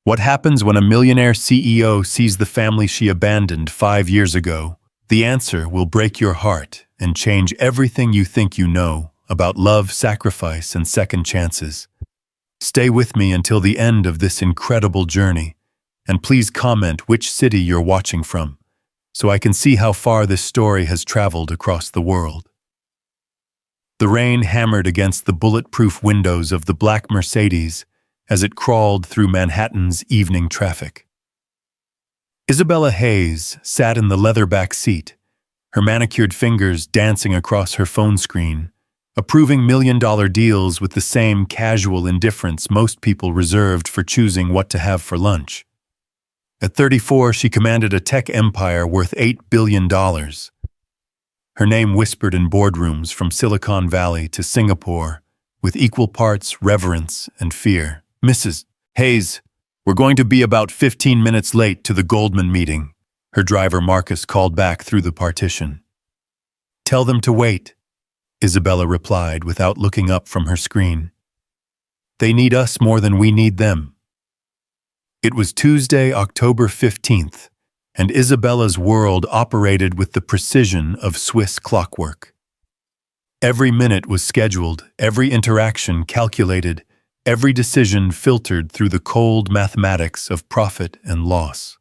What happens when a millionaire CEO sees the family she abandoned 5 years ago? The answer will break your heart and change everything you think you know about love, sacrifice, and second chances. Stay with me until the end of this incredible journey, and please comment which city you're watching from, so I can see how far this story has traveled across the world. The rain hammered against the bulletproof windows of the black Mercedes as it crawled through Manhattan's evening traffic. Isabella Hayes sat in the leather back seat, her manicured fingers dancing across her phone screen, approving million-dollar deals with the same casual indifference most people reserved for choosing what to have for lunch. At 34, she commanded a tech empire worth $8 billion. Her name whispered in boardrooms from Silicon Valley to Singapore, with equal parts reverence and fear. "Mrs. Hayes, we're going to be about 15 minutes late to the Goldman meeting," her driver Marcus called back through the partition. "Tell them to wait," Isabella replied without looking up from her screen. "They need us more than we need them." It was Tuesday, October 15th, and Isabella's world operated with the precision of Swiss clockwork. Every minute was scheduled, every interaction calculated, every decision filtered through the cold mathematics of profit and loss.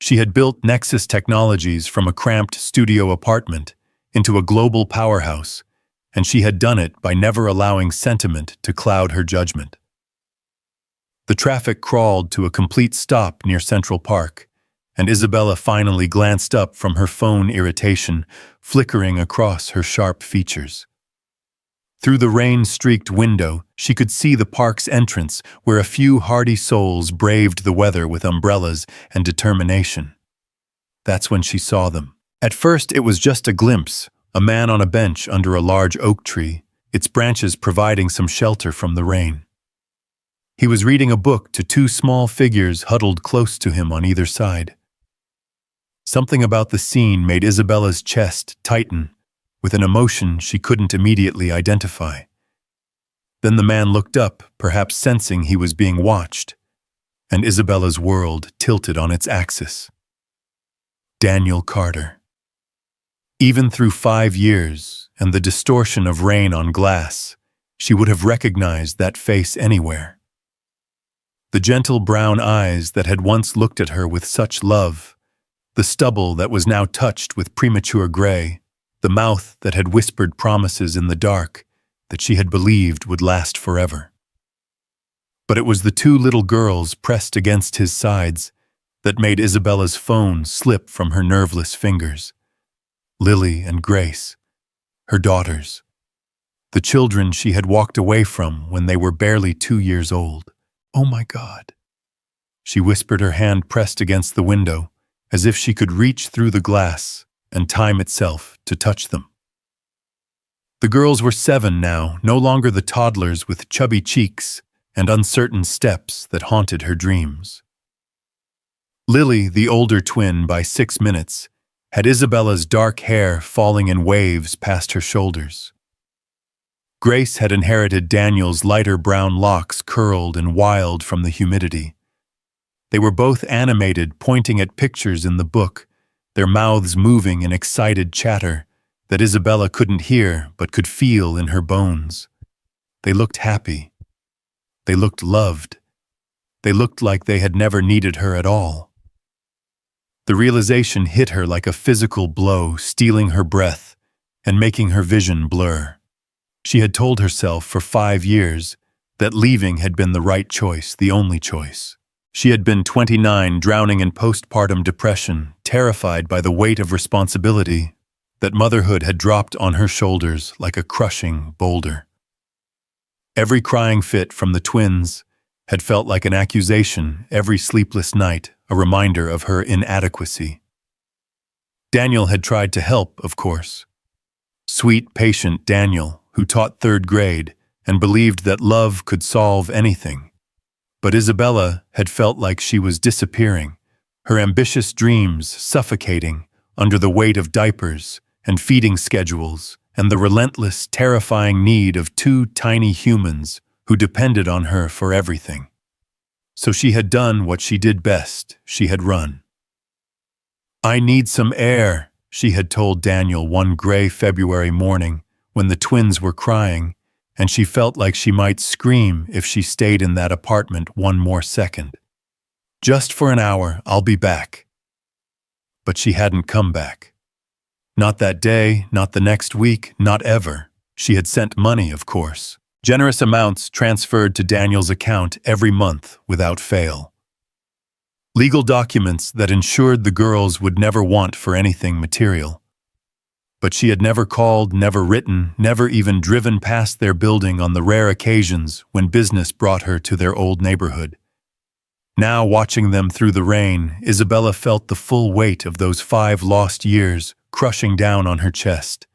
She had built Nexus Technologies from a cramped studio apartment into a global powerhouse, and she had done it by never allowing sentiment to cloud her judgment. The traffic crawled to a complete stop near Central Park, and Isabella finally glanced up from her phone, irritation flickering across her sharp features. Through the rain-streaked window, she could see the park's entrance, where a few hardy souls braved the weather with umbrellas and determination. That's when she saw them. At first, it was just a glimpse, a man on a bench under a large oak tree, its branches providing some shelter from the rain. He was reading a book to two small figures huddled close to him on either side. Something about the scene made Isabella's chest tighten, with an emotion she couldn't immediately identify. Then the man looked up, perhaps sensing he was being watched, and Isabella's world tilted on its axis. Daniel Carter. Even through 5 years and the distortion of rain on glass, she would have recognized that face anywhere. The gentle brown eyes that had once looked at her with such love, the stubble that was now touched with premature gray, the mouth that had whispered promises in the dark that she had believed would last forever. But it was the two little girls pressed against his sides that made Isabella's phone slip from her nerveless fingers. Lily and Grace, her daughters, the children she had walked away from when they were barely 2 years old. "Oh my God," she whispered, her hand pressed against the window, as if she could reach through the glass and time itself to touch them. The girls were 7 now, no longer the toddlers with chubby cheeks and uncertain steps that haunted her dreams. Lily, the older twin by 6 minutes, had Isabella's dark hair falling in waves past her shoulders. Grace had inherited Daniel's lighter brown locks curled and wild from the humidity. They were both animated, pointing at pictures in the book, their mouths moving in excited chatter that Isabella couldn't hear but could feel in her bones. They looked happy. They looked loved. They looked like they had never needed her at all. The realization hit her like a physical blow, stealing her breath and making her vision blur. She had told herself for 5 years that leaving had been the right choice, the only choice. She had been 29, drowning in postpartum depression, terrified by the weight of responsibility that motherhood had dropped on her shoulders like a crushing boulder. Every crying fit from the twins had felt like an accusation, every sleepless night a reminder of her inadequacy. Daniel had tried to help, of course. Sweet, patient Daniel, who taught 3rd grade and believed that love could solve anything. But Isabella had felt like she was disappearing, her ambitious dreams suffocating under the weight of diapers and feeding schedules and the relentless, terrifying need of 2 tiny humans who depended on her for everything. So she had done what she did best. She had run. "I need some air," she had told Daniel one gray February morning when the twins were crying, and she felt like she might scream if she stayed in that apartment one more second. "Just for an hour, I'll be back." But she hadn't come back. Not that day, not the next week, not ever. She had sent money, of course. Generous amounts transferred to Daniel's account every month without fail. Legal documents that ensured the girls would never want for anything material. But she had never called, never written, never even driven past their building on the rare occasions when business brought her to their old neighborhood. Now, watching them through the rain, Isabella felt the full weight of those 5 lost years crushing down on her chest.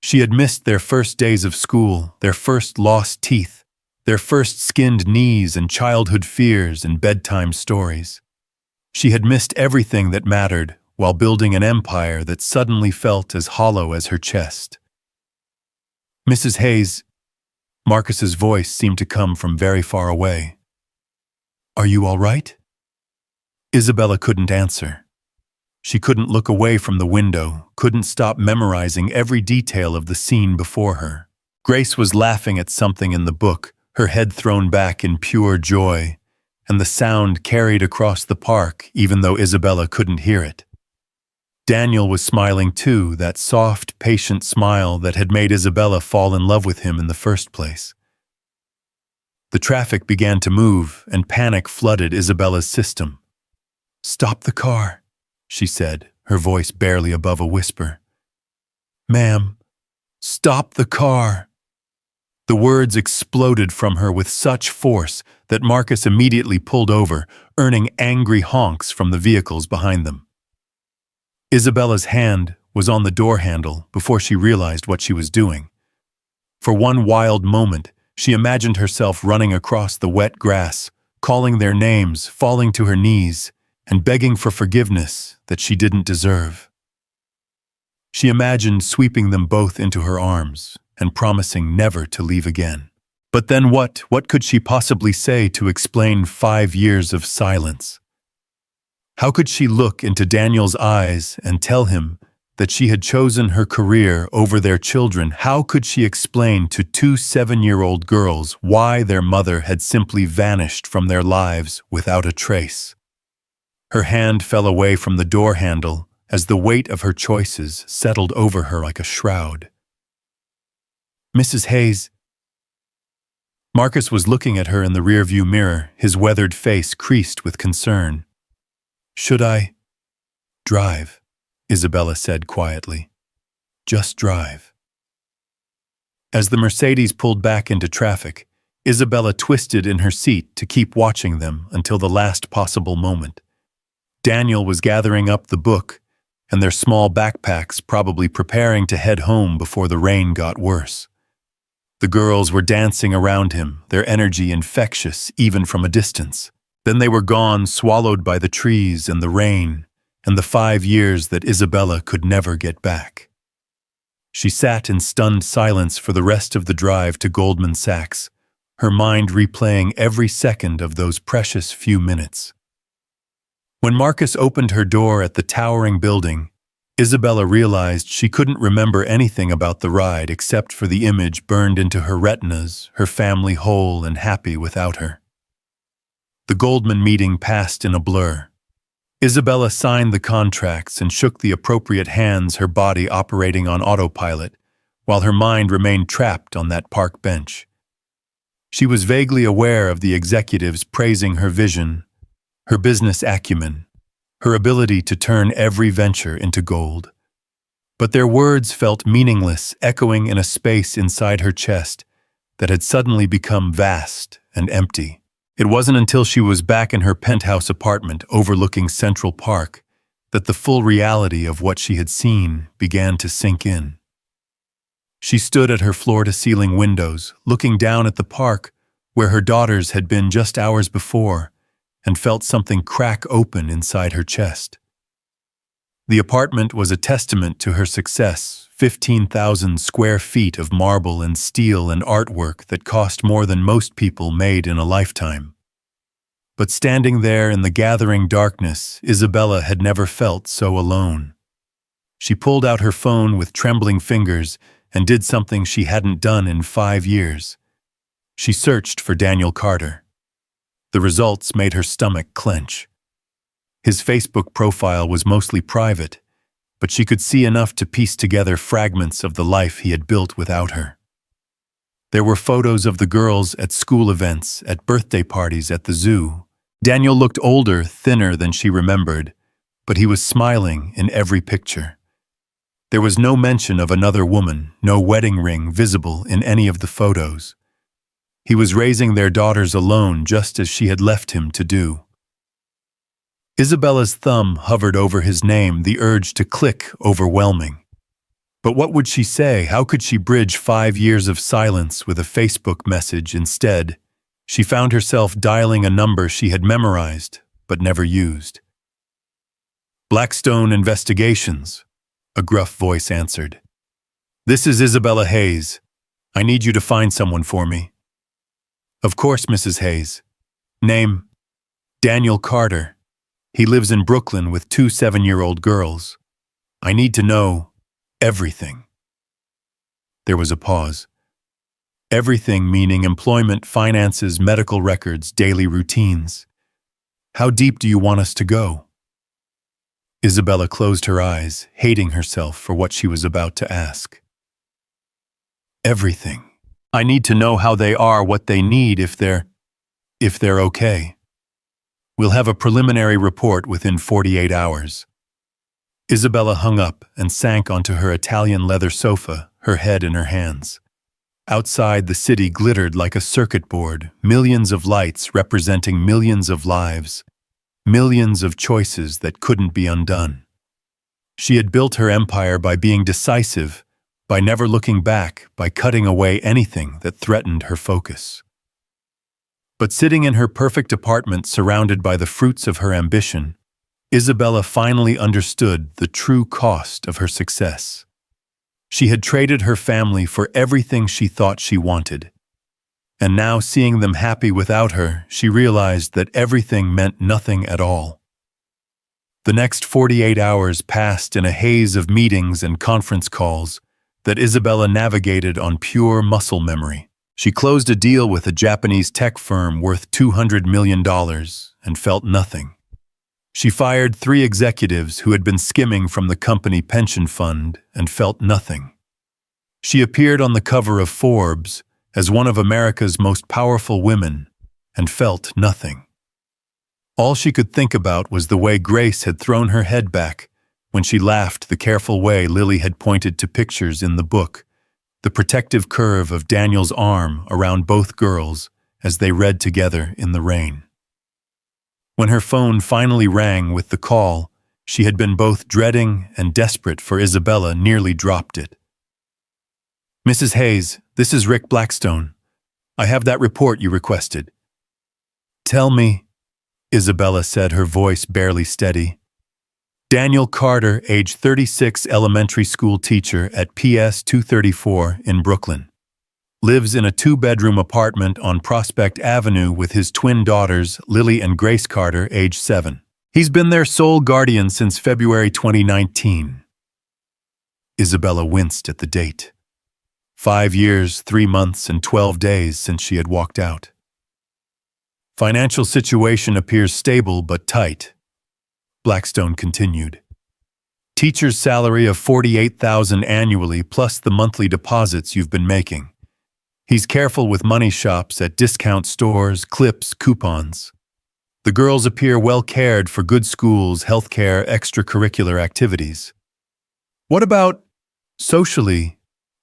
She had missed their first days of school, their first lost teeth, their first skinned knees and childhood fears and bedtime stories. She had missed everything that mattered while building an empire that suddenly felt as hollow as her chest. "Mrs. Hayes," Marcus's voice seemed to come from very far away. "Are you all right?" Isabella couldn't answer. She couldn't look away from the window, couldn't stop memorizing every detail of the scene before her. Grace was laughing at something in the book, her head thrown back in pure joy, and the sound carried across the park even though Isabella couldn't hear it. Daniel was smiling too, that soft, patient smile that had made Isabella fall in love with him in the first place. The traffic began to move, and panic flooded Isabella's system. "Stop the car," she said, her voice barely above a whisper. "Ma'am, stop the car." The words exploded from her with such force that Marcus immediately pulled over, earning angry honks from the vehicles behind them. Isabella's hand was on the door handle before she realized what she was doing. For one wild moment, she imagined herself running across the wet grass, calling their names, falling to her knees, and begging for forgiveness that she didn't deserve. She imagined sweeping them both into her arms and promising never to leave again. But then what could she possibly say to explain 5 years of silence? How could she look into Daniel's eyes and tell him that she had chosen her career over their children? How could she explain to 2 7-year-old girls why their mother had simply vanished from their lives without a trace? Her hand fell away from the door handle as the weight of her choices settled over her like a shroud. "Mrs. Hayes." Marcus was looking at her in the rearview mirror, his weathered face creased with concern. "Should I drive?" Isabella said quietly. "Just drive." As the Mercedes pulled back into traffic, Isabella twisted in her seat to keep watching them until the last possible moment. Daniel was gathering up the book and their small backpacks, probably preparing to head home before the rain got worse. The girls were dancing around him, their energy infectious even from a distance. Then they were gone, swallowed by the trees and the rain, and the 5 years that Isabella could never get back. She sat in stunned silence for the rest of the drive to Goldman Sachs, her mind replaying every second of those precious few minutes. When Marcus opened her door at the towering building, Isabella realized she couldn't remember anything about the ride except for the image burned into her retinas, her family whole and happy without her. The Goldman meeting passed in a blur. Isabella signed the contracts and shook the appropriate hands, her body operating on autopilot, while her mind remained trapped on that park bench. She was vaguely aware of the executives praising her vision, her business acumen, her ability to turn every venture into gold. But their words felt meaningless, echoing in a space inside her chest that had suddenly become vast and empty. It wasn't until she was back in her penthouse apartment overlooking Central Park that the full reality of what she had seen began to sink in. She stood at her floor-to-ceiling windows, looking down at the park where her daughters had been just hours before, and felt something crack open inside her chest. The apartment was a testament to her success, 15,000 square feet of marble and steel and artwork that cost more than most people made in a lifetime. But standing there in the gathering darkness, Isabella had never felt so alone. She pulled out her phone with trembling fingers and did something she hadn't done in 5 years. She searched for Daniel Carter. The results made her stomach clench. His Facebook profile was mostly private, but she could see enough to piece together fragments of the life he had built without her. There were photos of the girls at school events, at birthday parties, at the zoo. Daniel looked older, thinner than she remembered, but he was smiling in every picture. There was no mention of another woman, no wedding ring visible in any of the photos. He was raising their daughters alone, just as she had left him to do. Isabella's thumb hovered over his name, the urge to click overwhelming. But what would she say? How could she bridge 5 years of silence with a Facebook message? Instead, she found herself dialing a number she had memorized but never used. "Blackstone Investigations," a gruff voice answered. "This is Isabella Hayes. I need you to find someone for me." "Of course, Mrs. Hayes. Name? Daniel Carter. He lives in Brooklyn with 2 7-year-old girls. I need to know everything." There was a pause. Everything meaning employment, finances, medical records, daily routines. "How deep do you want us to go?" Isabella closed her eyes, hating herself for what she was about to ask. "Everything. I need to know how they are, what they need, if they're okay. We'll have a preliminary report within 48 hours. Isabella hung up and sank onto her Italian leather sofa, her head in her hands. Outside, the city glittered like a circuit board, millions of lights representing millions of lives, millions of choices that couldn't be undone. She had built her empire by being decisive, by never looking back, by cutting away anything that threatened her focus. But sitting in her perfect apartment surrounded by the fruits of her ambition, Isabella finally understood the true cost of her success. She had traded her family for everything she thought she wanted. And now, seeing them happy without her, she realized that everything meant nothing at all. The next 48 hours passed in a haze of meetings and conference calls that Isabella navigated on pure muscle memory. She closed a deal with a Japanese tech firm worth $200 million and felt nothing. She fired 3 executives who had been skimming from the company pension fund and felt nothing. She appeared on the cover of Forbes as one of America's most powerful women and felt nothing. All she could think about was the way Grace had thrown her head back when she laughed, the careful way Lily had pointed to pictures in the book, the protective curve of Daniel's arm around both girls as they read together in the rain. When her phone finally rang with the call, she had been both dreading and desperate for Isabella, nearly dropped it. "Mrs. Hayes, this is Rick Blackstone. I have that report you requested." "Tell me," Isabella said, her voice barely steady. "Daniel Carter, age 36, elementary school teacher at PS 234 in Brooklyn. Lives in a 2-bedroom apartment on Prospect Avenue with his twin daughters, Lily and Grace Carter, age 7. He's been their sole guardian since February 2019. Isabella winced at the date. 5 years, 3 months, and 12 days since she had walked out. "Financial situation appears stable but tight," Blackstone continued. "Teacher's salary of $48,000 annually plus the monthly deposits you've been making. He's careful with money shops at discount stores, clips, coupons. The girls appear well cared for, good schools, healthcare, extracurricular activities. What about socially?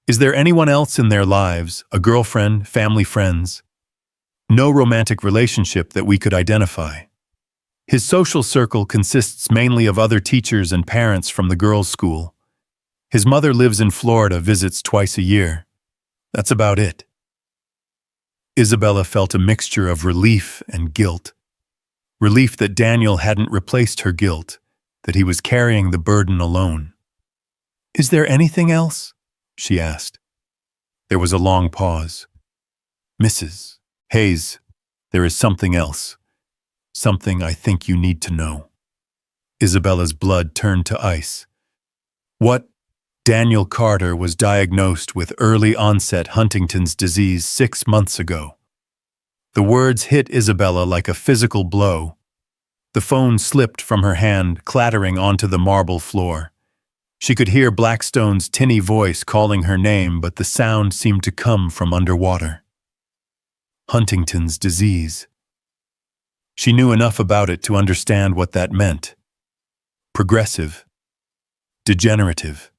Is there anyone else in their lives, a girlfriend, family, friends? No romantic relationship that we could identify. His social circle consists mainly of other teachers and parents from the girls' school. His mother lives in Florida, visits twice a year. That's about it." Isabella felt a mixture of relief and guilt. Relief that Daniel hadn't replaced her guilt, that he was carrying the burden alone. "Is there anything else?" she asked. There was a long pause. "Mrs. Hayes, there is something else. Something I think you need to know." Isabella's blood turned to ice. "What?" Daniel Carter was diagnosed with early-onset Huntington's disease 6 months ago. The words hit Isabella like a physical blow. The phone slipped from her hand, clattering onto the marble floor. She could hear Blackstone's tinny voice calling her name, but the sound seemed to come from underwater. Huntington's disease. She knew enough about it to understand what that meant. Progressive. Degenerative.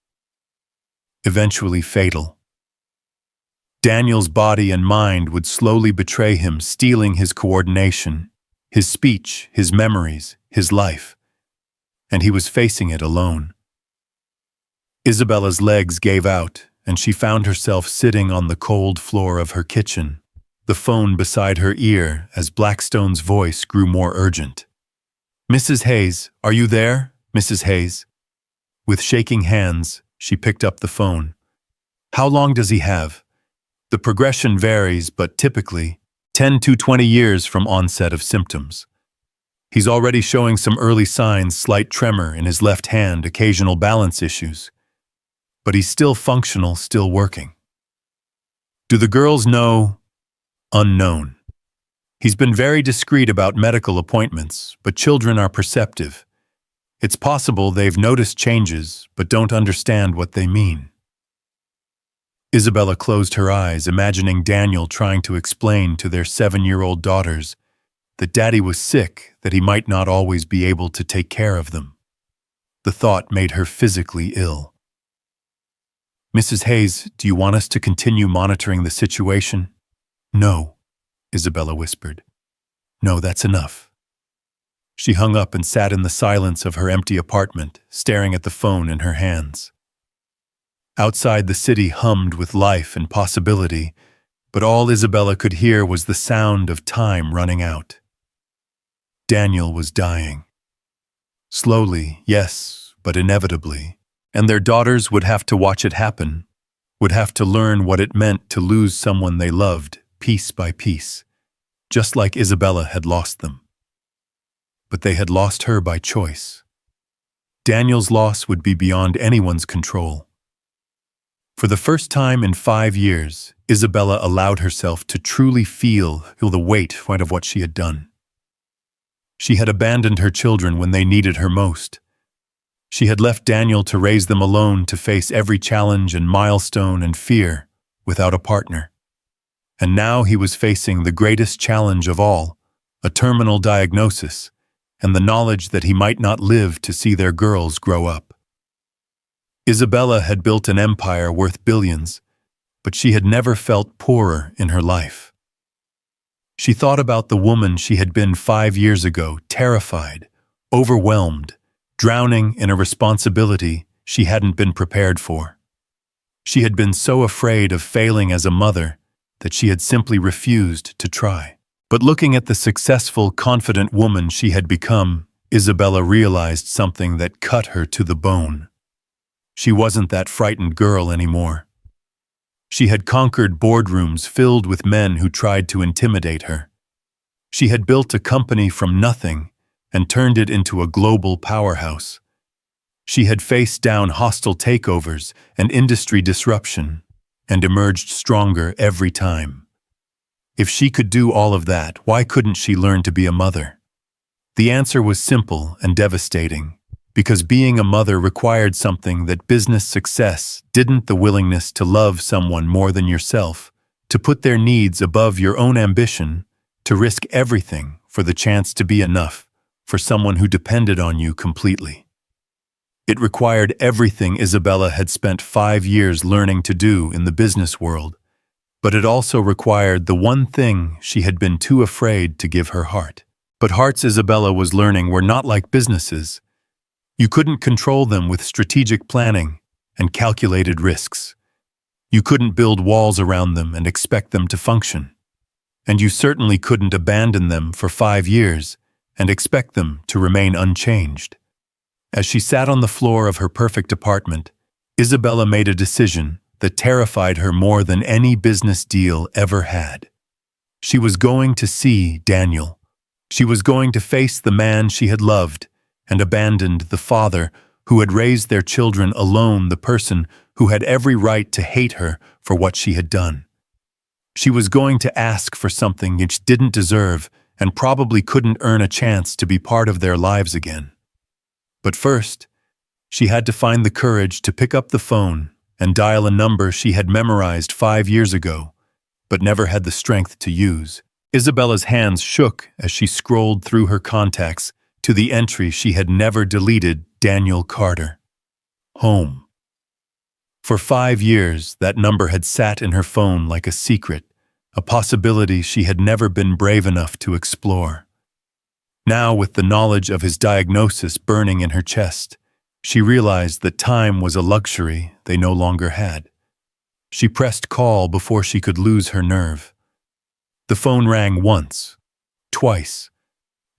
Eventually fatal. Daniel's body and mind would slowly betray him, stealing his coordination, his speech, his memories, his life. And he was facing it alone. Isabella's legs gave out, and she found herself sitting on the cold floor of her kitchen, the phone beside her ear as Blackstone's voice grew more urgent. "Mrs. Hayes, are you there, Mrs. Hayes?" With shaking hands, she picked up the phone. "How long does he have?" The progression varies, but typically 10 to 20 years from onset of symptoms. He's already showing some early signs: slight tremor in his left hand, occasional balance issues. But he's still functional, still working. "Do the girls know?" "Unknown. He's been very discreet about medical appointments, but children are perceptive. It's possible they've noticed changes, but don't understand what they mean." Isabella closed her eyes, imagining Daniel trying to explain to their 7-year-old daughters that Daddy was sick, that he might not always be able to take care of them. The thought made her physically ill. "Mrs. Hayes, do you want us to continue monitoring the situation?" "No," Isabella whispered. "No, that's enough." She hung up and sat in the silence of her empty apartment, staring at the phone in her hands. Outside, the city hummed with life and possibility, but all Isabella could hear was the sound of time running out. Daniel was dying. Slowly, yes, but inevitably. And their daughters would have to watch it happen, would have to learn what it meant to lose someone they loved, piece by piece, just like Isabella had lost them. But they had lost her by choice. Daniel's loss would be beyond anyone's control. For the first time in 5 years, Isabella allowed herself to truly feel the weight of what she had done. She had abandoned her children when they needed her most. She had left Daniel to raise them alone, to face every challenge and milestone and fear without a partner. And now he was facing the greatest challenge of all, a terminal diagnosis, and the knowledge that he might not live to see their girls grow up. Isabella had built an empire worth billions, but she had never felt poorer in her life. She thought about the woman she had been 5 years ago, terrified, overwhelmed, drowning in a responsibility she hadn't been prepared for. She had been so afraid of failing as a mother that she had simply refused to try. But looking at the successful, confident woman she had become, Isabella realized something that cut her to the bone. She wasn't that frightened girl anymore. She had conquered boardrooms filled with men who tried to intimidate her. She had built a company from nothing and turned it into a global powerhouse. She had faced down hostile takeovers and industry disruption and emerged stronger every time. If she could do all of that, why couldn't she learn to be a mother? The answer was simple and devastating. Because being a mother required something that business success didn't: the willingness to love someone more than yourself, to put their needs above your own ambition, to risk everything for the chance to be enough for someone who depended on you completely. It required everything Isabella had spent 5 years learning to do in the business world, but it also required the one thing she had been too afraid to give: her heart. But hearts, Isabella was learning, were not like businesses. You couldn't control them with strategic planning and calculated risks. You couldn't build walls around them and expect them to function. And you certainly couldn't abandon them for 5 years and expect them to remain unchanged. As she sat on the floor of her perfect apartment, Isabella made a decision that terrified her more than any business deal ever had. She was going to see Daniel, She was going to face the man she had loved and abandoned, the father who had raised their children alone, the person who had every right to hate her for what she had done. She was going to ask for something she didn't deserve and probably couldn't earn a chance to be part of their lives again. But first, she had to find the courage to pick up the phone and dial a number she had memorized 5 years ago, but never had the strength to use. Isabella's hands shook as she scrolled through her contacts to the entry she had never deleted: Daniel Carter. Home. For 5 years, that number had sat in her phone like a secret, a possibility she had never been brave enough to explore. Now, with the knowledge of his diagnosis burning in her chest, she realized that time was a luxury they no longer had. She pressed call before she could lose her nerve. The phone rang once, twice.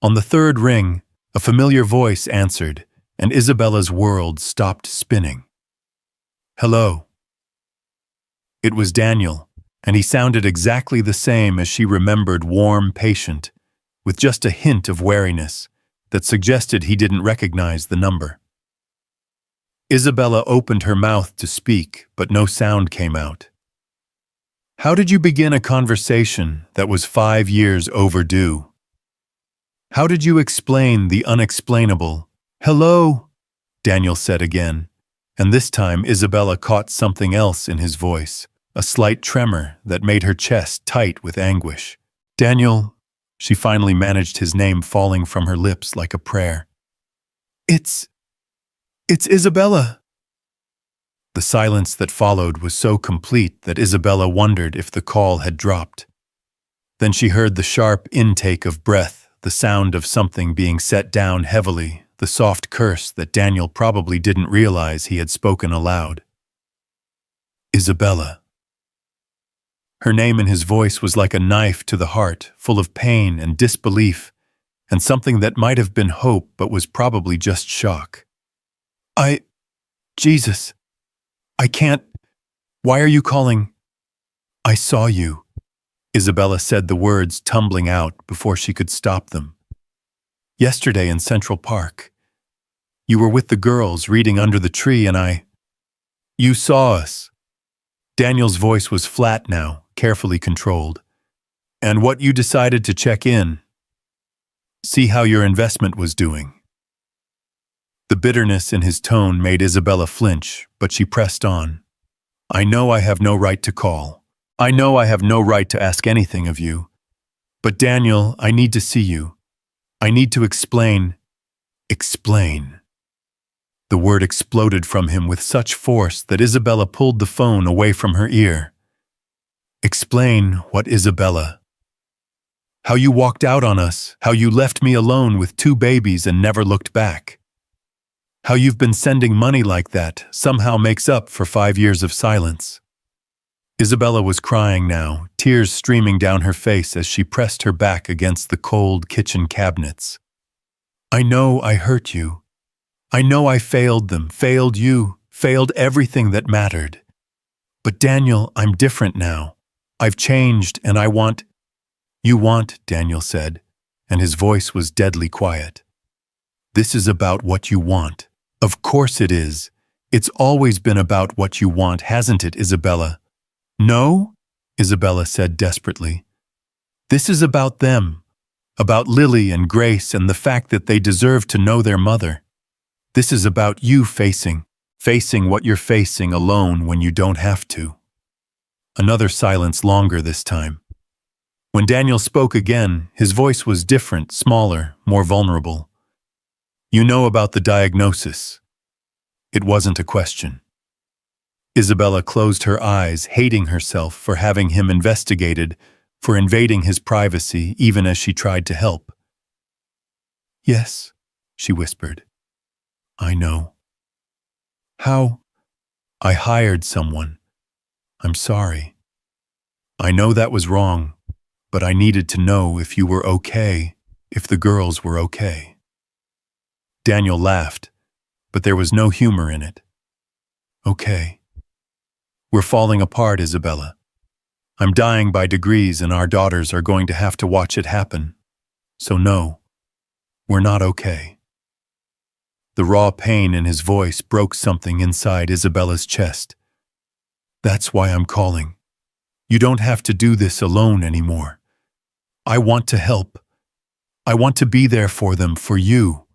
On the third ring, a familiar voice answered, and Isabella's world stopped spinning. Hello. It was Daniel, and he sounded exactly the same as she remembered: warm, patient, with just a hint of wariness that suggested he didn't recognize the number. Isabella opened her mouth to speak, but no sound came out. How did you begin a conversation that was 5 years overdue? How did you explain the unexplainable? Hello, Daniel said again, and this time Isabella caught something else in his voice, a slight tremor that made her chest tight with anguish. Daniel, she finally managed, his name falling from her lips like a prayer. It's Isabella. The silence that followed was so complete that Isabella wondered if the call had dropped. Then she heard the sharp intake of breath, the sound of something being set down heavily, the soft curse that Daniel probably didn't realize he had spoken aloud. Isabella. Her name in his voice was like a knife to the heart, full of pain and disbelief, and something that might have been hope but was probably just shock. Jesus, I can't. Why are you calling? I saw you. Isabella said, the words tumbling out before she could stop them. Yesterday in Central Park. You were with the girls reading under the tree and You saw us. Daniel's voice was flat now, carefully controlled. And what, you decided to check in? See how your investment was doing. The bitterness in his tone made Isabella flinch, but she pressed on. I know I have no right to call. I know I have no right to ask anything of you. But Daniel, I need to see you. I need to explain. Explain. The word exploded from him with such force that Isabella pulled the phone away from her ear. Explain what, Isabella? How you walked out on us, how you left me alone with 2 babies and never looked back. How you've been sending money like that somehow makes up for 5 years of silence. Isabella was crying now, tears streaming down her face as she pressed her back against the cold kitchen cabinets. I know I hurt you. I know I failed them, failed you, failed everything that mattered. But Daniel, I'm different now. I've changed and I want. You want, Daniel said, and his voice was deadly quiet. This is about what you want. Of course it is. It's always been about what you want, hasn't it, Isabella? No, Isabella said desperately. This is about them, about Lily and Grace and the fact that they deserve to know their mother. This is about you facing what you're facing alone when you don't have to. Another silence, longer this time. When Daniel spoke again, his voice was different, smaller, more vulnerable. You know about the diagnosis. It wasn't a question. Isabella closed her eyes, hating herself for having him investigated, for invading his privacy, even as she tried to help. Yes, she whispered. I know. How? I hired someone. I'm sorry. I know that was wrong, but I needed to know if you were okay, if the girls were okay. Daniel laughed, but there was no humor in it. Okay. We're falling apart, Isabella. I'm dying by degrees and our daughters are going to have to watch it happen. So no, we're not okay. The raw pain in his voice broke something inside Isabella's chest. That's why I'm calling. You don't have to do this alone anymore. I want to help. I want to be there for them, for you.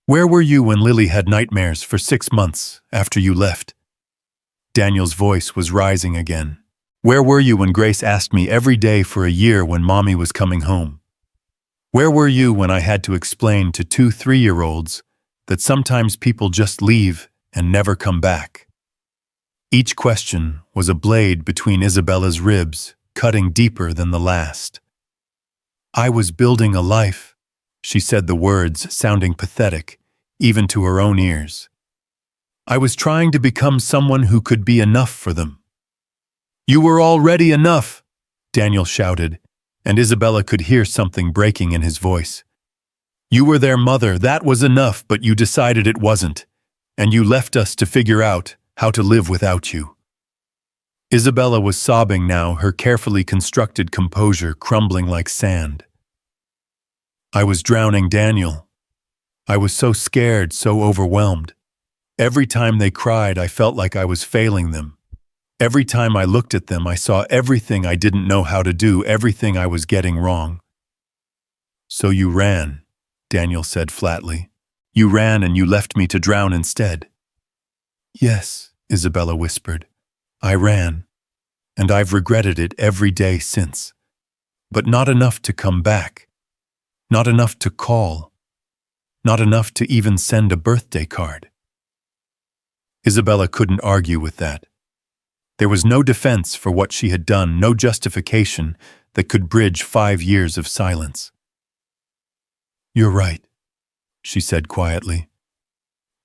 Where were you when Lily had nightmares for 6 months after you left? Daniel's voice was rising again. Where were you when Grace asked me every day for a year when Mommy was coming home? Where were you when I had to explain to 2 3-year-olds that sometimes people just leave and never come back? Each question was a blade between Isabella's ribs, cutting deeper than the last. I was building a life, she said, the words sounding pathetic, even to her own ears. I was trying to become someone who could be enough for them. You were already enough, Daniel shouted, and Isabella could hear something breaking in his voice. You were their mother, that was enough, but you decided it wasn't, and you left us to figure out how to live without you. Isabella was sobbing now, her carefully constructed composure crumbling like sand. I was drowning, Daniel. I was so scared, so overwhelmed. Every time they cried, I felt like I was failing them. Every time I looked at them, I saw everything I didn't know how to do, everything I was getting wrong. So you ran, Daniel said flatly. You ran and you left me to drown instead. Yes, Isabella whispered. I ran, and I've regretted it every day since. But not enough to come back. Not enough to call. Not enough to even send a birthday card. Isabella couldn't argue with that. There was no defense for what she had done, no justification that could bridge 5 years of silence. You're right, she said quietly.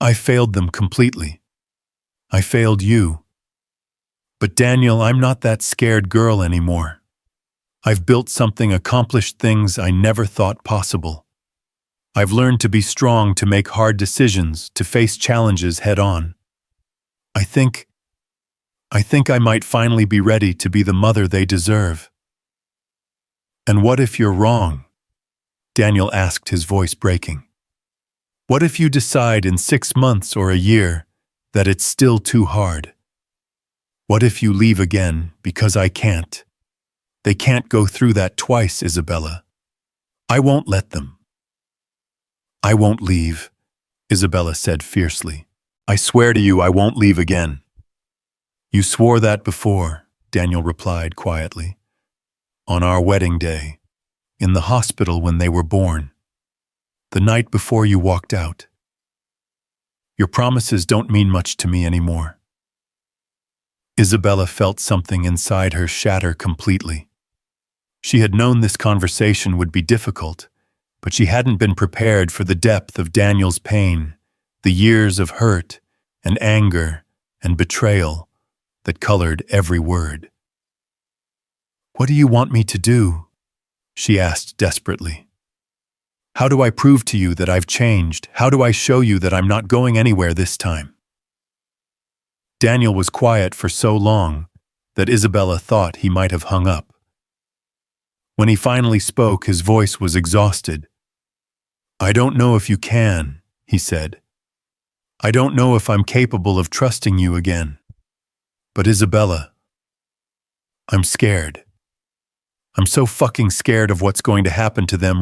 I failed them completely. I failed you. But Daniel, I'm not that scared girl anymore. I've built something, accomplished things I never thought possible. I've learned to be strong, to make hard decisions, to face challenges head on. I think I might finally be ready to be the mother they deserve. And what if you're wrong? Daniel asked, his voice breaking. What if you decide in 6 months or a year that it's still too hard? What if you leave again because I can't? They can't go through that twice, Isabella. I won't let them. I won't leave, Isabella said fiercely. I swear to you I won't leave again. You swore that before, Daniel replied quietly. On our wedding day, in the hospital when they were born, the night before you walked out. Your promises don't mean much to me anymore. Isabella felt something inside her shatter completely. She had known this conversation would be difficult, but she hadn't been prepared for the depth of Daniel's pain, the years of hurt and anger and betrayal that colored every word. What do you want me to do? She asked desperately. How do I prove to you that I've changed? How do I show you that I'm not going anywhere this time? Daniel was quiet for so long that Isabella thought he might have hung up. When he finally spoke, his voice was exhausted. I don't know if you can, he said. I don't know if I'm capable of trusting you again. But Isabella, I'm scared. I'm so fucking scared of what's going to happen to them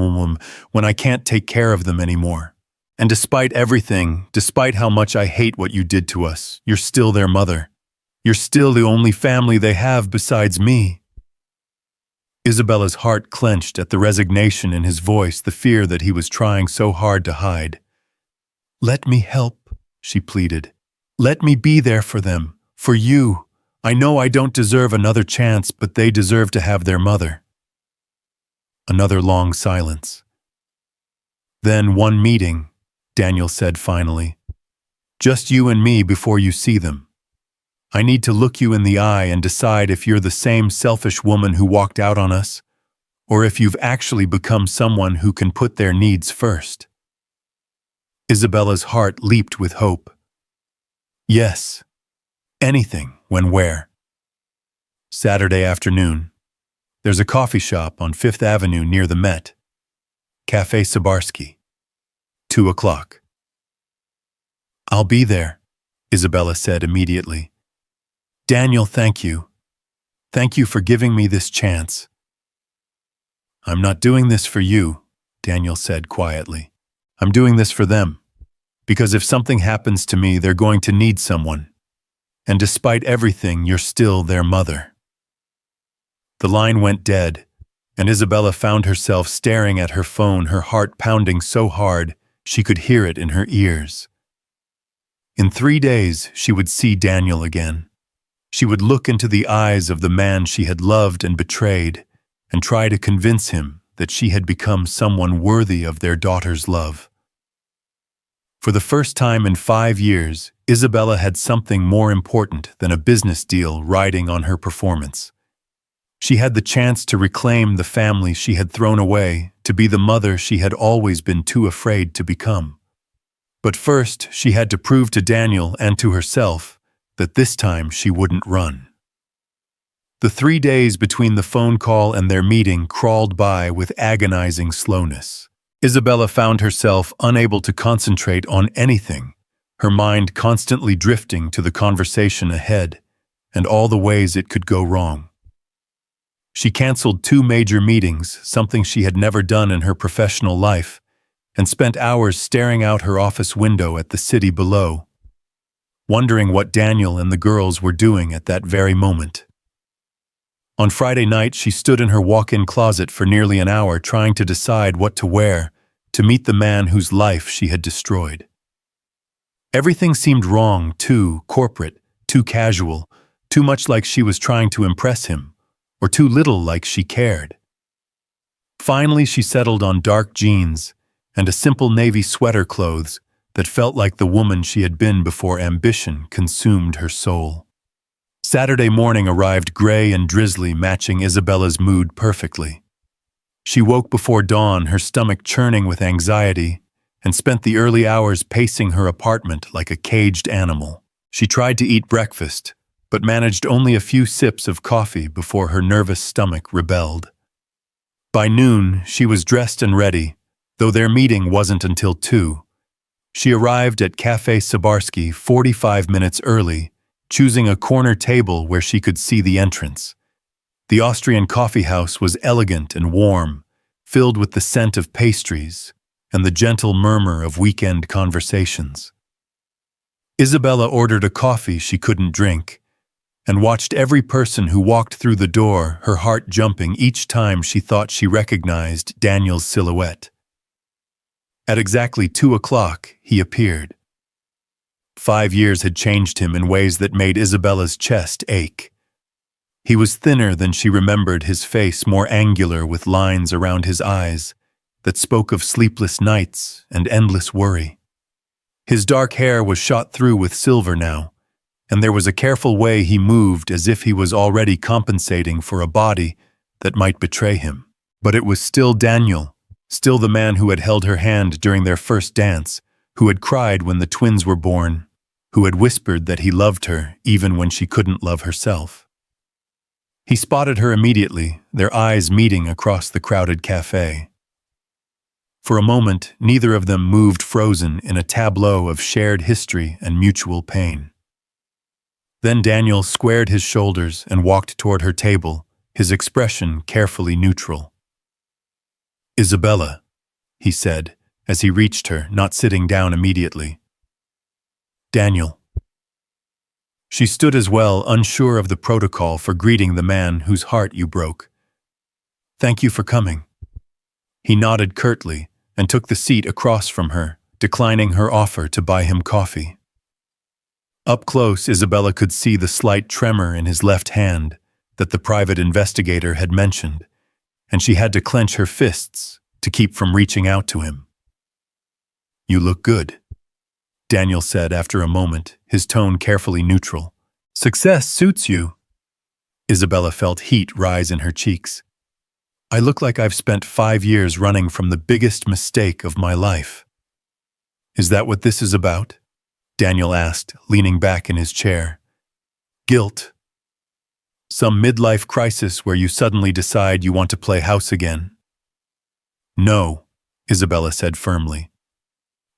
when I can't take care of them anymore. And despite everything, despite how much I hate what you did to us, you're still their mother. You're still the only family they have besides me. Isabella's heart clenched at the resignation in his voice, the fear that he was trying so hard to hide. Let me help, she pleaded. Let me be there for them. For you. I know I don't deserve another chance, but they deserve to have their mother. Another long silence. Then one meeting, Daniel said finally. Just you and me before you see them. I need to look you in the eye and decide if you're the same selfish woman who walked out on us, or if you've actually become someone who can put their needs first. Isabella's heart leaped with hope. Yes. Anything, when where? Saturday afternoon. There's a coffee shop on 5th Avenue near the Met. Cafe Sabarsky. 2 o'clock. I'll be there, Isabella said immediately. Daniel, thank you. Thank you for giving me this chance. I'm not doing this for you, Daniel said quietly. I'm doing this for them. Because if something happens to me, they're going to need someone. And despite everything, you're still their mother. The line went dead, and Isabella found herself staring at her phone, her heart pounding so hard she could hear it in her ears. In 3 days, she would see Daniel again. She would look into the eyes of the man she had loved and betrayed and try to convince him that she had become someone worthy of their daughter's love. For the first time in 5 years, Isabella had something more important than a business deal riding on her performance. She had the chance to reclaim the family she had thrown away, to be the mother she had always been too afraid to become. But first, she had to prove to Daniel and to herself that this time she wouldn't run. The 3 days between the phone call and their meeting crawled by with agonizing slowness. Isabella found herself unable to concentrate on anything, her mind constantly drifting to the conversation ahead and all the ways it could go wrong. She canceled 2 major meetings, something she had never done in her professional life, and spent hours staring out her office window at the city below, wondering what Daniel and the girls were doing at that very moment. On Friday night, she stood in her walk-in closet for nearly an hour trying to decide what to wear to meet the man whose life she had destroyed. Everything seemed wrong, too corporate, too casual, too much like she was trying to impress him, or too little like she cared. Finally, she settled on dark jeans and a simple navy sweater clothes that felt like the woman she had been before ambition consumed her soul. Saturday morning arrived gray and drizzly, matching Isabella's mood perfectly. She woke before dawn, her stomach churning with anxiety, and spent the early hours pacing her apartment like a caged animal. She tried to eat breakfast, but managed only a few sips of coffee before her nervous stomach rebelled. By noon, she was dressed and ready, though their meeting wasn't until 2. She arrived at Cafe Sabarsky 45 minutes early, choosing a corner table where she could see the entrance. The Austrian coffeehouse was elegant and warm, filled with the scent of pastries and the gentle murmur of weekend conversations. Isabella ordered a coffee she couldn't drink and watched every person who walked through the door, her heart jumping each time she thought she recognized Daniel's silhouette. At exactly 2 o'clock, he appeared. 5 years had changed him in ways that made Isabella's chest ache. He was thinner than she remembered, his face more angular with lines around his eyes that spoke of sleepless nights and endless worry. His dark hair was shot through with silver now, and there was a careful way he moved as if he was already compensating for a body that might betray him. But it was still Daniel, still the man who had held her hand during their first dance, who had cried when the twins were born, who had whispered that he loved her even when she couldn't love herself. He spotted her immediately, their eyes meeting across the crowded cafe. For a moment, neither of them moved, frozen in a tableau of shared history and mutual pain. Then Daniel squared his shoulders and walked toward her table, his expression carefully neutral. "Isabella," he said, as he reached her, not sitting down immediately. "Daniel." She stood as well, unsure of the protocol for greeting the man whose heart you broke. "Thank you for coming." He nodded curtly and took the seat across from her, declining her offer to buy him coffee. Up close, Isabella could see the slight tremor in his left hand that the private investigator had mentioned, and she had to clench her fists to keep from reaching out to him. "You look good," Daniel said after a moment, his tone carefully neutral. "Success suits you." Isabella felt heat rise in her cheeks. "I look like I've spent 5 years running from the biggest mistake of my life." "Is that what this is about?" Daniel asked, leaning back in his chair. "Guilt? Some midlife crisis where you suddenly decide you want to play house again?" "No," Isabella said firmly.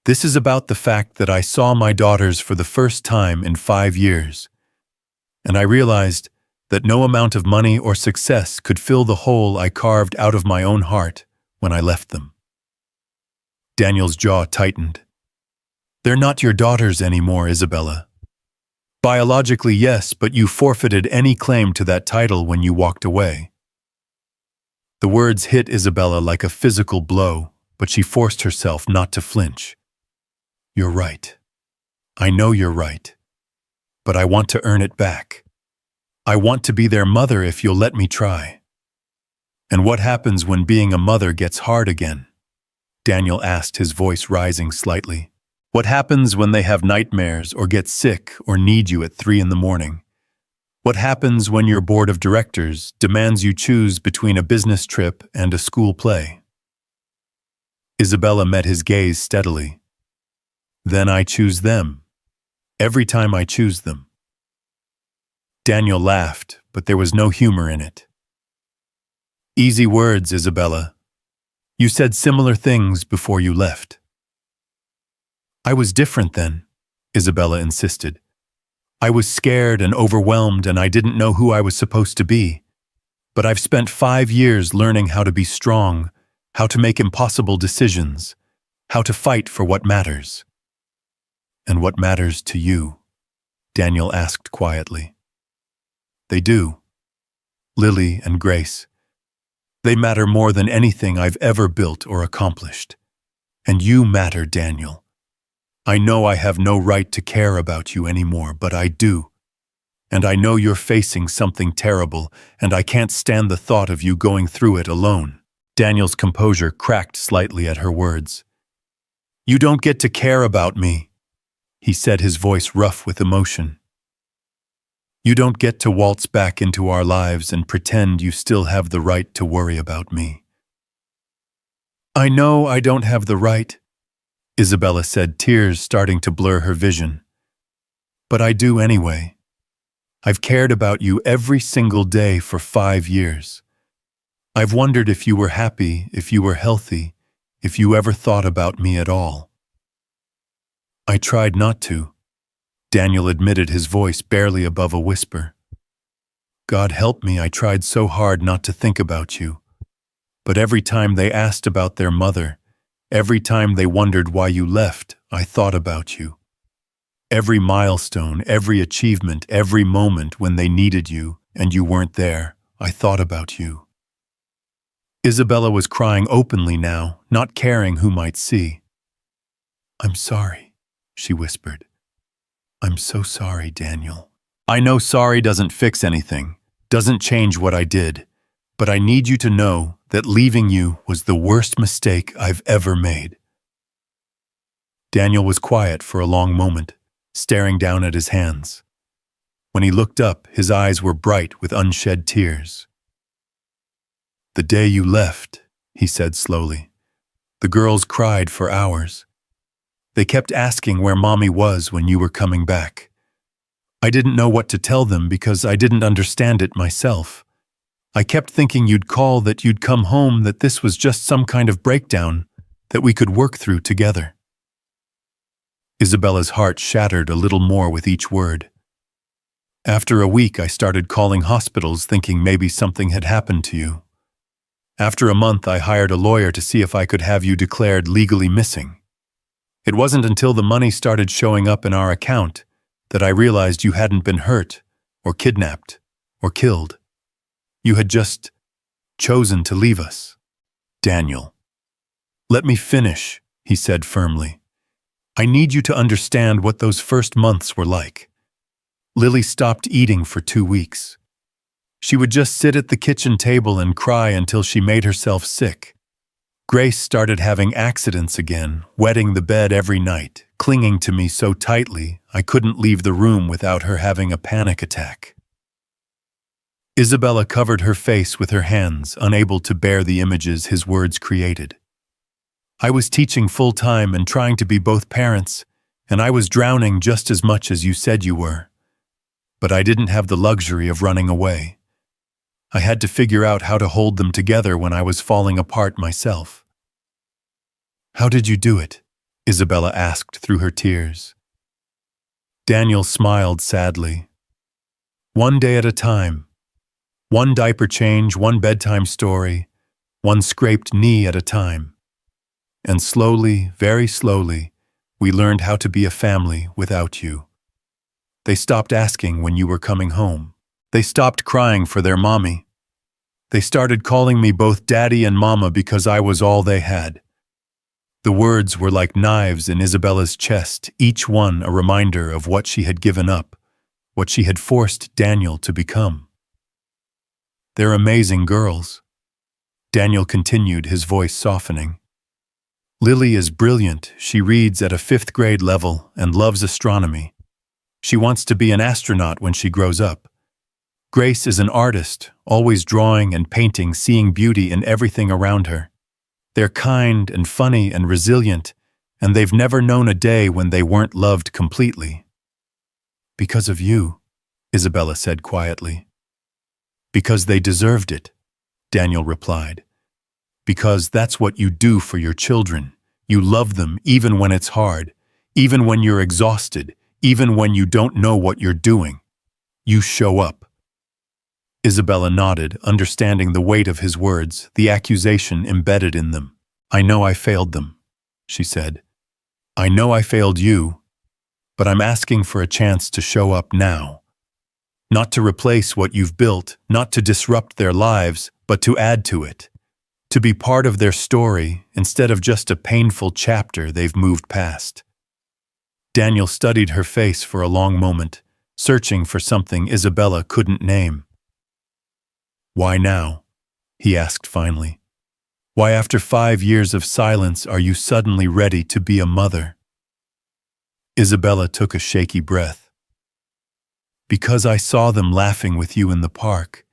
This is about the fact that I saw my daughters for the first time in 5 years, and I realized that no amount of money or success could fill the hole I carved out of my own heart when I left them. Daniel's jaw tightened. They're not your daughters anymore, Isabella. Biologically, yes, but you forfeited any claim to that title when you walked away. The words hit Isabella like a physical blow, but she forced herself not to flinch. You're right. I know you're right. But I want to earn it back. I want to be their mother if you'll let me try. And what happens when being a mother gets hard again? Daniel asked, his voice rising slightly. What happens when they have nightmares or get sick or need you at 3 a.m? What happens when your board of directors demands you choose between a business trip and a school play? Isabella met his gaze steadily. Then I choose them. Every time I choose them. Daniel laughed, but there was no humor in it. Easy words, Isabella. You said similar things before you left. I was different then, Isabella insisted. I was scared and overwhelmed and I didn't know who I was supposed to be. But I've spent 5 years learning how to be strong, how to make impossible decisions, how to fight for what matters. And what matters to you? Daniel asked quietly. They do. Lily and Grace. They matter more than anything I've ever built or accomplished. And you matter, Daniel. I know I have no right to care about you anymore, but I do. And I know you're facing something terrible, and I can't stand the thought of you going through it alone. Daniel's composure cracked slightly at her words. You don't get to care about me, he said, his voice rough with emotion. You don't get to waltz back into our lives and pretend you still have the right to worry about me. I know I don't have the right, Isabella said, tears starting to blur her vision. But I do anyway. I've cared about you every single day for 5 years. I've wondered if you were happy, if you were healthy, if you ever thought about me at all. I tried not to, Daniel admitted, his voice barely above a whisper. God help me, I tried so hard not to think about you. But every time they asked about their mother, every time they wondered why you left, I thought about you. Every milestone, every achievement, every moment when they needed you and you weren't there, I thought about you. Isabella was crying openly now, not caring who might see. I'm sorry, she whispered. I'm so sorry, Daniel. I know sorry doesn't fix anything, doesn't change what I did, but I need you to know that leaving you was the worst mistake I've ever made. Daniel was quiet for a long moment, staring down at his hands. When he looked up, his eyes were bright with unshed tears. The day you left, he said slowly, the girls cried for hours. They kept asking where Mommy was when you were coming back. I didn't know what to tell them because I didn't understand it myself. I kept thinking you'd call, that you'd come home, that this was just some kind of breakdown that we could work through together. Isabella's heart shattered a little more with each word. After a week, I started calling hospitals thinking maybe something had happened to you. After a month, I hired a lawyer to see if I could have you declared legally missing. It wasn't until the money started showing up in our account that I realized you hadn't been hurt, or kidnapped, or killed. You had just chosen to leave us. Daniel. Let me finish, he said firmly. I need you to understand what those first months were like. Lily stopped eating for 2 weeks. She would just sit at the kitchen table and cry until she made herself sick. Grace started having accidents again, wetting the bed every night, clinging to me so tightly I couldn't leave the room without her having a panic attack. Isabella covered her face with her hands, unable to bear the images his words created. I was teaching full-time and trying to be both parents, and I was drowning just as much as you said you were. But I didn't have the luxury of running away. I had to figure out how to hold them together when I was falling apart myself. How did you do it? Isabella asked through her tears. Daniel smiled sadly. One day at a time. One diaper change, one bedtime story, one scraped knee at a time. And slowly, very slowly, we learned how to be a family without you. They stopped asking when you were coming home. They stopped crying for their mommy. They started calling me both daddy and mama because I was all they had. The words were like knives in Isabella's chest, each one a reminder of what she had given up, what she had forced Daniel to become. They're amazing girls. Daniel continued, his voice softening. Lily is brilliant. She reads at a 5th grade level and loves astronomy. She wants to be an astronaut when she grows up. Grace is an artist, always drawing and painting, seeing beauty in everything around her. They're kind and funny and resilient, and they've never known a day when they weren't loved completely. Because of you, Isabella said quietly. Because they deserved it, Daniel replied. Because that's what you do for your children. You love them even when it's hard, even when you're exhausted, even when you don't know what you're doing. You show up. Isabella nodded, understanding the weight of his words, the accusation embedded in them. I know I failed them, she said. I know I failed you, but I'm asking for a chance to show up now. Not to replace what you've built, not to disrupt their lives, but to add to it. To be part of their story instead of just a painful chapter they've moved past. Daniel studied her face for a long moment, searching for something Isabella couldn't name. Why now? He asked finally. Why after 5 years of silence are you suddenly ready to be a mother? Isabella took a shaky breath. Because I saw them laughing with you in the park,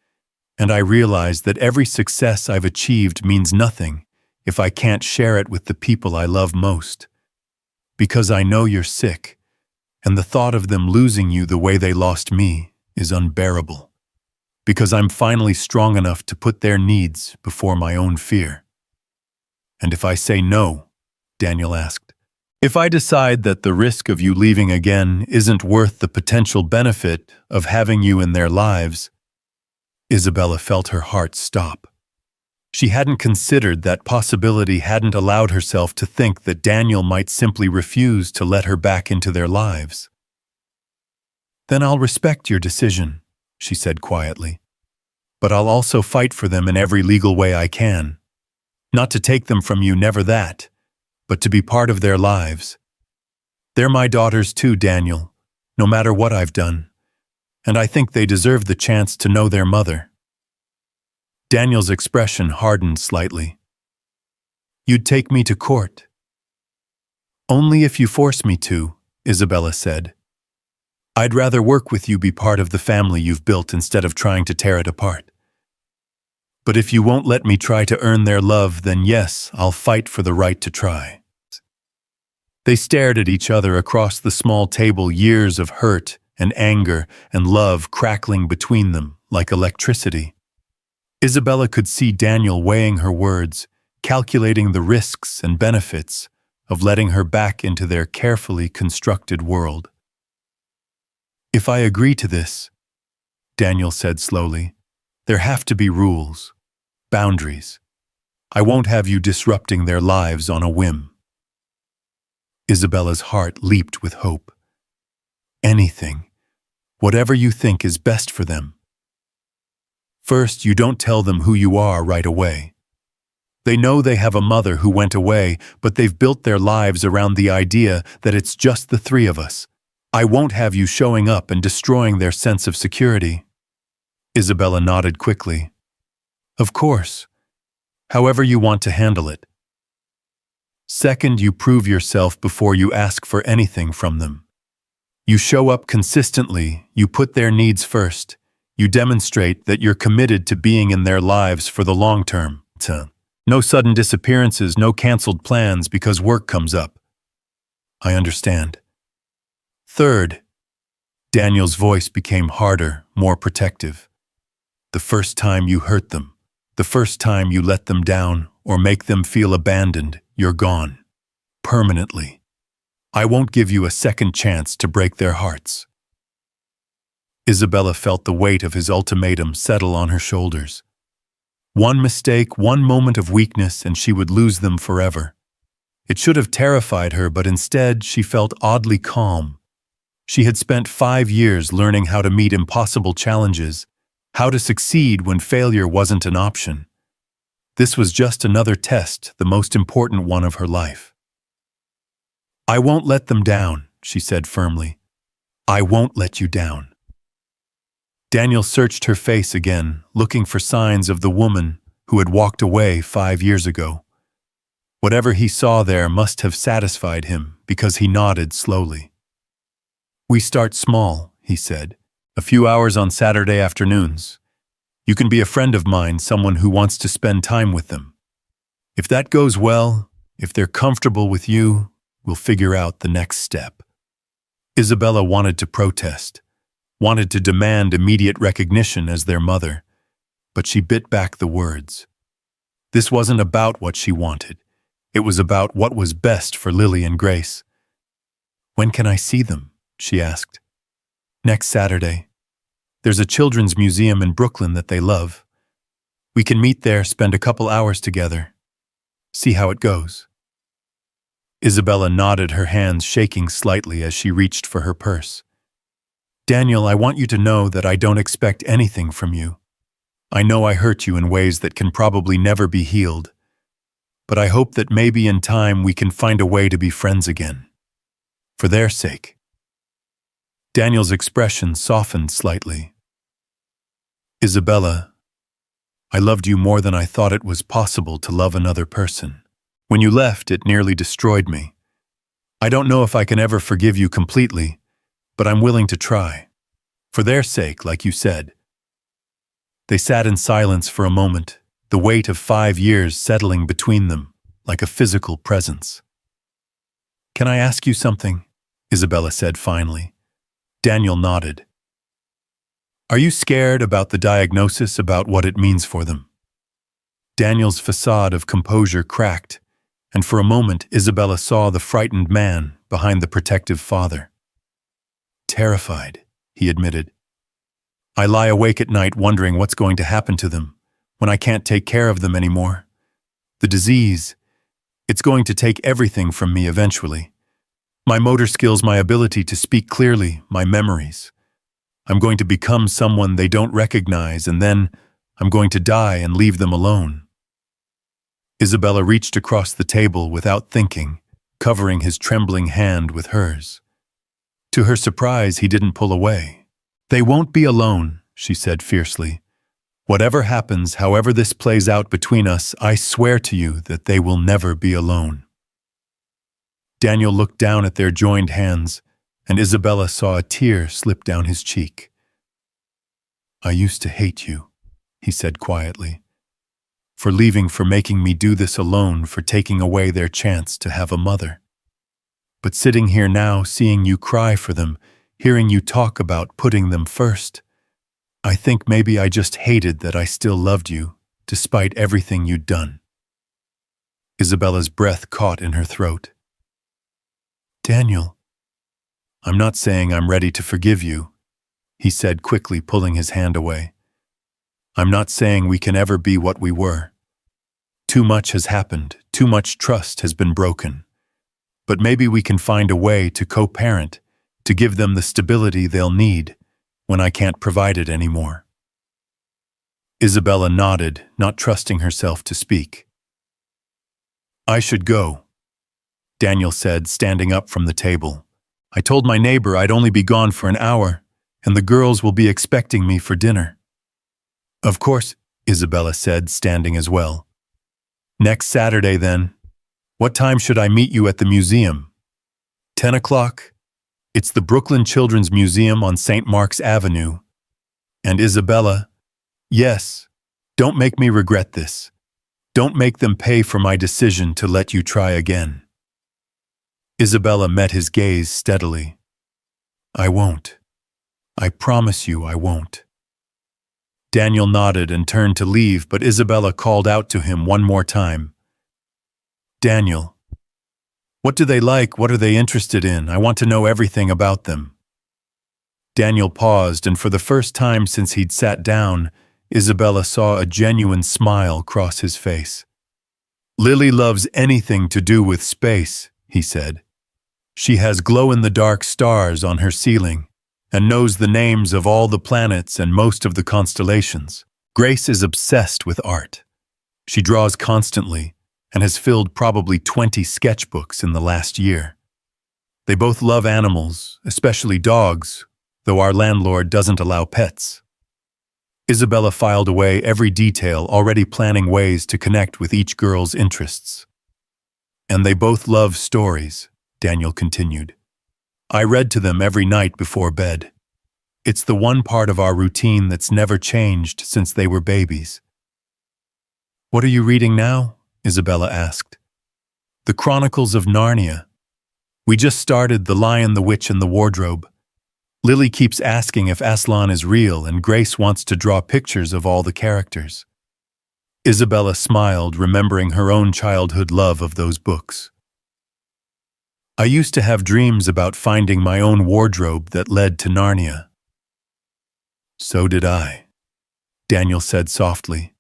and I realized that every success I've achieved means nothing if I can't share it with the people I love most. Because I know you're sick, and the thought of them losing you the way they lost me is unbearable. Because I'm finally strong enough to put their needs before my own fear. And if I say no, Daniel asked, if I decide that the risk of you leaving again isn't worth the potential benefit of having you in their lives, Isabella felt her heart stop. She hadn't considered that possibility, hadn't allowed herself to think that Daniel might simply refuse to let her back into their lives. Then I'll respect your decision, she said quietly. But I'll also fight for them in every legal way I can. Not to take them from you, never that, but to be part of their lives. They're my daughters too, Daniel, no matter what I've done, and I think they deserve the chance to know their mother. Daniel's expression hardened slightly. You'd take me to court. Only if you force me to, Isabella said. I'd rather work with you, be part of the family you've built instead of trying to tear it apart. But if you won't let me try to earn their love, then yes, I'll fight for the right to try. They stared at each other across the small table, years of hurt and anger and love crackling between them like electricity. Isabella could see Daniel weighing her words, calculating the risks and benefits of letting her back into their carefully constructed world. If I agree to this, Daniel said slowly, there have to be rules, boundaries. I won't have you disrupting their lives on a whim. Isabella's heart leaped with hope. Anything, whatever you think is best for them. First, you don't tell them who you are right away. They know they have a mother who went away, but they've built their lives around the idea that it's just the 3 of us. I won't have you showing up and destroying their sense of security. Isabella nodded quickly. Of course. However you want to handle it. Second, you prove yourself before you ask for anything from them. You show up consistently, you put their needs first. You demonstrate that you're committed to being in their lives for the long term. No sudden disappearances, no canceled plans because work comes up. I understand. Third, Daniel's voice became harder, more protective. The first time you hurt them, the first time you let them down or make them feel abandoned, you're gone. permanently. I won't give you a second chance to break their hearts." Isabella felt the weight of his ultimatum settle on her shoulders. One mistake, one moment of weakness, and she would lose them forever. It should have terrified her, but instead she felt oddly calm. She had spent 5 years learning how to meet impossible challenges, how to succeed when failure wasn't an option. This was just another test, the most important one of her life. "I won't let them down," she said firmly. "I won't let you down." Daniel searched her face again, looking for signs of the woman who had walked away 5 years ago. Whatever he saw there must have satisfied him, because he nodded slowly. "We start small," he said. "A few hours on Saturday afternoons. You can be a friend of mine, someone who wants to spend time with them. If that goes well, if they're comfortable with you, we'll figure out the next step." Isabella wanted to protest, wanted to demand immediate recognition as their mother, but she bit back the words. This wasn't about what she wanted. It was about what was best for Lily and Grace. "When can I see them?" she asked. "Next Saturday. There's a children's museum in Brooklyn that they love. We can meet there, spend a couple hours together. See how it goes." Isabella nodded, her hands shaking slightly as she reached for her purse. "Daniel, I want you to know that I don't expect anything from you. I know I hurt you in ways that can probably never be healed, but I hope that maybe in time we can find a way to be friends again. For their sake." Daniel's expression softened slightly. "Isabella, I loved you more than I thought it was possible to love another person. When you left, it nearly destroyed me. I don't know if I can ever forgive you completely, but I'm willing to try. For their sake, like you said." They sat in silence for a moment, the weight of 5 years settling between them like a physical presence. "Can I ask you something?" Isabella said finally. Daniel nodded. "Are you scared about the diagnosis, about what it means for them?" Daniel's facade of composure cracked, and for a moment Isabella saw the frightened man behind the protective father. "Terrified," he admitted. "I lie awake at night wondering what's going to happen to them when I can't take care of them anymore. The disease, it's going to take everything from me eventually. My motor skills, my ability to speak clearly, my memories. I'm going to become someone they don't recognize, and then I'm going to die and leave them alone." Isabella reached across the table without thinking, covering his trembling hand with hers. To her surprise, he didn't pull away. "They won't be alone," she said fiercely. "Whatever happens, however this plays out between us, I swear to you that they will never be alone." Daniel looked down at their joined hands, and Isabella saw a tear slip down his cheek. "I used to hate you," he said quietly. "For leaving, for making me do this alone, for taking away their chance to have a mother. But sitting here now, seeing you cry for them, hearing you talk about putting them first, I think maybe I just hated that I still loved you, despite everything you'd done." Isabella's breath caught in her throat. "Daniel, I'm not saying I'm ready to forgive you," he said quickly, pulling his hand away. "I'm not saying we can ever be what we were. Too much has happened, too much trust has been broken. But maybe we can find a way to co-parent, to give them the stability they'll need when I can't provide it anymore." Isabella nodded, not trusting herself to speak. "I should go," Daniel said, standing up from the table. "I told my neighbor I'd only be gone for an hour, and the girls will be expecting me for dinner." "Of course," Isabella said, standing as well. "Next Saturday, then. What time should I meet you at the museum?" 10 o'clock. It's the Brooklyn Children's Museum on St. Mark's Avenue. And Isabella, yes, don't make me regret this. Don't make them pay for my decision to let you try again." Isabella met his gaze steadily. "I won't. I promise you I won't." Daniel nodded and turned to leave, but Isabella called out to him one more time. "Daniel, What do they like? What are they interested in? I want to know everything about them. Daniel paused, and for the first time since he'd sat down, Isabella saw a genuine smile cross his face. Lily loves anything to do with space, he said. She has glow-in-the-dark stars on her ceiling and knows the names of all the planets and most of the constellations. Grace is obsessed with art. She draws constantly and has filled probably 20 sketchbooks in the last year. They both love animals, especially dogs, though our landlord doesn't allow pets. Isabella filed away every detail, already planning ways to connect with each girl's interests. And they both love stories, Daniel continued. I read to them every night before bed. It's the one part of our routine that's never changed since they were babies. What are you reading now? Isabella asked. The Chronicles of Narnia. We just started The Lion, the Witch, and the Wardrobe. Lily keeps asking if Aslan is real, and Grace wants to draw pictures of all the characters. Isabella smiled, remembering her own childhood love of those books. I used to have dreams about finding my own wardrobe that led to Narnia. So did I, Daniel said softly,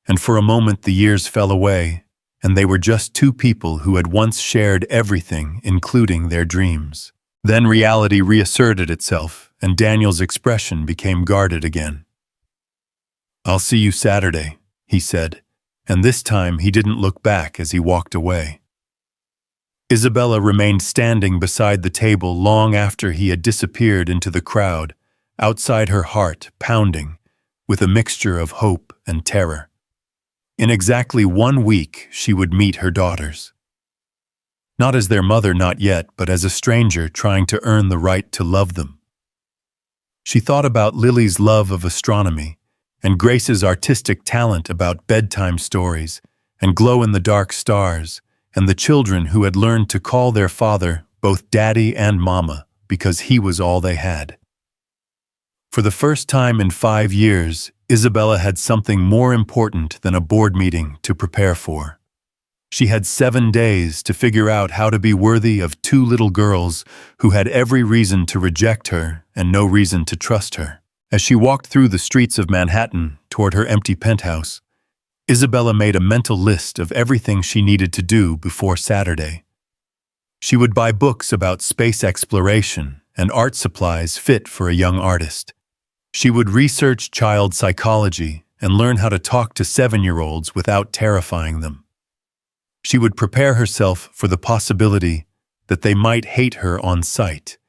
and for a moment the years fell away, and they were just two people who had once shared everything, including their dreams. Then reality reasserted itself, and Daniel's expression became guarded again. I'll see you Saturday, he said, and this time he didn't look back as he walked away. Isabella remained standing beside the table long after he had disappeared into the crowd, outside her heart pounding, with a mixture of hope and terror. In exactly 1 week, she would meet her daughters. Not as their mother, not yet, but as a stranger trying to earn the right to love them. She thought about Lily's love of astronomy, and Grace's artistic talent about bedtime stories, and glow-in-the-dark stars, and the children who had learned to call their father both Daddy and Mama because he was all they had. For the first time in 5 years, Isabella had something more important than a board meeting to prepare for. She had 7 days to figure out how to be worthy of 2 little girls who had every reason to reject her and no reason to trust her. As she walked through the streets of Manhattan toward her empty penthouse, Isabella made a mental list of everything she needed to do before Saturday. She would buy books about space exploration and art supplies fit for a young artist. She would research child psychology and learn how to talk to 7-year-olds without terrifying them. She would prepare herself for the possibility that they might hate her on sight,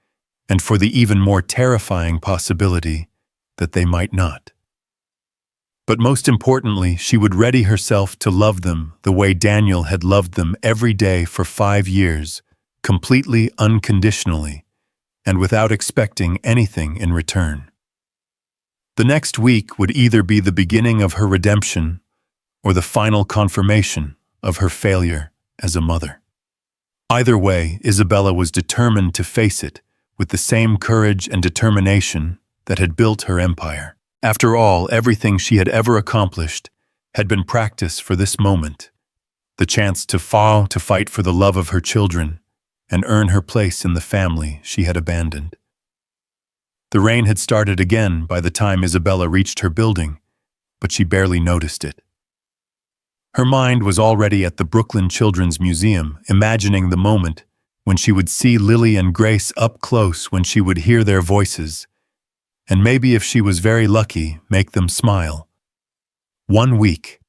and for the even more terrifying possibility that they might not. But most importantly, she would ready herself to love them the way Daniel had loved them every day for 5 years, completely unconditionally, and without expecting anything in return. The next week would either be the beginning of her redemption or the final confirmation of her failure as a mother. Either way, Isabella was determined to face it with the same courage and determination that had built her empire. After all, everything she had ever accomplished had been practice for this moment, the chance to fight for the love of her children and earn her place in the family she had abandoned. The rain had started again by the time Isabella reached her building, but she barely noticed it. Her mind was already at the Brooklyn Children's Museum, imagining the moment when she would see Lily and Grace up close, when she would hear their voices, and maybe, if she was very lucky, make them smile. 1 week.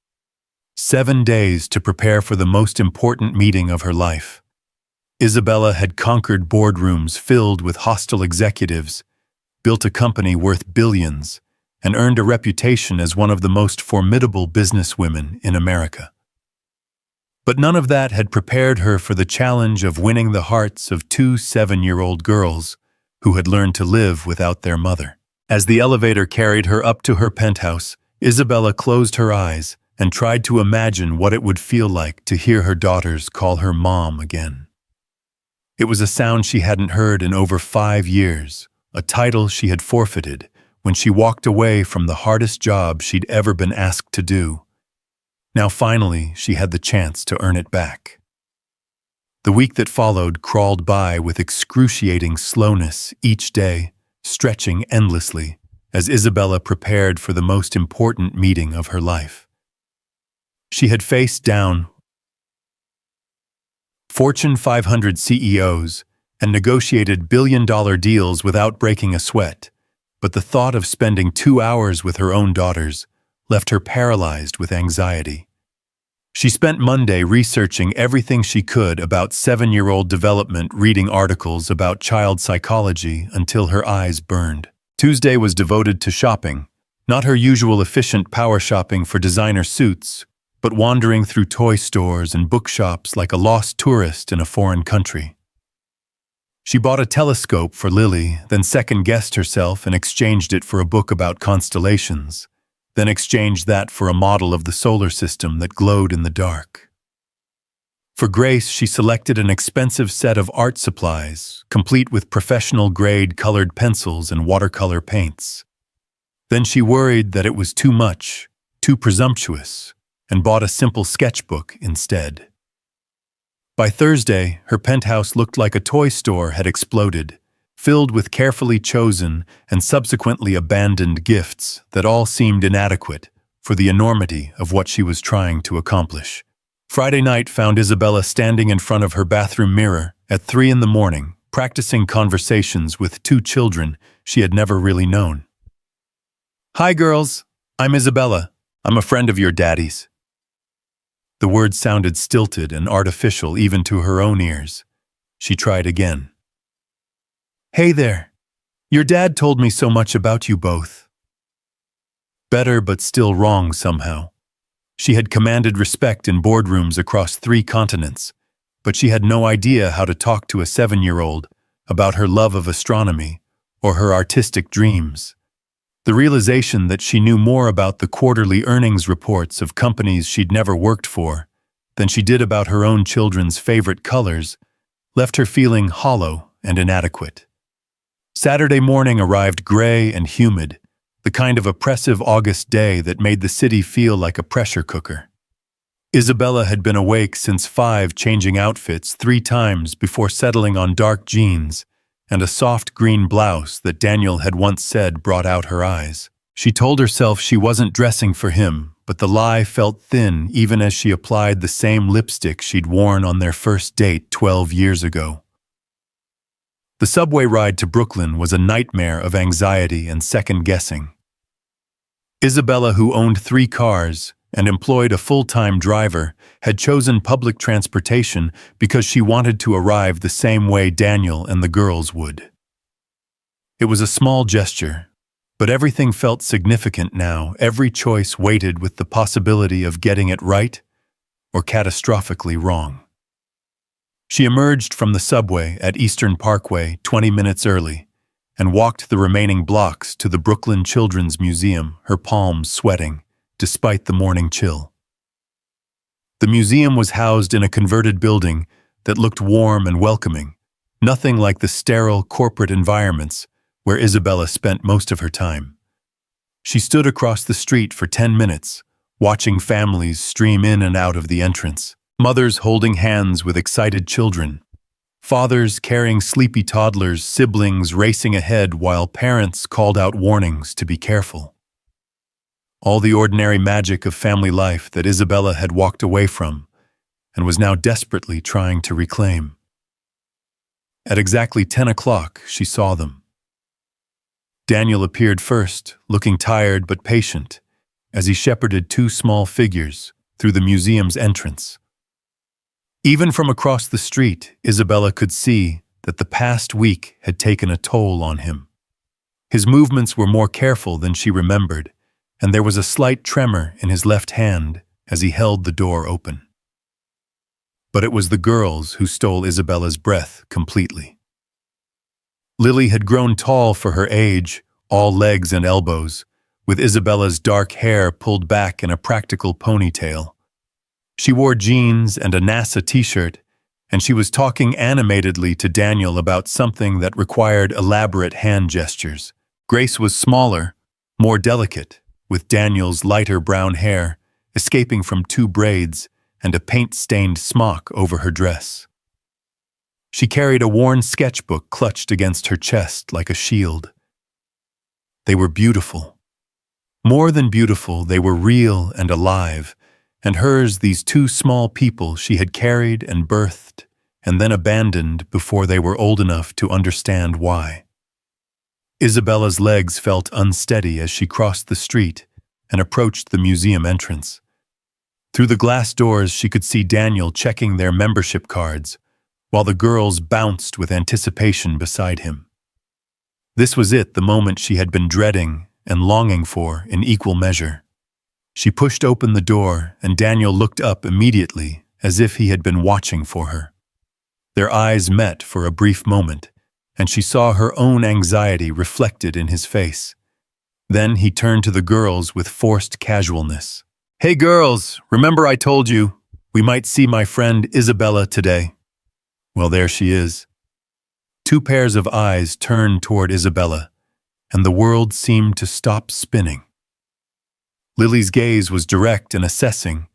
7 days to prepare for the most important meeting of her life. Isabella had conquered boardrooms filled with hostile executives, built a company worth billions, and earned a reputation as one of the most formidable businesswomen in America. But none of that had prepared her for the challenge of winning the hearts of 2 7-year-old girls who had learned to live without their mother. As the elevator carried her up to her penthouse, Isabella closed her eyes and tried to imagine what it would feel like to hear her daughters call her mom again. It was a sound she hadn't heard in over 5 years, a title she had forfeited when she walked away from the hardest job she'd ever been asked to do. Now finally, she had the chance to earn it back. The week that followed crawled by with excruciating slowness each day, stretching endlessly, as Isabella prepared for the most important meeting of her life. She had faced down Fortune 500 CEOs and negotiated billion-dollar deals without breaking a sweat, but the thought of spending 2 hours with her own daughters left her paralyzed with anxiety. She spent Monday researching everything she could about 7-year-old development, reading articles about child psychology until her eyes burned. Tuesday was devoted to shopping, not her usual efficient power shopping for designer suits, but wandering through toy stores and bookshops like a lost tourist in a foreign country. She bought a telescope for Lily, then second-guessed herself and exchanged it for a book about constellations, then exchanged that for a model of the solar system that glowed in the dark. For Grace, she selected an expensive set of art supplies, complete with professional-grade colored pencils and watercolor paints. Then she worried that it was too much, too presumptuous, and bought a simple sketchbook instead. By Thursday, her penthouse looked like a toy store had exploded, filled with carefully chosen and subsequently abandoned gifts that all seemed inadequate for the enormity of what she was trying to accomplish. Friday night found Isabella standing in front of her bathroom mirror at 3 a.m, practicing conversations with 2 children she had never really known. "Hi, girls. I'm Isabella. I'm a friend of your daddy's." The words sounded stilted and artificial even to her own ears. She tried again. "Hey there. Your dad told me so much about you both." Better but still wrong somehow. She had commanded respect in boardrooms across 3 continents, but she had no idea how to talk to a 7-year-old about her love of astronomy or her artistic dreams. The realization that she knew more about the quarterly earnings reports of companies she'd never worked for than she did about her own children's favorite colors left her feeling hollow and inadequate. Saturday morning arrived gray and humid, the kind of oppressive August day that made the city feel like a pressure cooker. Isabella had been awake since 5, changing outfits 3 times before settling on dark jeans and a soft green blouse that Daniel had once said brought out her eyes. She told herself she wasn't dressing for him, but the lie felt thin even as she applied the same lipstick she'd worn on their first date 12 years ago. The subway ride to Brooklyn was a nightmare of anxiety and second-guessing. Isabella, who owned 3 cars and employed a full-time driver, had chosen public transportation because she wanted to arrive the same way Daniel and the girls would. It was a small gesture, but everything felt significant now. Every choice weighted with the possibility of getting it right or catastrophically wrong. She emerged from the subway at Eastern Parkway 20 minutes early and walked the remaining blocks to the Brooklyn Children's Museum, her palms sweating despite the morning chill. The museum was housed in a converted building that looked warm and welcoming, nothing like the sterile corporate environments where Isabella spent most of her time. She stood across the street for 10 minutes, watching families stream in and out of the entrance, mothers holding hands with excited children, fathers carrying sleepy toddlers, siblings racing ahead while parents called out warnings to be careful. All the ordinary magic of family life that Isabella had walked away from and was now desperately trying to reclaim. At exactly 10 o'clock, she saw them. Daniel appeared first, looking tired but patient, as he shepherded 2 small figures through the museum's entrance. Even from across the street, Isabella could see that the past week had taken a toll on him. His movements were more careful than she remembered, and there was a slight tremor in his left hand as he held the door open. But it was the girls who stole Isabella's breath completely. Lily had grown tall for her age, all legs and elbows, with Isabella's dark hair pulled back in a practical ponytail. She wore jeans and a NASA t-shirt, and she was talking animatedly to Daniel about something that required elaborate hand gestures. Grace was smaller, more delicate, with Daniel's lighter brown hair escaping from 2 braids and a paint-stained smock over her dress. She carried a worn sketchbook clutched against her chest like a shield. They were beautiful. More than beautiful, they were real and alive, and hers these two small people she had carried and birthed, and then abandoned before they were old enough to understand why. Isabella's legs felt unsteady as she crossed the street and approached the museum entrance. Through the glass doors, she could see Daniel checking their membership cards, while the girls bounced with anticipation beside him. This was it, the moment she had been dreading and longing for in equal measure. She pushed open the door, and Daniel looked up immediately, as if he had been watching for her. Their eyes met for a brief moment, and she saw her own anxiety reflected in his face. Then he turned to the girls with forced casualness. "Hey girls, remember I told you we might see my friend Isabella today? Well, there she is." Two pairs of eyes turned toward Isabella, and the world seemed to stop spinning. Lily's gaze was direct and assessing,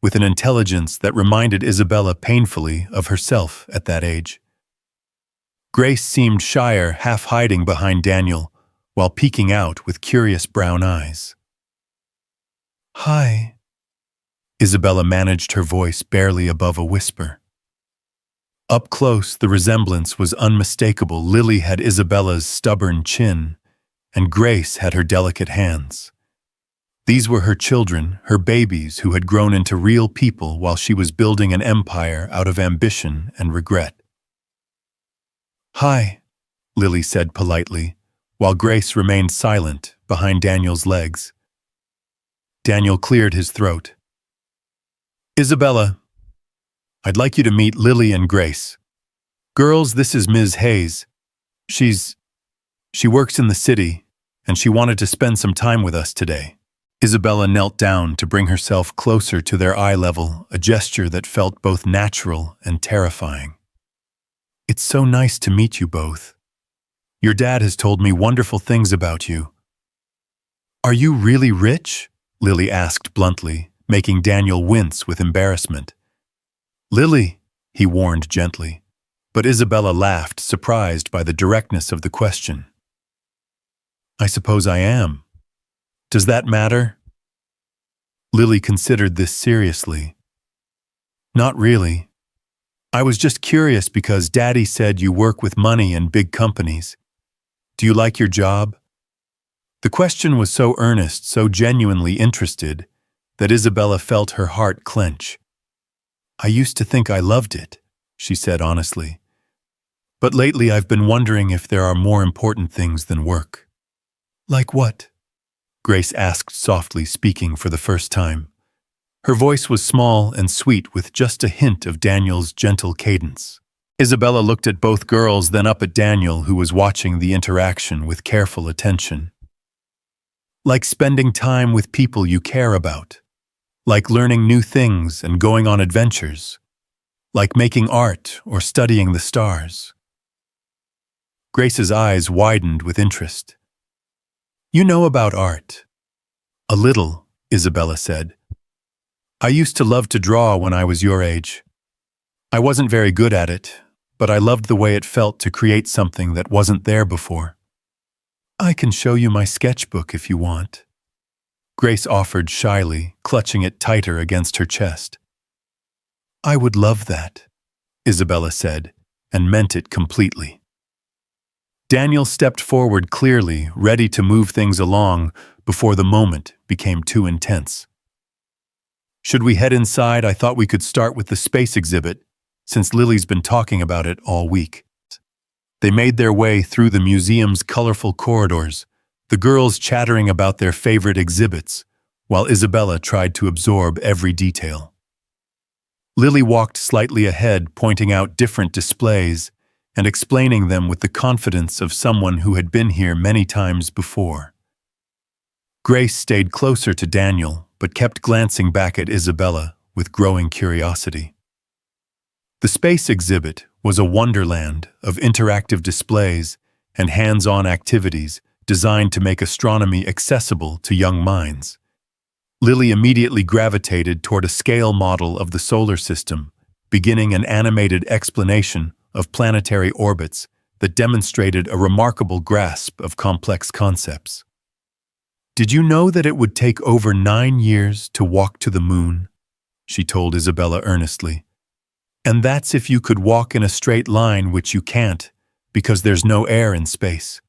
with an intelligence that reminded Isabella painfully of herself at that age. Grace seemed shyer, half hiding behind Daniel, while peeking out with curious brown eyes. "Hi." Isabella managed her voice barely above a whisper. Up close, the resemblance was unmistakable. Lily had Isabella's stubborn chin, and Grace had her delicate hands. These were her children, her babies who had grown into real people while she was building an empire out of ambition and regret. "Hi," Lily said politely, while Grace remained silent behind Daniel's legs. Daniel cleared his throat. "Isabella, I'd like you to meet Lily and Grace. Girls, this is Ms. Hayes. She works in the city, and she wanted to spend some time with us today." Isabella knelt down to bring herself closer to their eye level, a gesture that felt both natural and terrifying. "It's so nice to meet you both. Your dad has told me wonderful things about you." "Are you really rich?" Lily asked bluntly, making Daniel wince with embarrassment. "Lily," he warned gently, but Isabella laughed, surprised by the directness of the question. "I suppose I am. Does that matter?" Lily considered this seriously. "Not really. I was just curious because Daddy said you work with money and big companies. Do you like your job?" The question was so earnest, so genuinely interested, that Isabella felt her heart clench. "I used to think I loved it," she said honestly. "But lately I've been wondering if there are more important things than work." "Like what?" Grace asked softly, speaking for the first time. Her voice was small and sweet with just a hint of Daniel's gentle cadence. Isabella looked at both girls, then up at Daniel, who was watching the interaction with careful attention. "Like spending time with people you care about. Like learning new things and going on adventures. Like making art or studying the stars." Grace's eyes widened with interest. "You know about art." "A little," Isabella said. "I used to love to draw when I was your age. I wasn't very good at it, but I loved the way it felt to create something that wasn't there before." "I can show you my sketchbook if you want," Grace offered shyly, clutching it tighter against her chest. "I would love that," Isabella said, and meant it completely. Daniel stepped forward clearly, ready to move things along before the moment became too intense. "Should we head inside? I thought we could start with the space exhibit, since Lily's been talking about it all week." They made their way through the museum's colorful corridors, the girls chattering about their favorite exhibits, while Isabella tried to absorb every detail. Lily walked slightly ahead, pointing out different displays and explaining them with the confidence of someone who had been here many times before. Grace stayed closer to Daniel, but kept glancing back at Isabella with growing curiosity. The space exhibit was a wonderland of interactive displays and hands-on activities designed to make astronomy accessible to young minds. Lily immediately gravitated toward a scale model of the solar system, beginning an animated explanation of planetary orbits that demonstrated a remarkable grasp of complex concepts. "Did you know that it would take over 9 years to walk to the moon?" she told Isabella earnestly. "And that's if you could walk in a straight line, which you can't, because there's no air in space."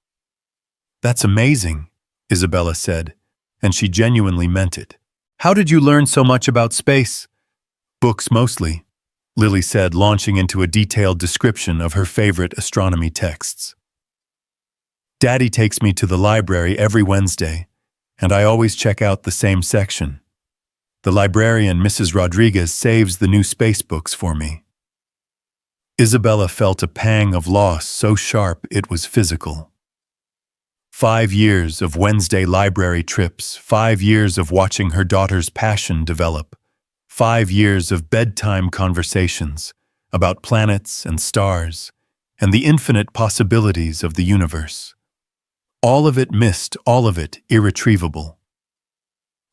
"That's amazing," Isabella said, and she genuinely meant it. "How did you learn so much about space?" "Books mostly," Lily said, launching into a detailed description of her favorite astronomy texts. "Daddy takes me to the library every Wednesday, and I always check out the same section. The librarian, Mrs. Rodriguez, saves the new space books for me." Isabella felt a pang of loss so sharp it was physical. 5 years of Wednesday library trips, 5 years of watching her daughter's passion develop, 5 years of bedtime conversations about planets and stars and the infinite possibilities of the universe. All of it missed, all of it irretrievable.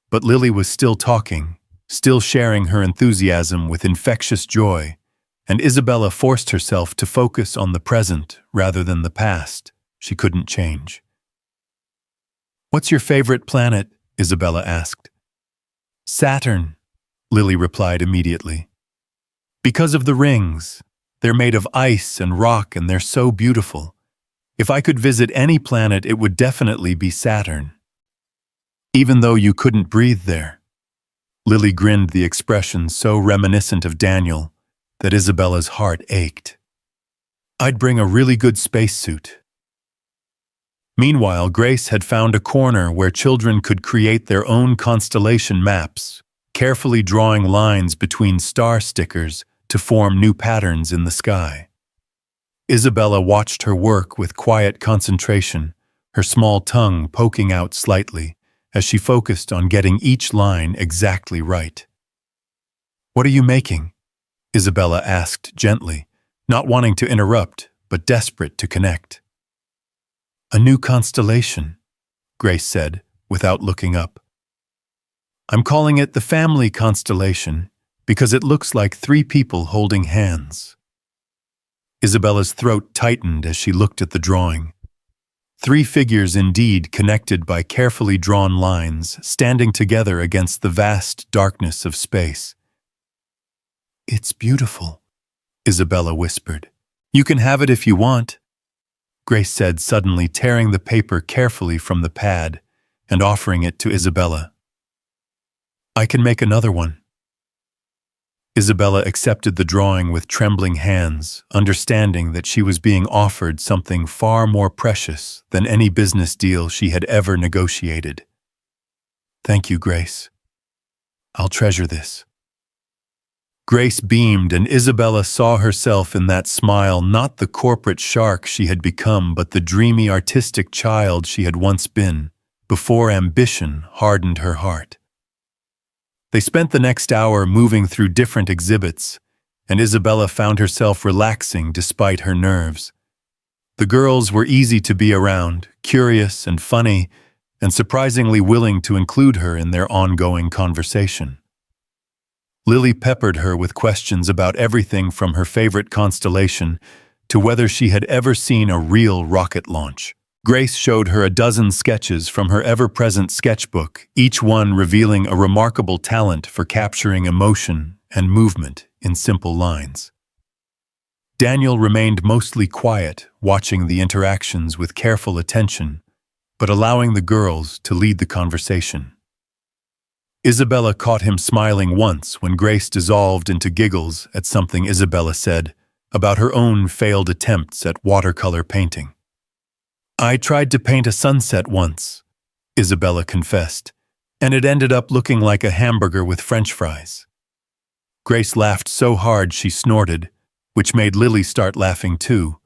But Lily was still talking, still sharing her enthusiasm with infectious joy, and Isabella forced herself to focus on the present rather than the past she couldn't change. "What's your favorite planet?" Isabella asked. "Saturn," Lily replied immediately. "Because of the rings. They're made of ice and rock and they're so beautiful. If I could visit any planet, it would definitely be Saturn." "Even though you couldn't breathe there?" Lily grinned, the expression so reminiscent of Daniel that Isabella's heart ached. "I'd bring a really good spacesuit." Meanwhile, Grace had found a corner where children could create their own constellation maps, carefully drawing lines between star stickers to form new patterns in the sky. Isabella watched her work with quiet concentration, her small tongue poking out slightly as she focused on getting each line exactly right. "What are you making?" Isabella asked gently, not wanting to interrupt, but desperate to connect. "A new constellation," Grace said, without looking up. "I'm calling it the family constellation because it looks like 3 people holding hands." Isabella's throat tightened as she looked at the drawing. 3 figures indeed, connected by carefully drawn lines, standing together against the vast darkness of space. "It's beautiful," Isabella whispered. "You can have it if you want," Grace said, suddenly tearing the paper carefully from the pad and offering it to Isabella. "I can make another one." Isabella accepted the drawing with trembling hands, understanding that she was being offered something far more precious than any business deal she had ever negotiated. "Thank you, Grace. I'll treasure this." Grace beamed, and Isabella saw herself in that smile, not the corporate shark she had become, but the dreamy artistic child she had once been, before ambition hardened her heart. They spent the next hour moving through different exhibits, and Isabella found herself relaxing despite her nerves. The girls were easy to be around, curious and funny, and surprisingly willing to include her in their ongoing conversation. Lily peppered her with questions about everything from her favorite constellation to whether she had ever seen a real rocket launch. Grace showed her a dozen sketches from her ever-present sketchbook, each one revealing a remarkable talent for capturing emotion and movement in simple lines. Daniel remained mostly quiet, watching the interactions with careful attention, but allowing the girls to lead the conversation. Isabella caught him smiling once when Grace dissolved into giggles at something Isabella said about her own failed attempts at watercolor painting. "I tried to paint a sunset once," Isabella confessed, "and it ended up looking like a hamburger with French fries." Grace laughed so hard she snorted, which made Lily start laughing too,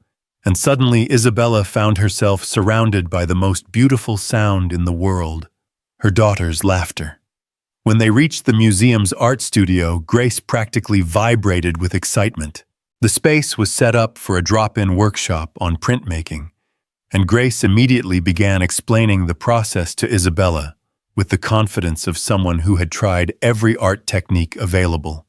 and suddenly Isabella found herself surrounded by the most beautiful sound in the world, her daughter's laughter. When they reached the museum's art studio, Grace practically vibrated with excitement. The space was set up for a drop-in workshop on printmaking, and Grace immediately began explaining the process to Isabella with the confidence of someone who had tried every art technique available.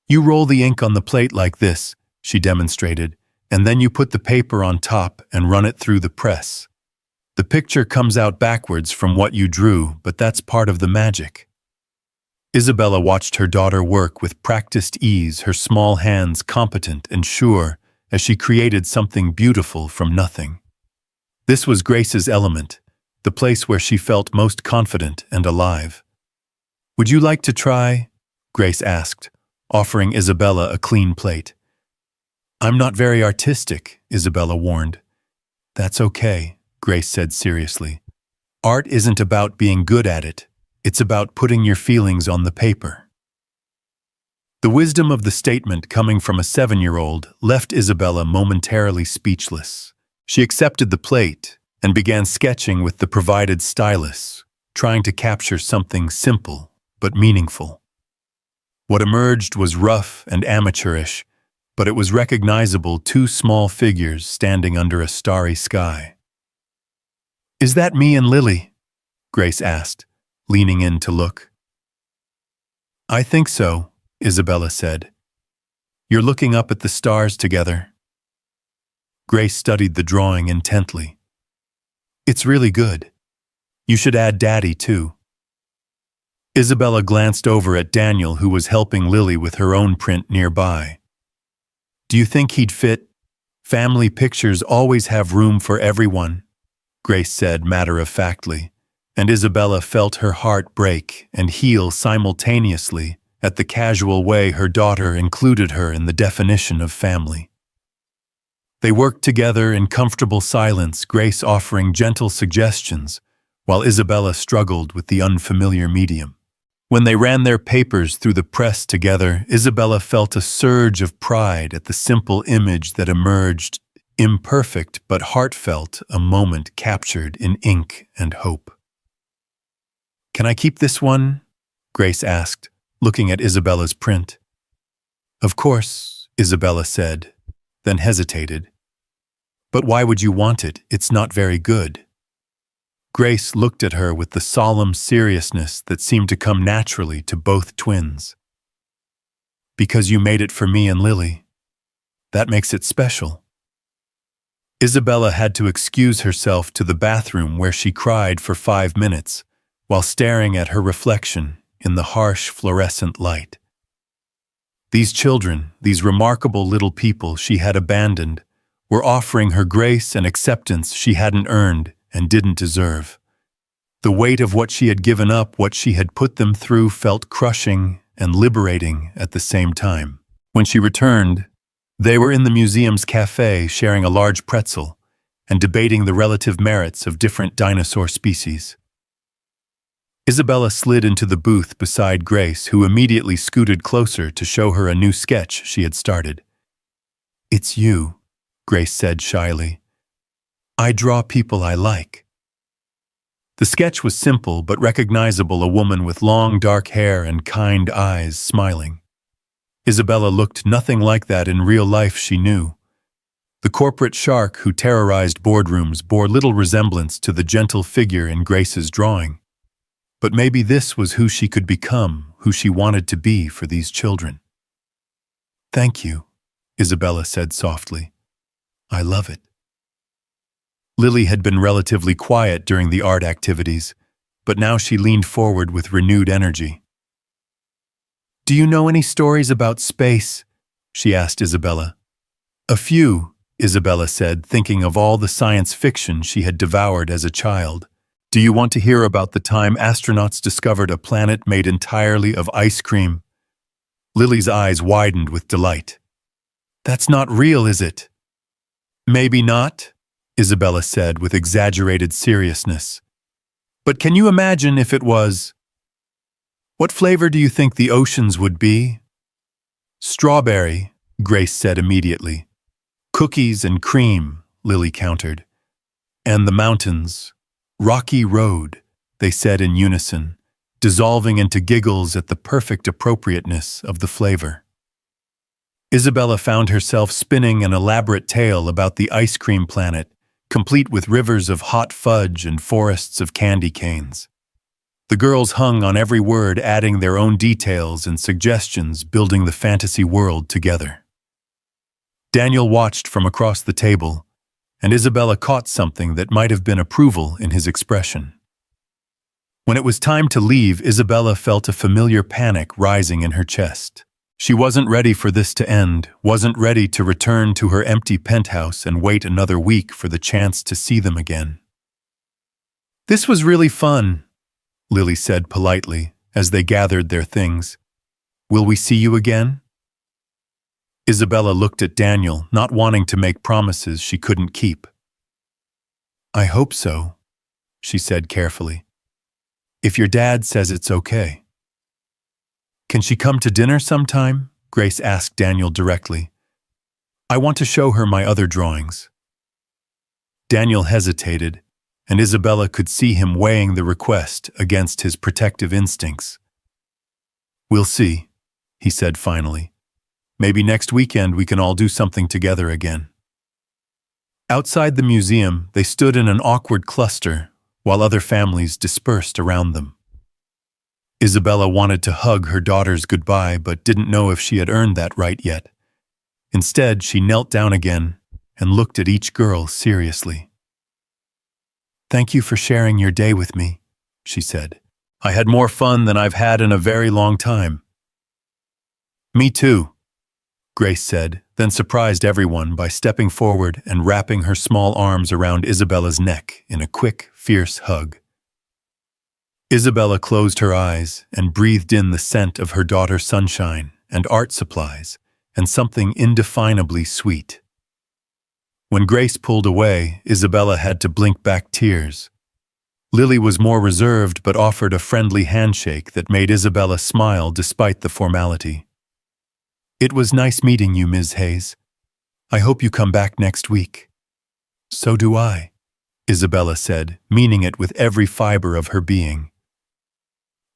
"You roll the ink on the plate like this," she demonstrated, and then you put the paper on top and run it through the press. The picture comes out backwards from what you drew, but that's part of the magic. Isabella watched her daughter work with practiced ease, her small hands competent and sure, as she created something beautiful from nothing. This was Grace's element, the place where she felt most confident and alive. "Would you like to try?" Grace asked, offering Isabella a clean plate. "I'm not very artistic," Isabella warned. "That's okay," Grace said seriously. "Art isn't about being good at it. It's about putting your feelings on the paper." The wisdom of the statement coming from a 7-year-old left Isabella momentarily speechless. She accepted the plate and began sketching with the provided stylus, trying to capture something simple but meaningful. What emerged was rough and amateurish, but it was recognizable: 2 small figures standing under a starry sky. "Is that me and Lily?" Grace asked, leaning in to look. "I think so," Isabella said. "You're looking up at the stars together." Grace studied the drawing intently. "It's really good. You should add Daddy, too." Isabella glanced over at Daniel, who was helping Lily with her own print nearby. "Do you think he'd fit? Family pictures always have room for everyone," Grace said matter-of-factly, and Isabella felt her heart break and heal simultaneously at the casual way her daughter included her in the definition of family. They worked together in comfortable silence, Grace offering gentle suggestions, while Isabella struggled with the unfamiliar medium. When they ran their papers through the press together, Isabella felt a surge of pride at the simple image that emerged, imperfect but heartfelt, a moment captured in ink and hope. "Can I keep this one?" Grace asked, looking at Isabella's print. "Of course," Isabella said, then hesitated. "But why would you want it? It's not very good." Grace looked at her with the solemn seriousness that seemed to come naturally to both twins. "Because you made it for me and Lily. That makes it special." Isabella had to excuse herself to the bathroom, where she cried for 5 minutes, while staring at her reflection in the harsh fluorescent light. These children, these remarkable little people she had abandoned, were offering her grace and acceptance she hadn't earned and didn't deserve. The weight of what she had given up, what she had put them through, felt crushing and liberating at the same time. When she returned, they were in the museum's cafe sharing a large pretzel and debating the relative merits of different dinosaur species. Isabella slid into the booth beside Grace, who immediately scooted closer to show her a new sketch she had started. "It's you," Grace said shyly. "I draw people I like." The sketch was simple but recognizable: a woman with long dark hair and kind eyes, smiling. Isabella looked nothing like that in real life, she knew. The corporate shark who terrorized boardrooms bore little resemblance to the gentle figure in Grace's drawing. But maybe this was who she could become, who she wanted to be for these children. "Thank you," Isabella said softly. "I love it." Lily had been relatively quiet during the art activities, but now she leaned forward with renewed energy. "Do you know any stories about space?" she asked Isabella. "A few," Isabella said, thinking of all the science fiction she had devoured as a child. "Do you want to hear about the time astronauts discovered a planet made entirely of ice cream?" Lily's eyes widened with delight. "That's not real, is it?" "Maybe not," Isabella said with exaggerated seriousness. "But can you imagine if it was? What flavor do you think the oceans would be?" "Strawberry," Grace said immediately. "Cookies and cream," Lily countered. "And the mountains. Rocky Road," they said in unison, dissolving into giggles at the perfect appropriateness of the flavor. Isabella found herself spinning an elaborate tale about the ice cream planet, complete with rivers of hot fudge and forests of candy canes. The girls hung on every word, adding their own details and suggestions, building the fantasy world together. Daniel watched from across the table, and Isabella caught something that might have been approval in his expression. When it was time to leave, Isabella felt a familiar panic rising in her chest. She wasn't ready for this to end, wasn't ready to return to her empty penthouse and wait another week for the chance to see them again. "This was really fun," Lily said politely as they gathered their things. "Will we see you again?" Isabella looked at Daniel, not wanting to make promises she couldn't keep. "I hope so," she said carefully. "If your dad says it's okay." "Can she come to dinner sometime?" Grace asked Daniel directly. "I want to show her my other drawings." Daniel hesitated, and Isabella could see him weighing the request against his protective instincts. "We'll see," he said finally. "Maybe next weekend we can all do something together again." Outside the museum, they stood in an awkward cluster while other families dispersed around them. Isabella wanted to hug her daughters goodbye but didn't know if she had earned that right yet. Instead, she knelt down again and looked at each girl seriously. "Thank you for sharing your day with me," she said. "I had more fun than I've had in a very long time." "Me too," Grace said, then surprised everyone by stepping forward and wrapping her small arms around Isabella's neck in a quick, fierce hug. Isabella closed her eyes and breathed in the scent of her daughter's sunshine and art supplies and something indefinably sweet. When Grace pulled away, Isabella had to blink back tears. Lily was more reserved but offered a friendly handshake that made Isabella smile despite the formality. "It was nice meeting you, Ms. Hayes. I hope you come back next week." "So do I," Isabella said, meaning it with every fiber of her being.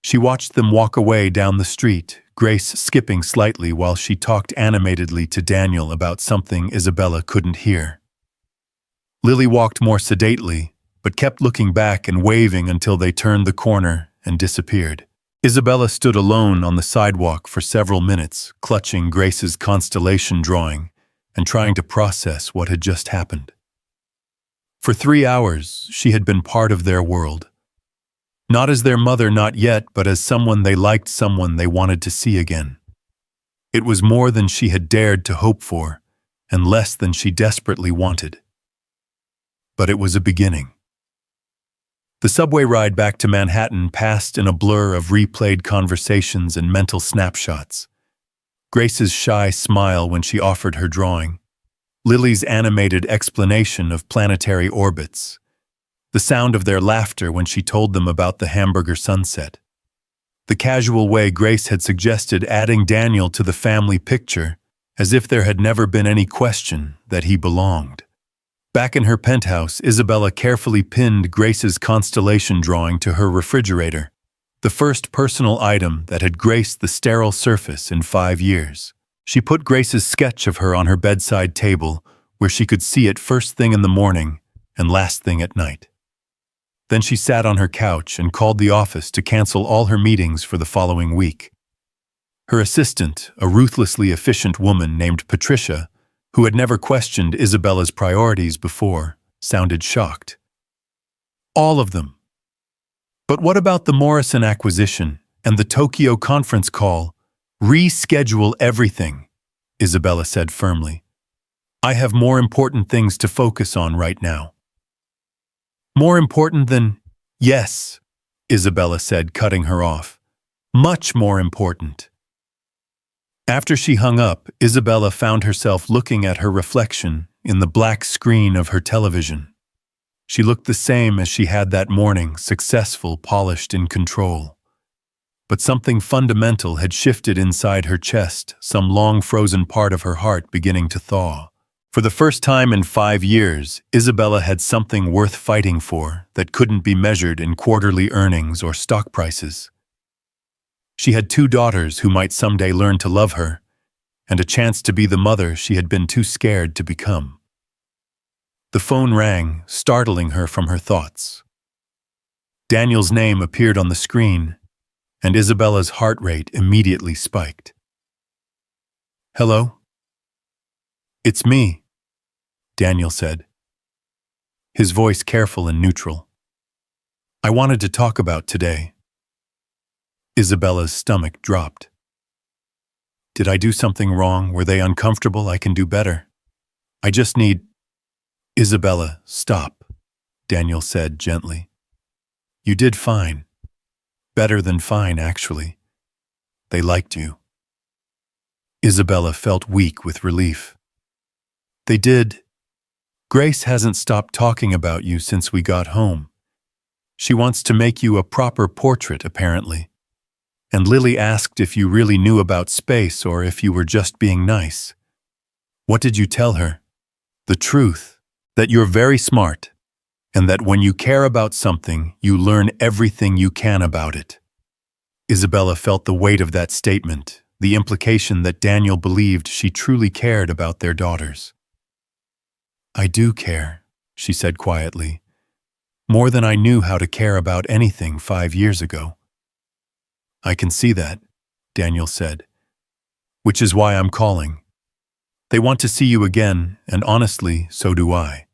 She watched them walk away down the street, Grace skipping slightly while she talked animatedly to Daniel about something Isabella couldn't hear. Lily walked more sedately, but kept looking back and waving until they turned the corner and disappeared. Isabella stood alone on the sidewalk for several minutes, clutching Grace's constellation drawing and trying to process what had just happened. For 3 hours, she had been part of their world. Not as their mother, not yet, but as someone they liked, someone they wanted to see again. It was more than she had dared to hope for, and less than she desperately wanted. But it was a beginning. The subway ride back to Manhattan passed in a blur of replayed conversations and mental snapshots. Grace's shy smile when she offered her drawing, Lily's animated explanation of planetary orbits, the sound of their laughter when she told them about the hamburger sunset, the casual way Grace had suggested adding Daniel to the family picture, as if there had never been any question that he belonged. Back in her penthouse, Isabella carefully pinned Grace's constellation drawing to her refrigerator, the first personal item that had graced the sterile surface in 5 years. She put Grace's sketch of her on her bedside table, where she could see it first thing in the morning and last thing at night. Then she sat on her couch and called the office to cancel all her meetings for the following week. Her assistant, a ruthlessly efficient woman named Patricia, who had never questioned Isabella's priorities before, sounded shocked. "All of them. But what about the Morrison acquisition and the Tokyo conference call? Reschedule everything," Isabella said firmly. "I have more important things to focus on right now." "More important than—" "Yes," Isabella said, cutting her off. "Much more important." After she hung up, Isabella found herself looking at her reflection in the black screen of her television. She looked the same as she had that morning, successful, polished, in control. But something fundamental had shifted inside her chest, some long-frozen part of her heart beginning to thaw. For the first time in 5 years, Isabella had something worth fighting for that couldn't be measured in quarterly earnings or stock prices. She had 2 daughters who might someday learn to love her, and a chance to be the mother she had been too scared to become. The phone rang, startling her from her thoughts. Daniel's name appeared on the screen, and Isabella's heart rate immediately spiked. "Hello?" It's me, Daniel said, his voice careful and neutral. I wanted to talk about today. Isabella's stomach dropped. Did I do something wrong? Were they uncomfortable? I can do better. I just need... Isabella, stop, Daniel said gently. You did fine. Better than fine, actually. They liked you. Isabella felt weak with relief. They did. Grace hasn't stopped talking about you since we got home. She wants to make you a proper portrait, apparently. And Lily asked if you really knew about space or if you were just being nice. What did you tell her? The truth, that you're very smart, and that when you care about something, you learn everything you can about it. Isabella felt the weight of that statement, the implication that Daniel believed she truly cared about their daughters. I do care, she said quietly, more than I knew how to care about anything 5 years ago. I can see that, Daniel said, which is why I'm calling. They want to see you again, and honestly, so do I.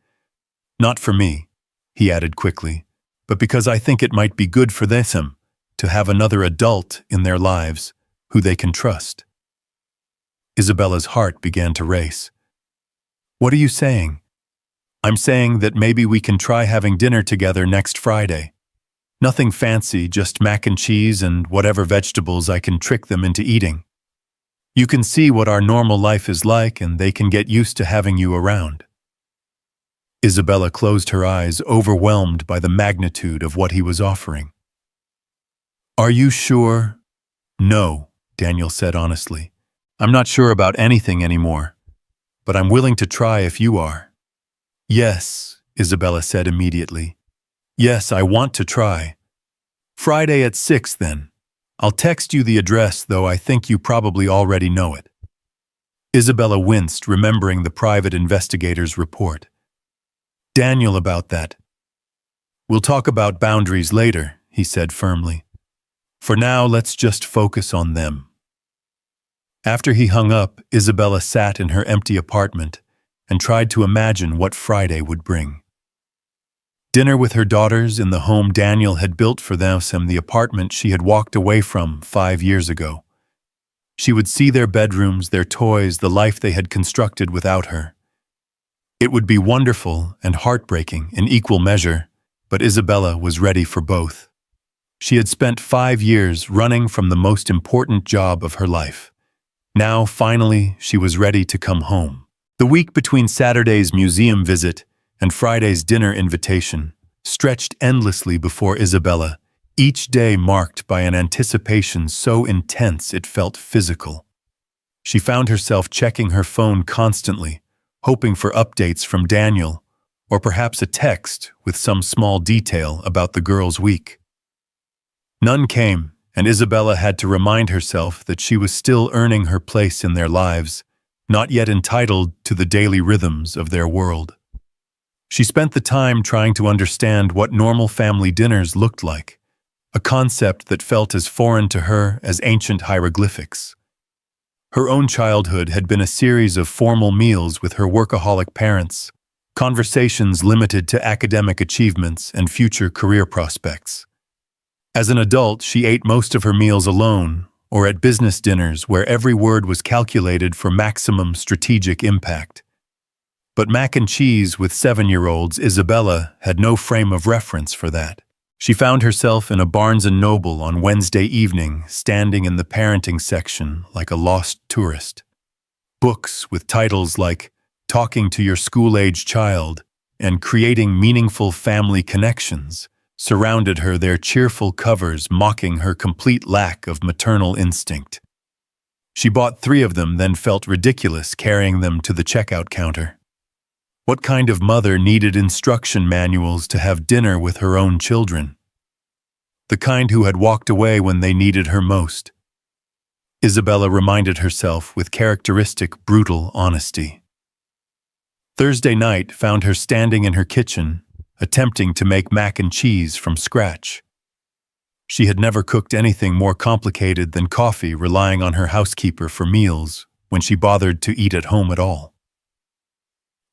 Not for me, he added quickly, but because I think it might be good for them to have another adult in their lives who they can trust. Isabella's heart began to race. What are you saying? I'm saying that maybe we can try having dinner together next Friday. Nothing fancy, just mac and cheese and whatever vegetables I can trick them into eating. You can see what our normal life is like and they can get used to having you around. Isabella closed her eyes, overwhelmed by the magnitude of what he was offering. Are you sure? No, Daniel said honestly. I'm not sure about anything anymore, but I'm willing to try if you are. Yes, Isabella said immediately. Yes, I want to try. Friday at 6 then. I'll text you the address, though I think you probably already know it. Isabella winced, remembering the private investigator's report. Daniel, about that. We'll talk about boundaries later, he said firmly. For now, let's just focus on them. After he hung up, Isabella sat in her empty apartment and tried to imagine what Friday would bring. Dinner with her daughters in the home Daniel had built for them, the apartment she had walked away from 5 years ago. She would see their bedrooms, their toys, the life they had constructed without her. It would be wonderful and heartbreaking in equal measure, but Isabella was ready for both. She had spent 5 years running from the most important job of her life. Now, finally, she was ready to come home. The week between Saturday's museum visit and Friday's dinner invitation stretched endlessly before Isabella, each day marked by an anticipation so intense it felt physical. She found herself checking her phone constantly, hoping for updates from Daniel, or perhaps a text with some small detail about the girls' week. None came, and Isabella had to remind herself that she was still earning her place in their lives, not yet entitled to the daily rhythms of their world. She spent the time trying to understand what normal family dinners looked like, a concept that felt as foreign to her as ancient hieroglyphics. Her own childhood had been a series of formal meals with her workaholic parents, conversations limited to academic achievements and future career prospects. As an adult, she ate most of her meals alone, or at business dinners where every word was calculated for maximum strategic impact. But mac and cheese with 7-year-olds, Isabella had no frame of reference for that. She found herself in a Barnes & Noble on Wednesday evening, standing in the parenting section like a lost tourist. Books with titles like Talking to Your School-Age Child and Creating Meaningful Family Connections surrounded her, their cheerful covers mocking her complete lack of maternal instinct. She bought 3 of them, then felt ridiculous carrying them to the checkout counter. What kind of mother needed instruction manuals to have dinner with her own children? The kind who had walked away when they needed her most. Isabella reminded herself with characteristic brutal honesty. Thursday night found her standing in her kitchen, attempting to make mac and cheese from scratch. She had never cooked anything more complicated than coffee, relying on her housekeeper for meals when she bothered to eat at home at all.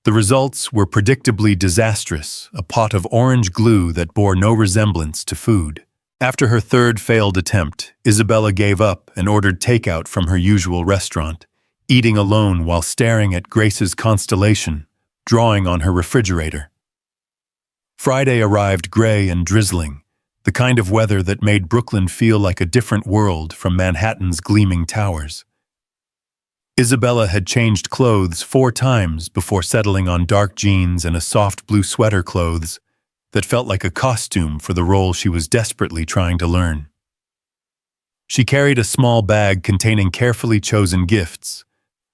The results were predictably disastrous, a pot of orange glue that bore no resemblance to food. After her third failed attempt, Isabella gave up and ordered takeout from her usual restaurant, eating alone while staring at Grace's constellation, drawing on her refrigerator. Friday arrived gray and drizzling, the kind of weather that made Brooklyn feel like a different world from Manhattan's gleaming towers. Isabella had changed clothes 4 times before settling on dark jeans and a soft blue sweater clothes that felt like a costume for the role she was desperately trying to learn. She carried a small bag containing carefully chosen gifts,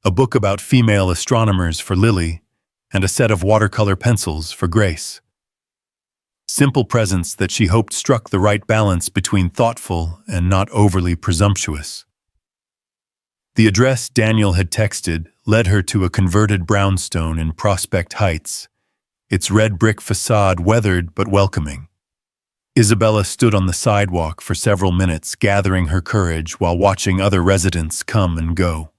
a book about female astronomers for Lily, and a set of watercolor pencils for Grace. Simple presents that she hoped struck the right balance between thoughtful and not overly presumptuous. The address Daniel had texted led her to a converted brownstone in Prospect Heights, its red brick facade weathered but welcoming. Isabella stood on the sidewalk for several minutes, gathering her courage while watching other residents come and go.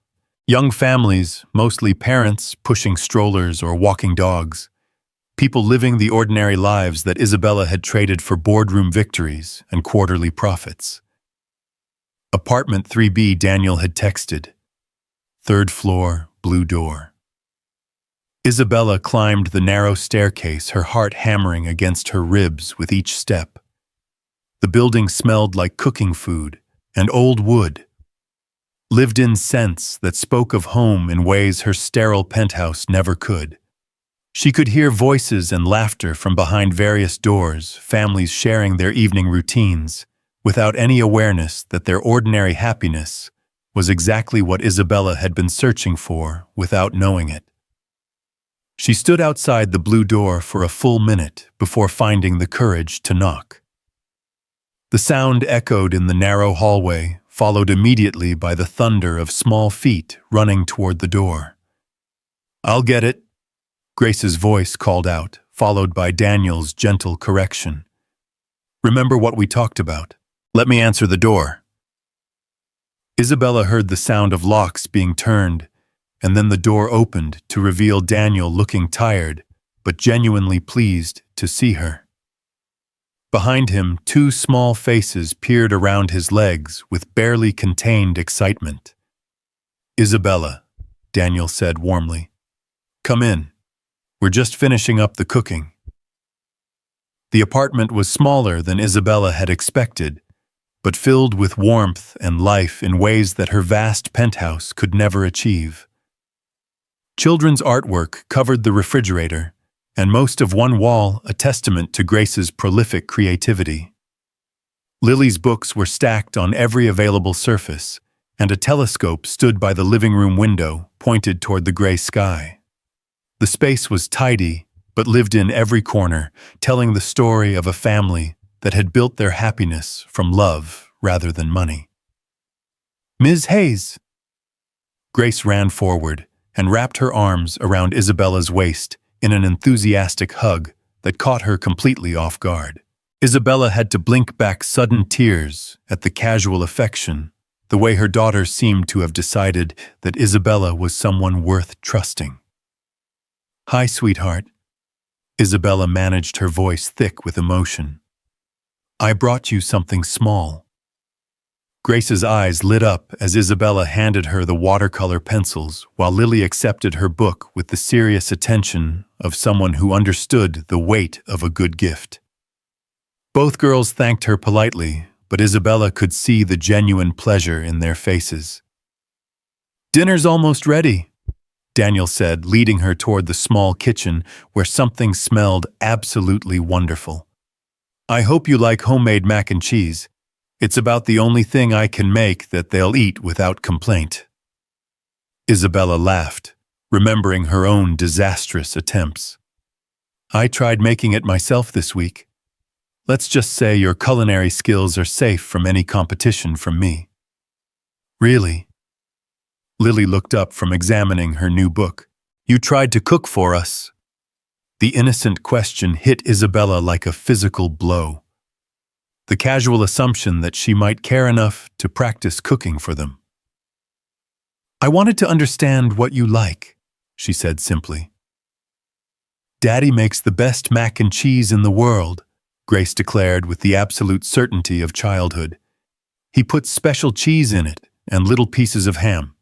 Young families, mostly parents pushing strollers or walking dogs. People living the ordinary lives that Isabella had traded for boardroom victories and quarterly profits. Apartment 3B, Daniel had texted. 3rd floor, blue door. Isabella climbed the narrow staircase, her heart hammering against her ribs with each step. The building smelled like cooking food and old wood. Lived-in scents that spoke of home in ways her sterile penthouse never could. She could hear voices and laughter from behind various doors, families sharing their evening routines, without any awareness that their ordinary happiness was exactly what Isabella had been searching for without knowing it. She stood outside the blue door for a full minute before finding the courage to knock. The sound echoed in the narrow hallway, followed immediately by the thunder of small feet running toward the door. "I'll get it," Grace's voice called out, followed by Daniel's gentle correction. "Remember what we talked about. Let me answer the door." Isabella heard the sound of locks being turned, and then the door opened to reveal Daniel looking tired, but genuinely pleased to see her. Behind him, 2 small faces peered around his legs with barely contained excitement. "Isabella," Daniel said warmly. "Come in. We're just finishing up the cooking." The apartment was smaller than Isabella had expected, but filled with warmth and life in ways that her vast penthouse could never achieve. Children's artwork covered the refrigerator, and most of one wall a testament to Grace's prolific creativity. Lily's books were stacked on every available surface, and a telescope stood by the living room window, pointed toward the gray sky. The space was tidy, but lived in every corner, telling the story of a family that had built their happiness from love rather than money. "Ms. Hayes!" Grace ran forward and wrapped her arms around Isabella's waist in an enthusiastic hug that caught her completely off guard. Isabella had to blink back sudden tears at the casual affection, the way her daughter seemed to have decided that Isabella was someone worth trusting. "Hi, sweetheart." Isabella managed her voice thick with emotion. "I brought you something small." Grace's eyes lit up as Isabella handed her the watercolor pencils, while Lily accepted her book with the serious attention of someone who understood the weight of a good gift. Both girls thanked her politely, but Isabella could see the genuine pleasure in their faces. "Dinner's almost ready," Daniel said, leading her toward the small kitchen where something smelled absolutely wonderful. "I hope you like homemade mac and cheese. It's about the only thing I can make that they'll eat without complaint." Isabella laughed, remembering her own disastrous attempts. "I tried making it myself this week. Let's just say your culinary skills are safe from any competition from me." "Really?" Lily looked up from examining her new book. "You tried to cook for us?" The innocent question hit Isabella like a physical blow. The casual assumption that she might care enough to practice cooking for them. "I wanted to understand what you like," she said simply. "Daddy makes the best mac and cheese in the world," Grace declared with the absolute certainty of childhood. "He puts special cheese in it and little pieces of ham."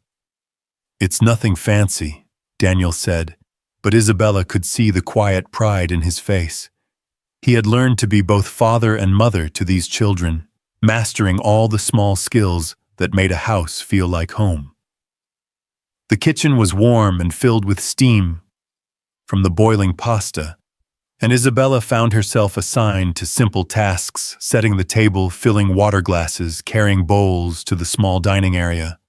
"It's nothing fancy," Daniel said, but Isabella could see the quiet pride in his face. He had learned to be both father and mother to these children, mastering all the small skills that made a house feel like home. The kitchen was warm and filled with steam from the boiling pasta, and Isabella found herself assigned to simple tasks, setting the table, filling water glasses, carrying bowls to the small dining area.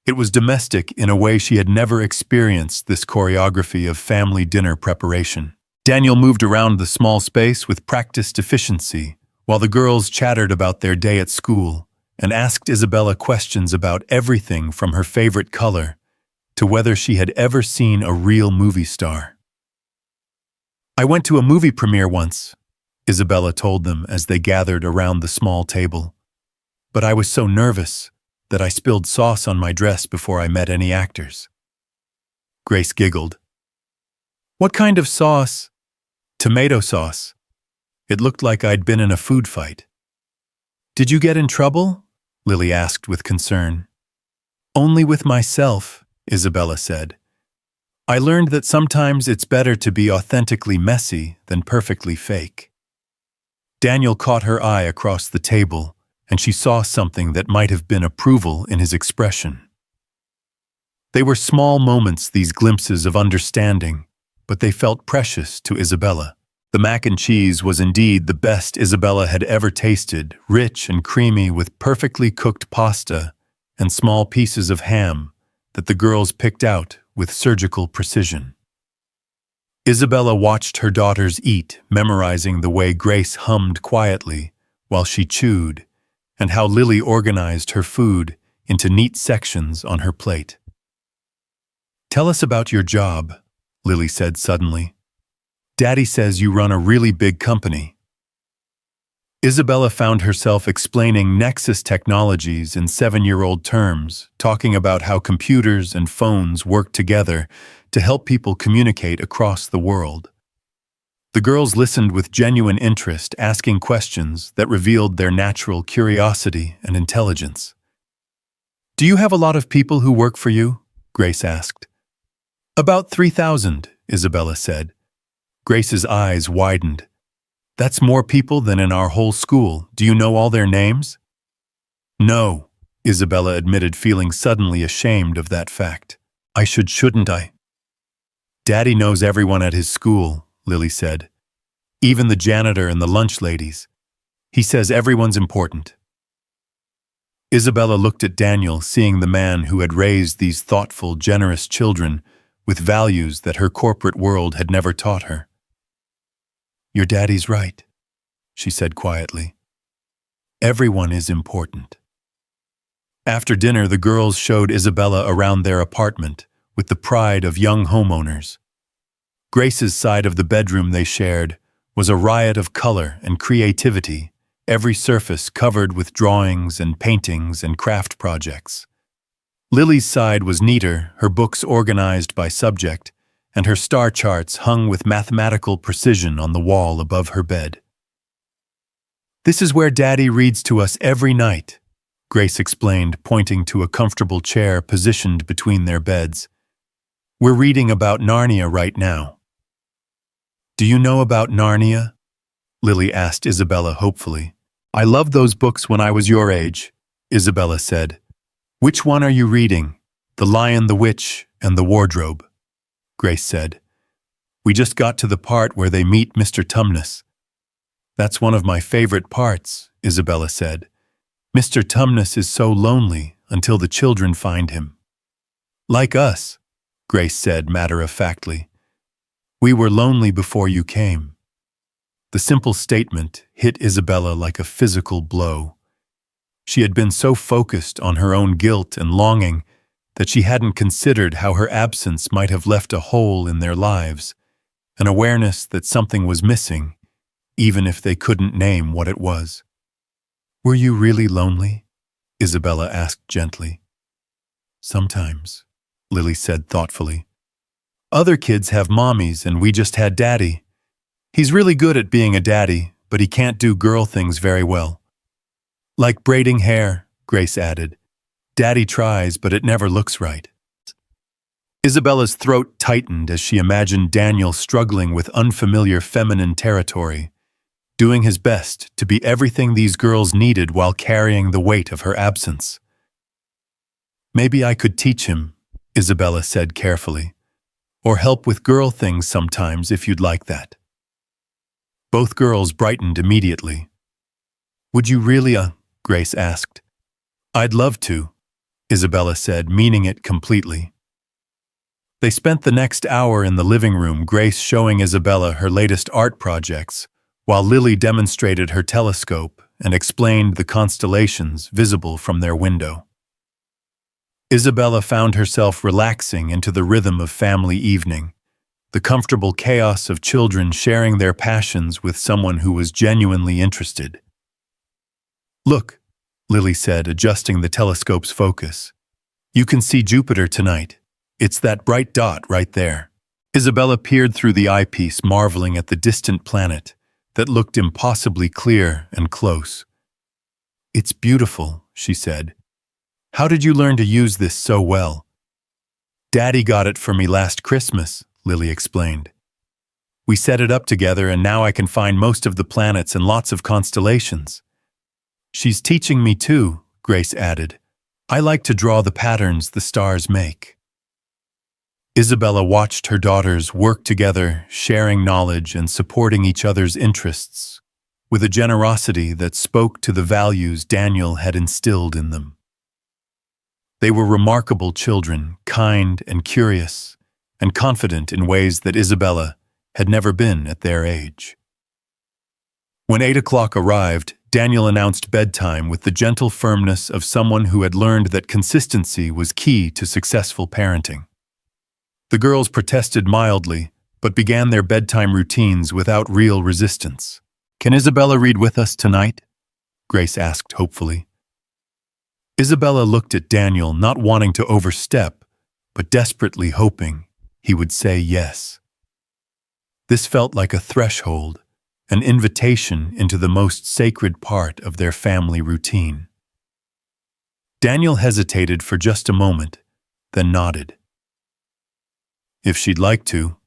It was domestic in a way she had never experienced this choreography of family dinner preparation. Daniel moved around the small space with practiced efficiency, while the girls chattered about their day at school and asked Isabella questions about everything from her favorite color to whether she had ever seen a real movie star. "I went to a movie premiere once," Isabella told them as they gathered around the small table. "But I was so nervous that I spilled sauce on my dress before I met any actors." Grace giggled. "What kind of sauce?" "Tomato sauce. It looked like I'd been in a food fight." "Did you get in trouble?" Lily asked with concern. "Only with myself," Isabella said. "I learned that sometimes it's better to be authentically messy than perfectly fake." Daniel caught her eye across the table, and she saw something that might have been approval in his expression. They were small moments, these glimpses of understanding, but they felt precious to Isabella. The mac and cheese was indeed the best Isabella had ever tasted, rich and creamy with perfectly cooked pasta and small pieces of ham that the girls picked out with surgical precision. Isabella watched her daughters eat, memorizing the way Grace hummed quietly while she chewed, and how Lily organized her food into neat sections on her plate. "Tell us about your job," Lily said suddenly. "Daddy says you run a really big company." Isabella found herself explaining Nexus Technologies in 7-year-old terms, talking about how computers and phones work together to help people communicate across the world. The girls listened with genuine interest, asking questions that revealed their natural curiosity and intelligence. "Do you have a lot of people who work for you?" Grace asked. "About 3,000, Isabella said. Grace's eyes widened. "That's more people than in our whole school. Do you know all their names?" "No," Isabella admitted, feeling suddenly ashamed of that fact. Shouldn't I?" "Daddy knows everyone at his school," Lily said. "Even the janitor and the lunch ladies. He says everyone's important." Isabella looked at Daniel, seeing the man who had raised these thoughtful, generous children with values that her corporate world had never taught her. "Your daddy's right," she said quietly. "Everyone is important." After dinner, the girls showed Isabella around their apartment with the pride of young homeowners. Grace's side of the bedroom they shared was a riot of color and creativity, every surface covered with drawings and paintings and craft projects. Lily's side was neater, her books organized by subject, and her star charts hung with mathematical precision on the wall above her bed. "This is where Daddy reads to us every night," Grace explained, pointing to a comfortable chair positioned between their beds. "We're reading about Narnia right now." "Do you know about Narnia?" Lily asked Isabella hopefully. "I loved those books when I was your age," Isabella said. "Which one are you reading? The Lion, the Witch, and the Wardrobe?" Grace said. "We just got to the part where they meet Mr. Tumnus." "That's one of my favorite parts," Isabella said. "Mr. Tumnus is so lonely until the children find him." "Like us," Grace said matter-of-factly. "We were lonely before you came." The simple statement hit Isabella like a physical blow. She had been so focused on her own guilt and longing that she hadn't considered how her absence might have left a hole in their lives, an awareness that something was missing, even if they couldn't name what it was. "Were you really lonely?" Isabella asked gently. "Sometimes," Lily said thoughtfully. Other kids have mommies and we just had daddy. He's really good at being a daddy, but he can't do girl things very well. Like braiding hair, Grace added. Daddy tries, but it never looks right. Isabella's throat tightened as she imagined Daniel struggling with unfamiliar feminine territory, doing his best to be everything these girls needed while carrying the weight of her absence. Maybe I could teach him, Isabella said carefully, or help with girl things sometimes if you'd like that. Both girls brightened immediately. Would you really, Grace asked. I'd love to, Isabella said, meaning it completely. They spent the next hour in the living room, Grace showing Isabella her latest art projects, while Lily demonstrated her telescope and explained the constellations visible from their window. Isabella found herself relaxing into the rhythm of family evening, the comfortable chaos of children sharing their passions with someone who was genuinely interested. Look, Lily said, adjusting the telescope's focus. You can see Jupiter tonight. It's that bright dot right there. Isabella peered through the eyepiece, marveling at the distant planet that looked impossibly clear and close. It's beautiful, she said. How did you learn to use this so well? Daddy got it for me last Christmas, Lily explained. We set it up together and now I can find most of the planets and lots of constellations. She's teaching me too, Grace added. I like to draw the patterns the stars make. Isabella watched her daughters work together, sharing knowledge and supporting each other's interests, with a generosity that spoke to the values Daniel had instilled in them. They were remarkable children, kind and curious, and confident in ways that Isabella had never been at their age. When 8 o'clock arrived, Daniel announced bedtime with the gentle firmness of someone who had learned that consistency was key to successful parenting. The girls protested mildly, but began their bedtime routines without real resistance. Can Isabella read with us tonight? Grace asked hopefully. Isabella looked at Daniel, not wanting to overstep, but desperately hoping he would say yes. This felt like a threshold, an invitation into the most sacred part of their family routine. Daniel hesitated for just a moment, then nodded. If she'd like to.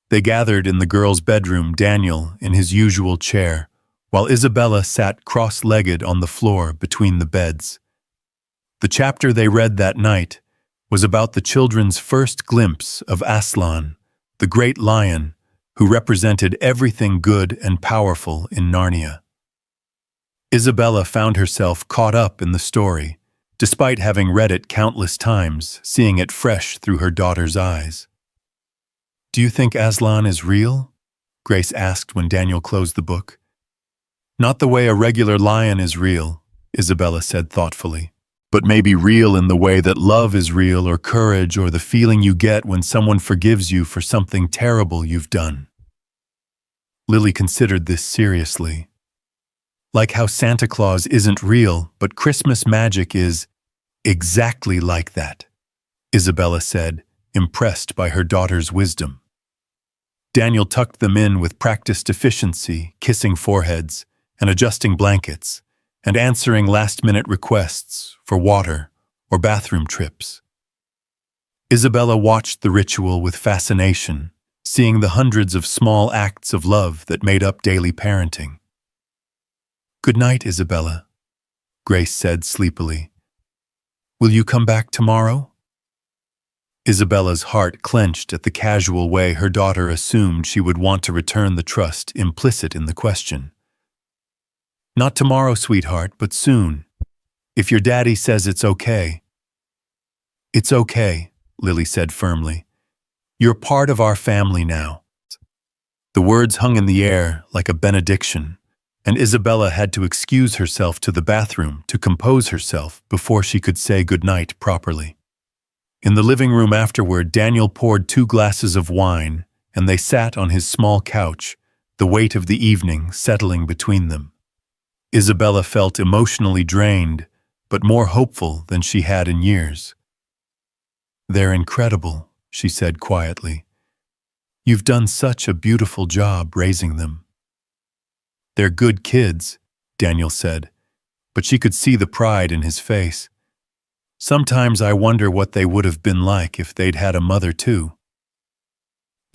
They gathered in the girls' bedroom, Daniel in his usual chair, while Isabella sat cross-legged on the floor between the beds. The chapter they read that night was about the children's first glimpse of Aslan, the great lion who represented everything good and powerful in Narnia. Isabella found herself caught up in the story, despite having read it countless times, seeing it fresh through her daughter's eyes. Do you think Aslan is real? Grace asked when Daniel closed the book. Not the way a regular lion is real, Isabella said thoughtfully, but maybe real in the way that love is real, or courage, or the feeling you get when someone forgives you for something terrible you've done. Lily considered this seriously. Like how Santa Claus isn't real, but Christmas magic is exactly like that, Isabella said, impressed by her daughter's wisdom. Daniel tucked them in with practiced efficiency, kissing foreheads and adjusting blankets, and answering last-minute requests for water or bathroom trips. Isabella watched the ritual with fascination, seeing the hundreds of small acts of love that made up daily parenting. Good night, Isabella, Grace said sleepily. Will you come back tomorrow? Isabella's heart clenched at the casual way her daughter assumed she would want to return the trust implicit in the question. Not tomorrow, sweetheart, but soon. If your daddy says it's okay. It's okay, Lily said firmly. You're part of our family now. The words hung in the air like a benediction, and Isabella had to excuse herself to the bathroom to compose herself before she could say goodnight properly. In the living room afterward, Daniel poured 2 glasses of wine, and they sat on his small couch, the weight of the evening settling between them. Isabella felt emotionally drained, but more hopeful than she had in years. They're incredible, she said quietly. "You've done such a beautiful job raising them." "They're good kids," Daniel said, but she could see the pride in his face. "Sometimes I wonder what they would have been like if they'd had a mother too."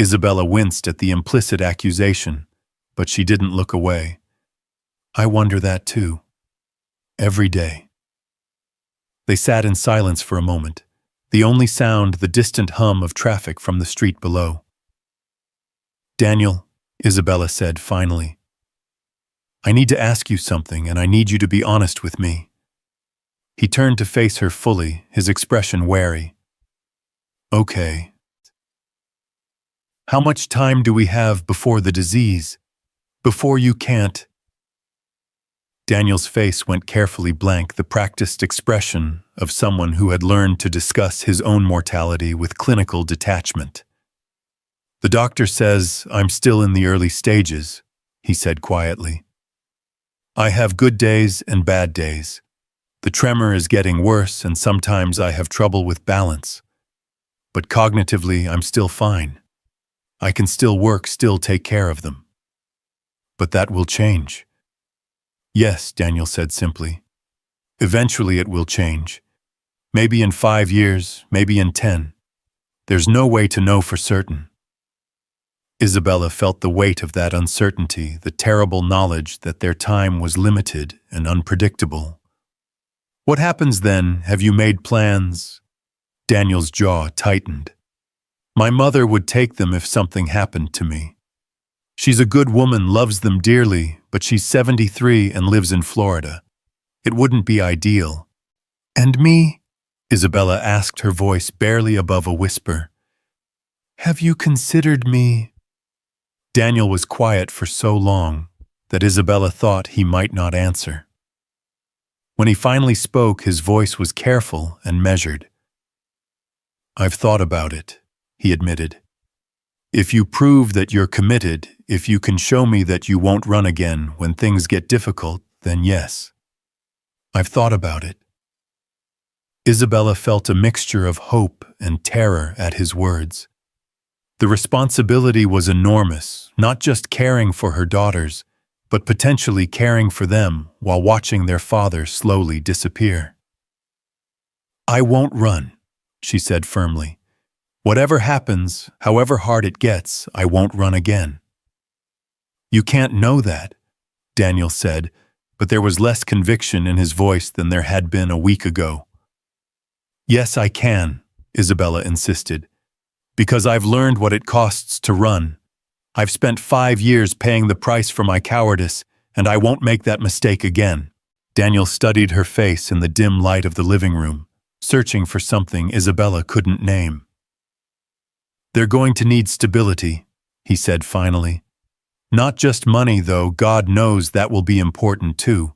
Isabella winced at the implicit accusation, but she didn't look away. "I wonder that too. Every day." They sat in silence for a moment, the only sound the distant hum of traffic from the street below. "Daniel," Isabella said finally, "I need to ask you something, and I need you to be honest with me." He turned to face her fully, his expression wary. "Okay. How much time do we have before the disease? Before you can't—" Daniel's face went carefully blank, the practiced expression of someone who had learned to discuss his own mortality with clinical detachment. "The doctor says I'm still in the early stages," he said quietly. "I have good days and bad days. The tremor is getting worse, and sometimes I have trouble with balance. But cognitively, I'm still fine. I can still work, still take care of them. But that will change." "Yes," Daniel said simply. "Eventually it will change. Maybe in 5 years, maybe in 10. There's no way to know for certain." Isabella felt the weight of that uncertainty, the terrible knowledge that their time was limited and unpredictable. "What happens then? Have you made plans?" Daniel's jaw tightened. "My mother would take them if something happened to me. She's a good woman, loves them dearly, but she's 73 and lives in Florida. It wouldn't be ideal." "And me?" Isabella asked, her voice barely above a whisper. "Have you considered me?" Daniel was quiet for so long that Isabella thought he might not answer. When he finally spoke, his voice was careful and measured. "I've thought about it," he admitted. "If you prove that you're committed, if you can show me that you won't run again when things get difficult, then yes. I've thought about it." Isabella felt a mixture of hope and terror at his words. The responsibility was enormous, not just caring for her daughters, but potentially caring for them while watching their father slowly disappear. "I won't run," she said firmly. "Whatever happens, however hard it gets, I won't run again." "You can't know that," Daniel said, but there was less conviction in his voice than there had been a week ago. "Yes, I can," Isabella insisted, "because I've learned what it costs to run. I've spent 5 years paying the price for my cowardice, and I won't make that mistake again." Daniel studied her face in the dim light of the living room, searching for something Isabella couldn't name. "They're going to need stability," he said finally. "Not just money, though, God knows that will be important too.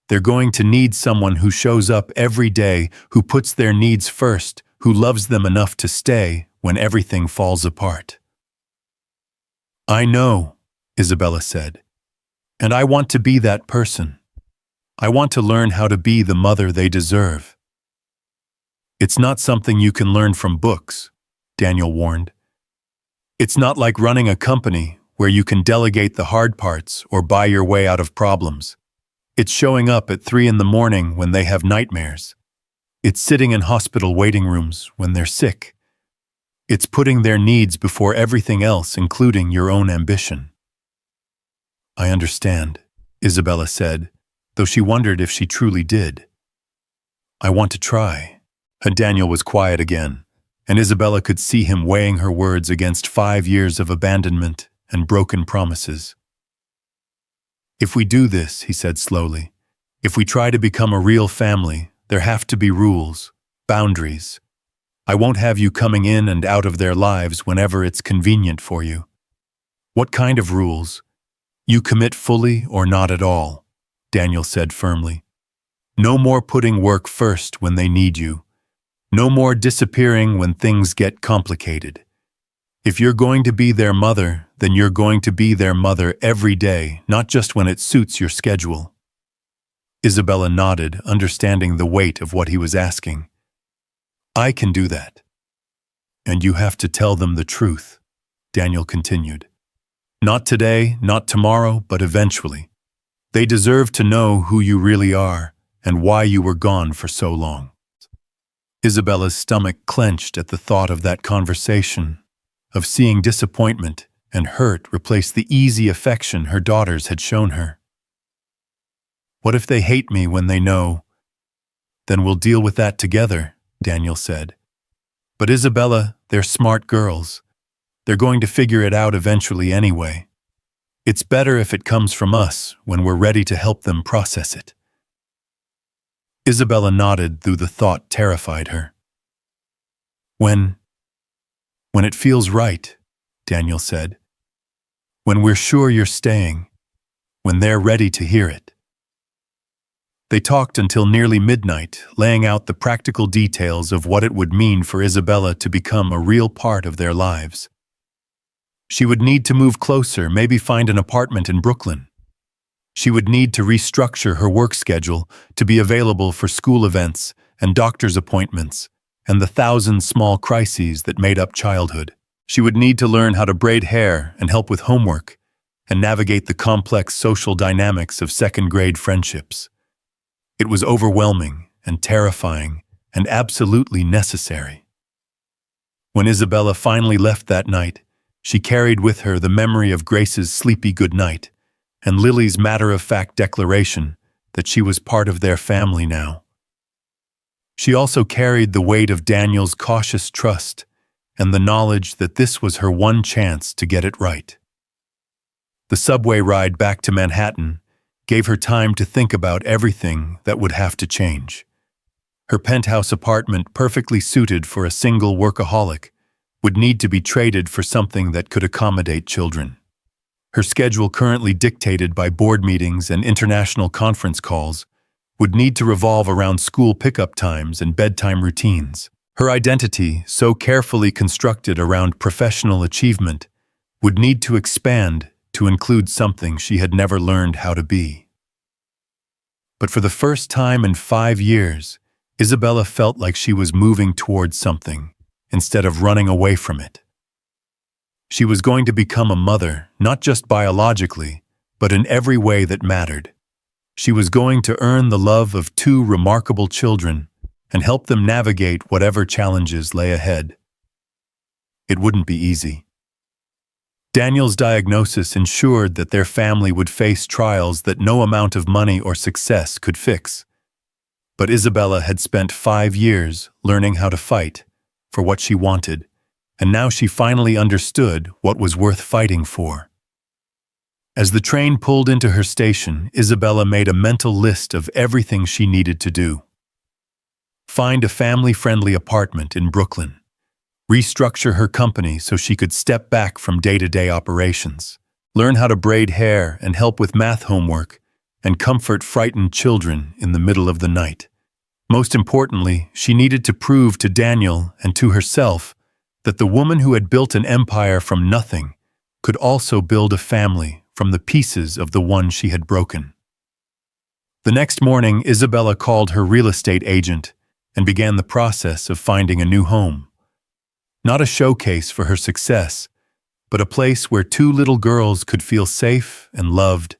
They're going to need someone who shows up every day, who puts their needs first, who loves them enough to stay when everything falls apart." "I know," Isabella said, "and I want to be that person. I want to learn how to be the mother they deserve." "It's not something you can learn from books," Daniel warned. "It's not like running a company where you can delegate the hard parts or buy your way out of problems. It's showing up at 3 in the morning when they have nightmares. It's sitting in hospital waiting rooms when they're sick. It's putting their needs before everything else, including your own ambition." "I understand," Isabella said, though she wondered if she truly did. "I want to try." And Daniel was quiet again, and Isabella could see him weighing her words against 5 years of abandonment and broken promises. "If we do this," he said slowly, "if we try to become a real family, there have to be rules, boundaries. I won't have you coming in and out of their lives whenever it's convenient for you." "What kind of rules?" "You commit fully or not at all," Daniel said firmly. "No more putting work first when they need you. No more disappearing when things get complicated. If you're going to be their mother, then you're going to be their mother every day, not just when it suits your schedule." Isabella nodded, understanding the weight of what he was asking. "I can do that." And you have to tell them the truth, Daniel continued. Not today, not tomorrow, but eventually. They deserve to know who you really are and why you were gone for so long. Isabella's stomach clenched at the thought of that conversation, of seeing disappointment and hurt replace the easy affection her daughters had shown her. What if they hate me when they know? Then we'll deal with that together, Daniel said. But Isabella, they're smart girls. They're going to figure it out eventually anyway. It's better if it comes from us when we're ready to help them process it. Isabella nodded, though the thought terrified her. When it feels right, Daniel said. When we're sure you're staying. When they're ready to hear it. They talked until nearly midnight, laying out the practical details of what it would mean for Isabella to become a real part of their lives. She would need to move closer, maybe find an apartment in Brooklyn. She would need to restructure her work schedule to be available for school events and doctor's appointments and the 1,000 small crises that made up childhood. She would need to learn how to braid hair and help with homework and navigate the complex social dynamics of second-grade friendships. It was overwhelming and terrifying and absolutely necessary. When Isabella finally left that night, she carried with her the memory of Grace's sleepy goodnight and Lily's matter-of-fact declaration that she was part of their family now. She also carried the weight of Daniel's cautious trust and the knowledge that this was her one chance to get it right. The subway ride back to Manhattan gave her time to think about everything that would have to change. Her penthouse apartment, perfectly suited for a single workaholic, would need to be traded for something that could accommodate children. Her schedule, currently dictated by board meetings and international conference calls, would need to revolve around school pickup times and bedtime routines. Her identity, so carefully constructed around professional achievement, would need to expand to include something she had never learned how to be. But for the first time in 5 years, Isabella felt like she was moving towards something instead of running away from it. She was going to become a mother, not just biologically, but in every way that mattered. She was going to earn the love of 2 remarkable children and help them navigate whatever challenges lay ahead. It wouldn't be easy. Daniel's diagnosis ensured that their family would face trials that no amount of money or success could fix. But Isabella had spent 5 years learning how to fight for what she wanted, and now she finally understood what was worth fighting for. As the train pulled into her station, Isabella made a mental list of everything she needed to do. Find a family-friendly apartment in Brooklyn. Restructure her company so she could step back from day-to-day operations. Learn how to braid hair and help with math homework, and comfort frightened children in the middle of the night. Most importantly, she needed to prove to Daniel and to herself that the woman who had built an empire from nothing could also build a family from the pieces of the one she had broken. The next morning, Isabella called her real estate agent and began the process of finding a new home. Not a showcase for her success, but a place where 2 little girls could feel safe and loved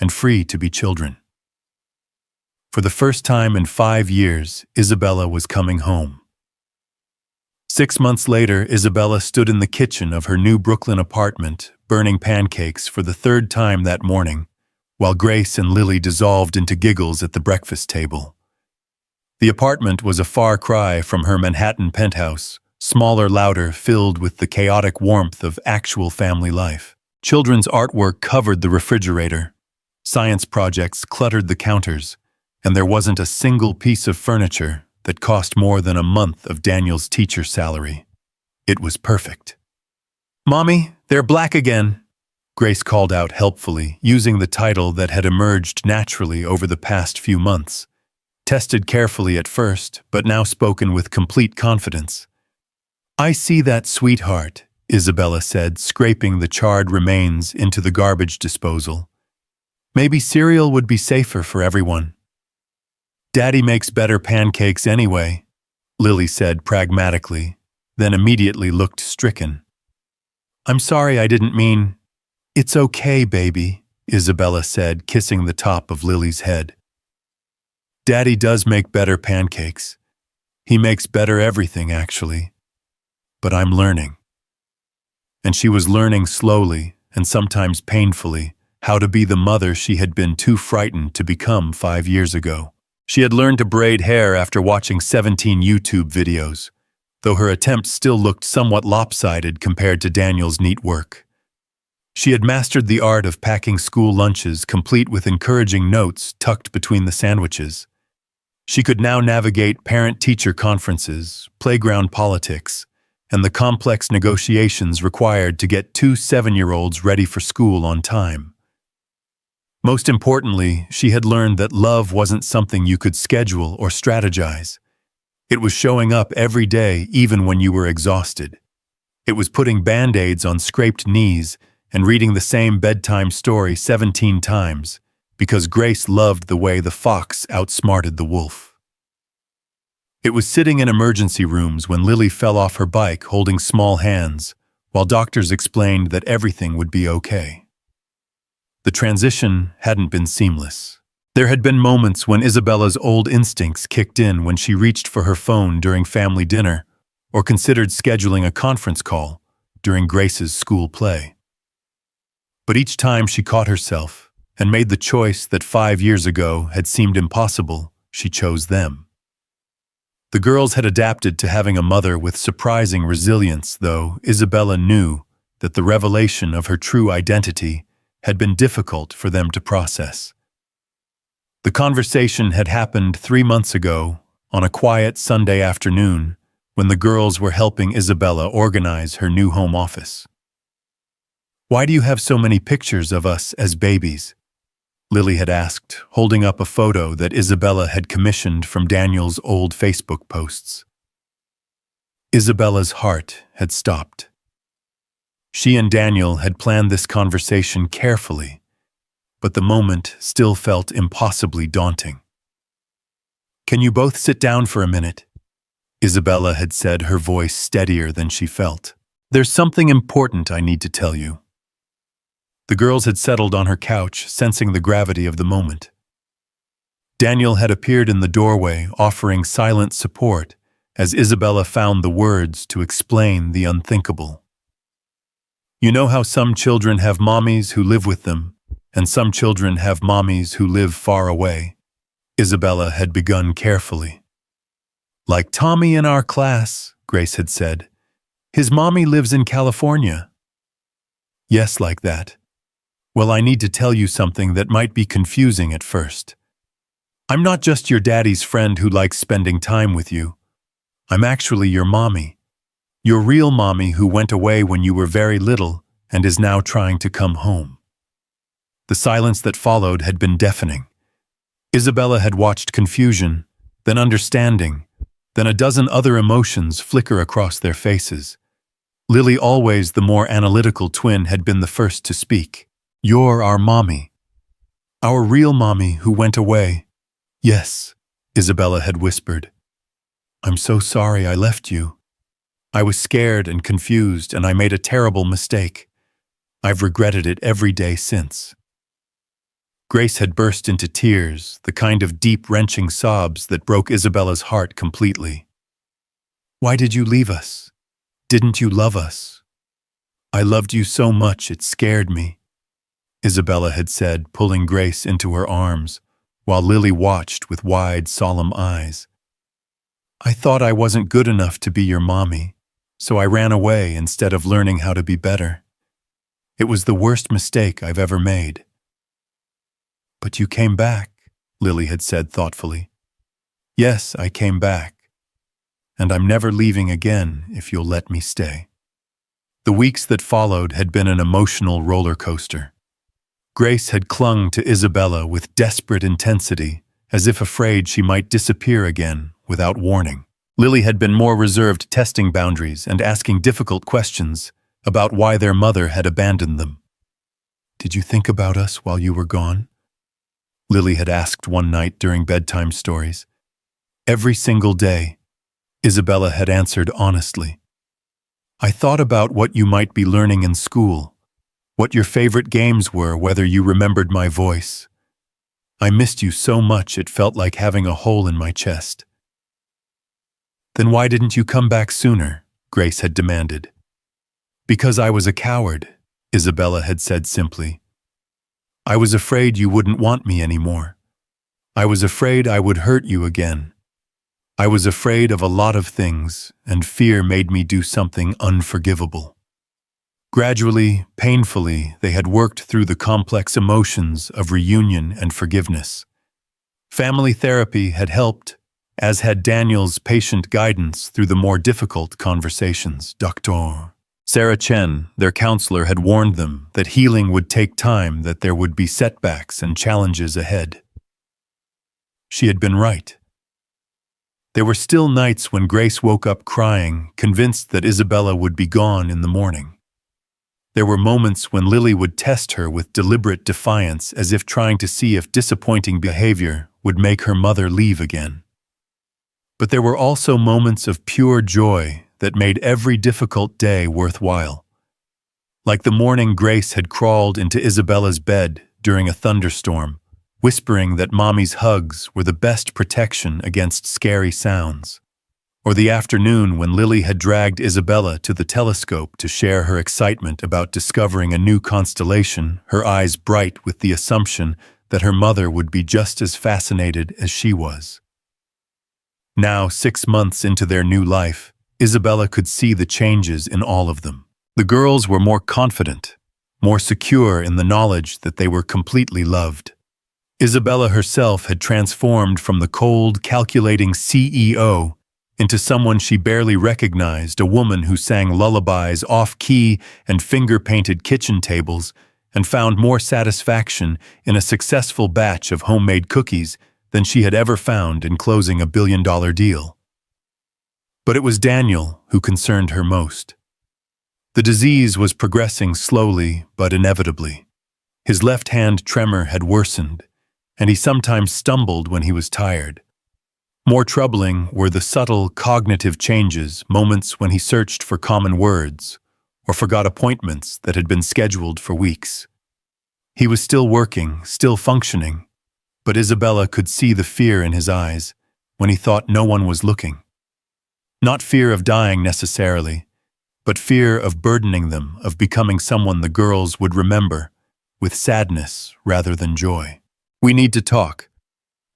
and free to be children. For the first time in 5 years, Isabella was coming home. 6 months later, Isabella stood in the kitchen of her new Brooklyn apartment, burning pancakes for the 3rd time that morning, while Grace and Lily dissolved into giggles at the breakfast table. The apartment was a far cry from her Manhattan penthouse, smaller, louder, filled with the chaotic warmth of actual family life. Children's artwork covered the refrigerator, science projects cluttered the counters, and there wasn't a single piece of furniture that cost more than a month of Daniel's teacher salary. It was perfect. "Mommy, they're black again," Grace called out helpfully, using the title that had emerged naturally over the past few months, tested carefully at first, but now spoken with complete confidence. "I see that, sweetheart," Isabella said, scraping the charred remains into the garbage disposal. "Maybe cereal would be safer for everyone." "Daddy makes better pancakes anyway," Lily said pragmatically, then immediately looked stricken. "I'm sorry, I didn't mean—" "It's okay, baby," Isabella said, kissing the top of Lily's head. "Daddy does make better pancakes. He makes better everything, actually. But I'm learning." And she was learning slowly, and sometimes painfully, how to be the mother she had been too frightened to become 5 years ago. She had learned to braid hair after watching 17 YouTube videos, though her attempts still looked somewhat lopsided compared to Daniel's neat work. She had mastered the art of packing school lunches complete with encouraging notes tucked between the sandwiches. She could now navigate parent-teacher conferences, playground politics, and the complex negotiations required to get 2 7-year-olds ready for school on time. Most importantly, she had learned that love wasn't something you could schedule or strategize. It was showing up every day even when you were exhausted. It was putting Band-Aids on scraped knees and reading the same bedtime story 17 times, because Grace loved the way the fox outsmarted the wolf. It was sitting in emergency rooms when Lily fell off her bike holding small hands, while doctors explained that everything would be okay. The transition hadn't been seamless. There had been moments when Isabella's old instincts kicked in when she reached for her phone during family dinner or considered scheduling a conference call during Grace's school play. But each time she caught herself and made the choice that 5 years ago had seemed impossible, she chose them. The girls had adapted to having a mother with surprising resilience, though Isabella knew that the revelation of her true identity had been difficult for them to process. The conversation had happened 3 months ago, on a quiet Sunday afternoon, when the girls were helping Isabella organize her new home office. "Why do you have so many pictures of us as babies?" Lily had asked, holding up a photo that Isabella had commissioned from Daniel's old Facebook posts. Isabella's heart had stopped. She and Daniel had planned this conversation carefully, but the moment still felt impossibly daunting. "Can you both sit down for a minute?" Isabella had said, her voice steadier than she felt. "There's something important I need to tell you." The girls had settled on her couch, sensing the gravity of the moment. Daniel had appeared in the doorway, offering silent support as Isabella found the words to explain the unthinkable. "You know how some children have mommies who live with them, and some children have mommies who live far away," Isabella had begun carefully. "Like Tommy in our class," Grace had said. "His mommy lives in California." "Yes, like that. Well, I need to tell you something that might be confusing at first. I'm not just your daddy's friend who likes spending time with you. I'm actually your mommy. Your real mommy who went away when you were very little and is now trying to come home." The silence that followed had been deafening. Isabella had watched confusion, then understanding, then a dozen other emotions flicker across their faces. Lily, always the more analytical twin, had been the first to speak. "You're our mommy. Our real mommy who went away." "Yes," Isabella had whispered. "I'm so sorry I left you. I was scared and confused, and I made a terrible mistake. I've regretted it every day since." Grace had burst into tears, the kind of deep, wrenching sobs that broke Isabella's heart completely. "Why did you leave us? Didn't you love us?" "I loved you so much it scared me," Isabella had said, pulling Grace into her arms, while Lily watched with wide, solemn eyes. "I thought I wasn't good enough to be your mommy, so I ran away instead of learning how to be better. It was the worst mistake I've ever made." "But you came back," Lily had said thoughtfully. "Yes, I came back. And I'm never leaving again if you'll let me stay." The weeks that followed had been an emotional roller coaster. Grace had clung to Isabella with desperate intensity, as if afraid she might disappear again without warning. Lily had been more reserved, testing boundaries and asking difficult questions about why their mother had abandoned them. "Did you think about us while you were gone?" Lily had asked one night during bedtime stories. "Every single day," Isabella had answered honestly. I thought about what you might be learning in school, what your favorite games were, whether you remembered my voice. I missed you so much it felt like having a hole in my chest. Then why didn't you come back sooner? Grace had demanded. Because I was a coward, Isabella had said simply. I was afraid you wouldn't want me anymore. I was afraid I would hurt you again. I was afraid of a lot of things, and fear made me do something unforgivable. Gradually, painfully, they had worked through the complex emotions of reunion and forgiveness. Family therapy had helped, as had Daniel's patient guidance through the more difficult conversations. Dr. Sarah Chen, their counselor, had warned them that healing would take time, that there would be setbacks and challenges ahead. She had been right. There were still nights when Grace woke up crying, convinced that Isabella would be gone in the morning. There were moments when Lily would test her with deliberate defiance, as if trying to see if disappointing behavior would make her mother leave again. But there were also moments of pure joy that made every difficult day worthwhile. Like the morning Grace had crawled into Isabella's bed during a thunderstorm, whispering that Mommy's hugs were the best protection against scary sounds. Or the afternoon when Lily had dragged Isabella to the telescope to share her excitement about discovering a new constellation, her eyes bright with the assumption that her mother would be just as fascinated as she was. Now, 6 months into their new life, Isabella could see the changes in all of them. The girls were more confident, more secure in the knowledge that they were completely loved. Isabella herself had transformed from the cold, calculating CEO into someone she barely recognized, a woman who sang lullabies off-key and finger-painted kitchen tables, and found more satisfaction in a successful batch of homemade cookies than she had ever found in closing a billion-dollar deal. But it was Daniel who concerned her most. The disease was progressing slowly but inevitably. His left-hand tremor had worsened, and he sometimes stumbled when he was tired. More troubling were the subtle cognitive changes, moments when he searched for common words or forgot appointments that had been scheduled for weeks. He was still working, still functioning, but Isabella could see the fear in his eyes when he thought no one was looking. Not fear of dying necessarily, but fear of burdening them, of becoming someone the girls would remember, with sadness rather than joy. "We need to talk,"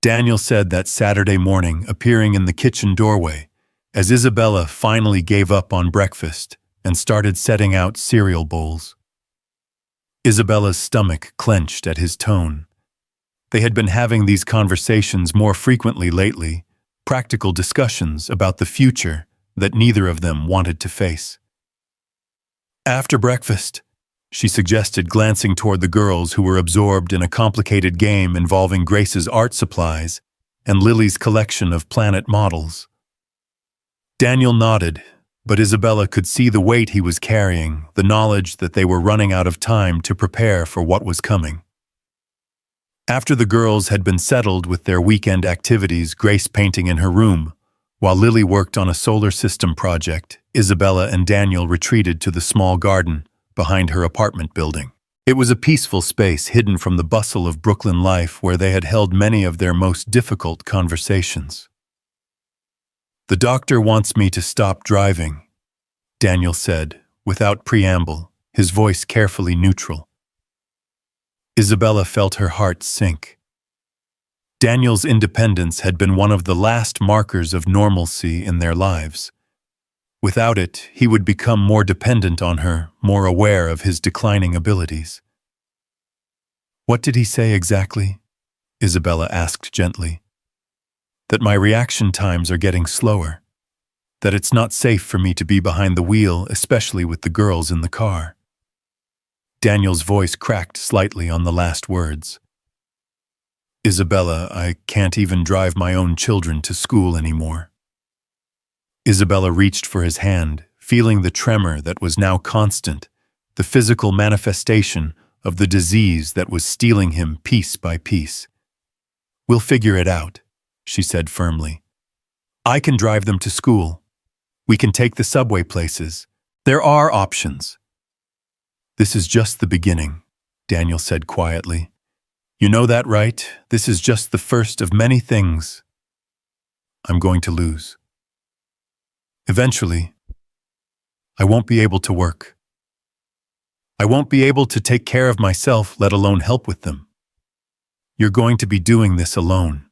Daniel said that Saturday morning, appearing in the kitchen doorway, as Isabella finally gave up on breakfast and started setting out cereal bowls. Isabella's stomach clenched at his tone. They had been having these conversations more frequently lately, practical discussions about the future that neither of them wanted to face. "After breakfast," she suggested, glancing toward the girls who were absorbed in a complicated game involving Grace's art supplies and Lily's collection of planet models. Daniel nodded, but Isabella could see the weight he was carrying, the knowledge that they were running out of time to prepare for what was coming. After the girls had been settled with their weekend activities, Grace painting in her room, while Lily worked on a solar system project, Isabella and Daniel retreated to the small garden behind her apartment building. It was a peaceful space hidden from the bustle of Brooklyn life where they had held many of their most difficult conversations. "The doctor wants me to stop driving," Daniel said, without preamble, his voice carefully neutral. Isabella felt her heart sink. Daniel's independence had been one of the last markers of normalcy in their lives. Without it, he would become more dependent on her, more aware of his declining abilities. "What did he say exactly?" Isabella asked gently. "That my reaction times are getting slower. That it's not safe for me to be behind the wheel, especially with the girls in the car." Daniel's voice cracked slightly on the last words. "Isabella, I can't even drive my own children to school anymore." Isabella reached for his hand, feeling the tremor that was now constant, the physical manifestation of the disease that was stealing him piece by piece. "We'll figure it out," she said firmly. "I can drive them to school. We can take the subway places. There are options. This is just the beginning, Daniel said quietly. You know that, right? This is just the first of many things I'm going to lose. Eventually, I won't be able to work. I won't be able to take care of myself, let alone help with them. You're going to be doing this alone.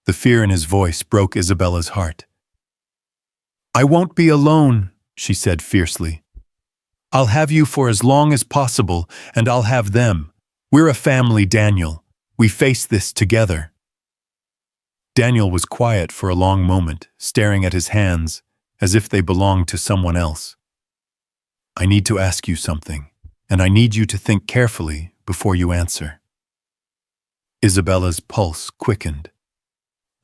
The fear in his voice broke Isabella's heart. I won't be alone, she said fiercely. I'll have you for as long as possible, and I'll have them. We're a family, Daniel. We face this together. Daniel was quiet for a long moment, staring at his hands, as if they belonged to someone else. I need to ask you something, and I need you to think carefully before you answer. Isabella's pulse quickened.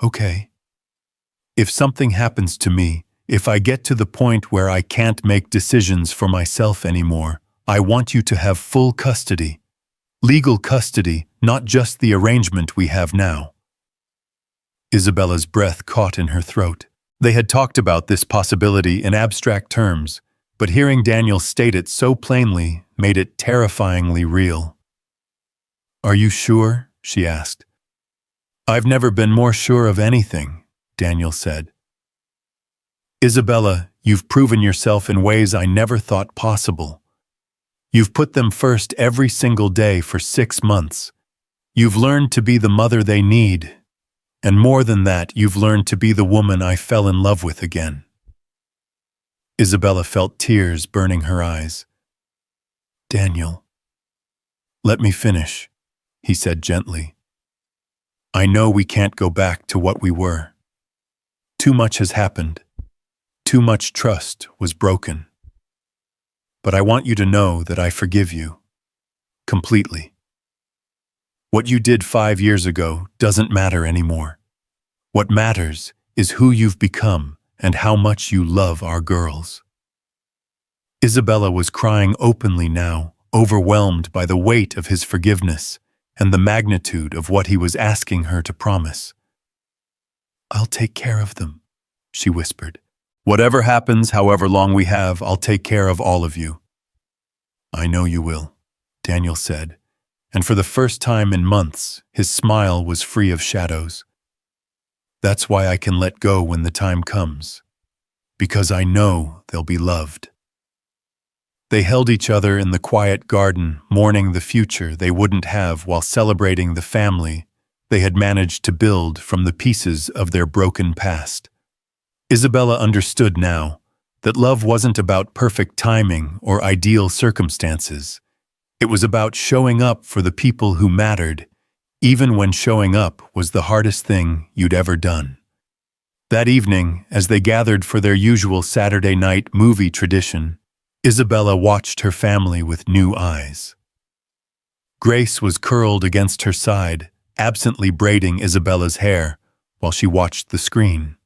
Okay. If something happens to me, if I get to the point where I can't make decisions for myself anymore, I want you to have full custody. Legal custody, not just the arrangement we have now. Isabella's breath caught in her throat. They had talked about this possibility in abstract terms, but hearing Daniel state it so plainly made it terrifyingly real. Are you sure? She asked. I've never been more sure of anything, Daniel said. Isabella, you've proven yourself in ways I never thought possible. You've put them first every single day for 6 months. You've learned to be the mother they need. And more than that, you've learned to be the woman I fell in love with again. Isabella felt tears burning her eyes. Daniel, let me finish, he said gently. I know we can't go back to what we were. Too much has happened. Too much trust was broken. But I want you to know that I forgive you. Completely. What you did 5 years ago doesn't matter anymore. What matters is who you've become and how much you love our girls. Isabella was crying openly now, overwhelmed by the weight of his forgiveness and the magnitude of what he was asking her to promise. I'll take care of them, she whispered. Whatever happens, however long we have, I'll take care of all of you. I know you will, Daniel said, and for the first time in months, his smile was free of shadows. That's why I can let go when the time comes, because I know they'll be loved. They held each other in the quiet garden, mourning the future they wouldn't have while celebrating the family they had managed to build from the pieces of their broken past. Isabella understood now that love wasn't about perfect timing or ideal circumstances. It was about showing up for the people who mattered, even when showing up was the hardest thing you'd ever done. That evening, as they gathered for their usual Saturday night movie tradition, Isabella watched her family with new eyes. Grace was curled against her side, absently braiding Isabella's hair while she watched the screen.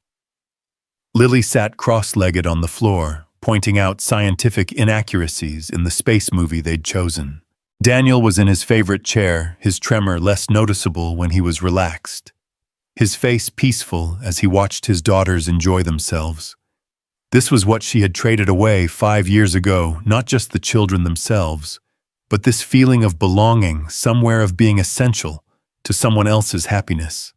Lily sat cross-legged on the floor, pointing out scientific inaccuracies in the space movie they'd chosen. Daniel was in his favorite chair, his tremor less noticeable when he was relaxed, his face peaceful as he watched his daughters enjoy themselves. This was what she had traded away 5 years ago, not just the children themselves, but this feeling of belonging, somewhere of being essential to someone else's happiness.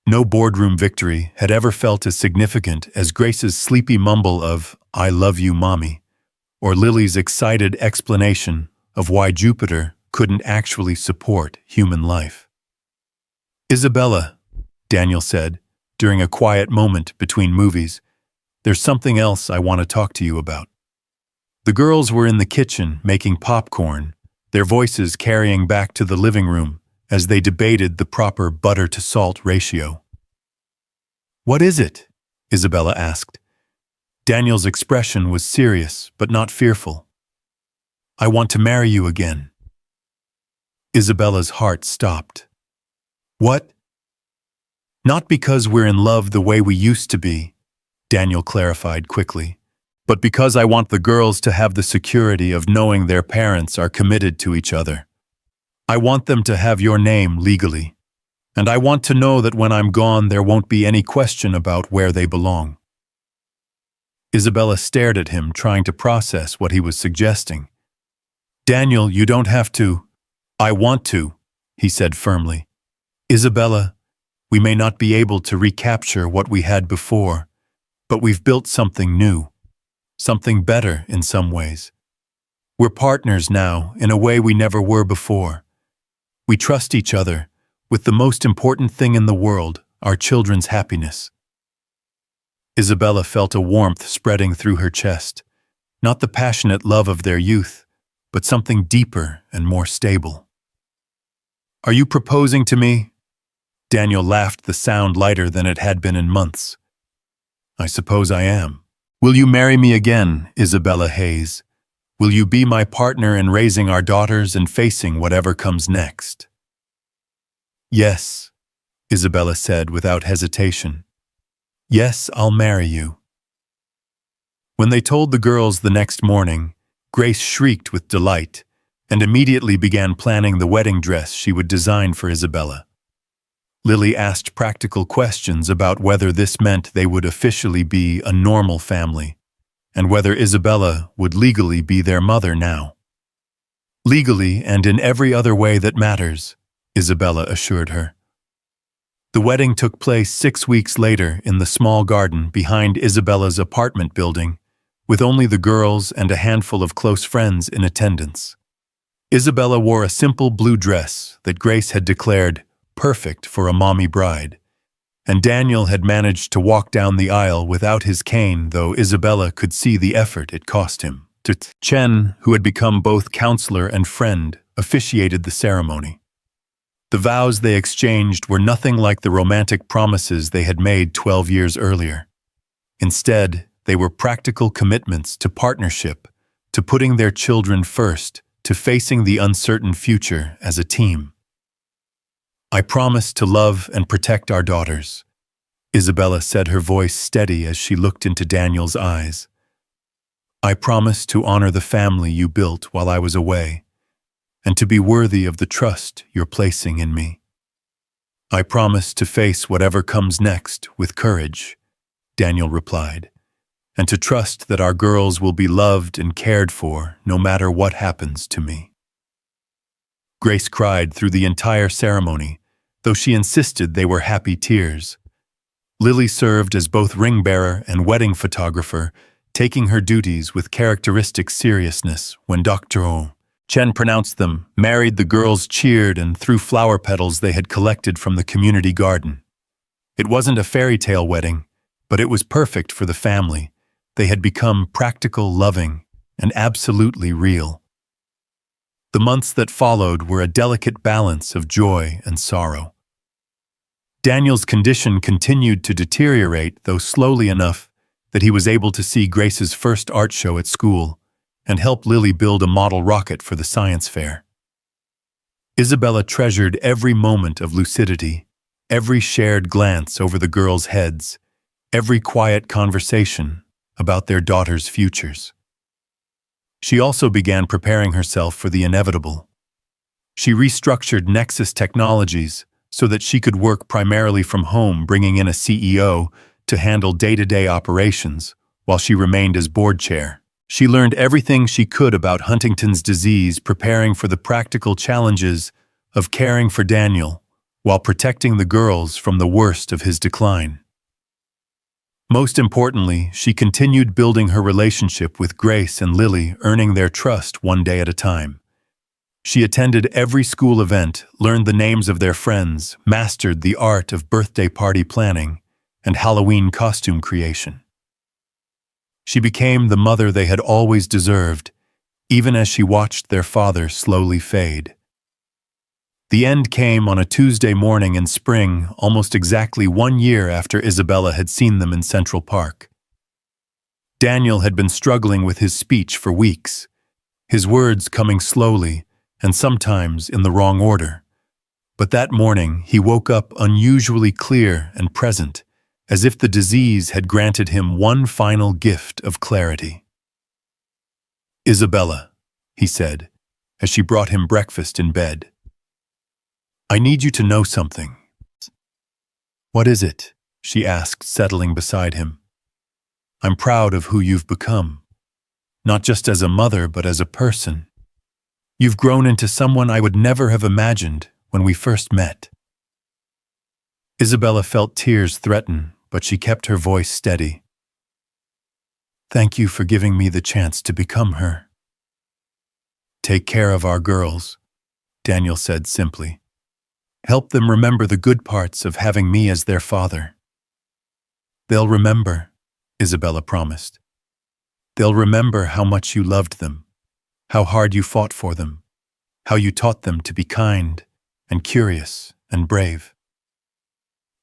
No boardroom victory had ever felt as significant as Grace's sleepy mumble of, "I love you, Mommy," or Lily's excited explanation of why Jupiter couldn't actually support human life. Isabella, Daniel said, during a quiet moment between movies, there's something else I want to talk to you about. The girls were in the kitchen making popcorn, their voices carrying back to the living room as they debated the proper butter-to-salt ratio. What is it? Isabella asked. Daniel's expression was serious, but not fearful. I want to marry you again. Isabella's heart stopped. What? Not because we're in love the way we used to be, Daniel clarified quickly, but because I want the girls to have the security of knowing their parents are committed to each other. I want them to have your name legally, and I want to know that when I'm gone there won't be any question about where they belong. Isabella stared at him, trying to process what he was suggesting. Daniel, you don't have to. I want to, he said firmly. Isabella, we may not be able to recapture what we had before, but we've built something new, something better in some ways. We're partners now in a way we never were before. We trust each other with the most important thing in the world, our children's happiness. Isabella felt a warmth spreading through her chest, not the passionate love of their youth, but something deeper and more stable. Are you proposing to me? Daniel laughed, the sound lighter than it had been in months. I suppose I am. Will you marry me again, Isabella Hayes? Will you be my partner in raising our daughters and facing whatever comes next? Yes, Isabella said without hesitation. Yes, I'll marry you. When they told the girls the next morning, Grace shrieked with delight and immediately began planning the wedding dress she would design for Isabella. Lily asked practical questions about whether this meant they would officially be a normal family, and whether Isabella would legally be their mother now. Legally and in every other way that matters, Isabella assured her. The wedding took place 6 weeks later in the small garden behind Isabella's apartment building, with only the girls and a handful of close friends in attendance. Isabella wore a simple blue dress that Grace had declared perfect for a mommy bride, and Daniel had managed to walk down the aisle without his cane, though Isabella could see the effort it cost him. Chen, who had become both counselor and friend, officiated the ceremony. The vows they exchanged were nothing like the romantic promises they had made 12 years earlier. Instead, they were practical commitments to partnership, to putting their children first, to facing the uncertain future as a team. I promise to love and protect our daughters, Isabella said, her voice steady as she looked into Daniel's eyes. I promise to honor the family you built while I was away, and to be worthy of the trust you're placing in me. I promise to face whatever comes next with courage, Daniel replied, and to trust that our girls will be loved and cared for no matter what happens to me. Grace cried through the entire ceremony, though she insisted they were happy tears. Lily served as both ring-bearer and wedding photographer, taking her duties with characteristic seriousness. When Dr. Chen pronounced them married, the girls cheered and threw flower petals they had collected from the community garden. It wasn't a fairy tale wedding, but it was perfect for the family. They had become practical, loving, and absolutely real. The months that followed were a delicate balance of joy and sorrow. Daniel's condition continued to deteriorate, though slowly enough that he was able to see Grace's first art show at school and help Lily build a model rocket for the science fair. Isabella treasured every moment of lucidity, every shared glance over the girls' heads, every quiet conversation about their daughters' futures. She also began preparing herself for the inevitable. She restructured Nexus Technologies so that she could work primarily from home, bringing in a CEO to handle day-to-day operations while she remained as board chair. She learned everything she could about Huntington's disease, preparing for the practical challenges of caring for Daniel while protecting the girls from the worst of his decline. Most importantly, she continued building her relationship with Grace and Lily, earning their trust one day at a time. She attended every school event, learned the names of their friends, mastered the art of birthday party planning and Halloween costume creation. She became the mother they had always deserved, even as she watched their father slowly fade. The end came on a Tuesday morning in spring, almost exactly 1 year after Isabella had seen them in Central Park. Daniel had been struggling with his speech for weeks, his words coming slowly and sometimes in the wrong order. But that morning he woke up unusually clear and present, as if the disease had granted him one final gift of clarity. Isabella, he said, as she brought him breakfast in bed. I need you to know something. What is it? She asked, settling beside him. I'm proud of who you've become, not just as a mother, but as a person. You've grown into someone I would never have imagined when we first met." Isabella felt tears threaten, but she kept her voice steady. "Thank you for giving me the chance to become her." "Take care of our girls," Daniel said simply. "Help them remember the good parts of having me as their father." "They'll remember," Isabella promised. "They'll remember how much you loved them, how hard you fought for them, how you taught them to be kind and curious and brave."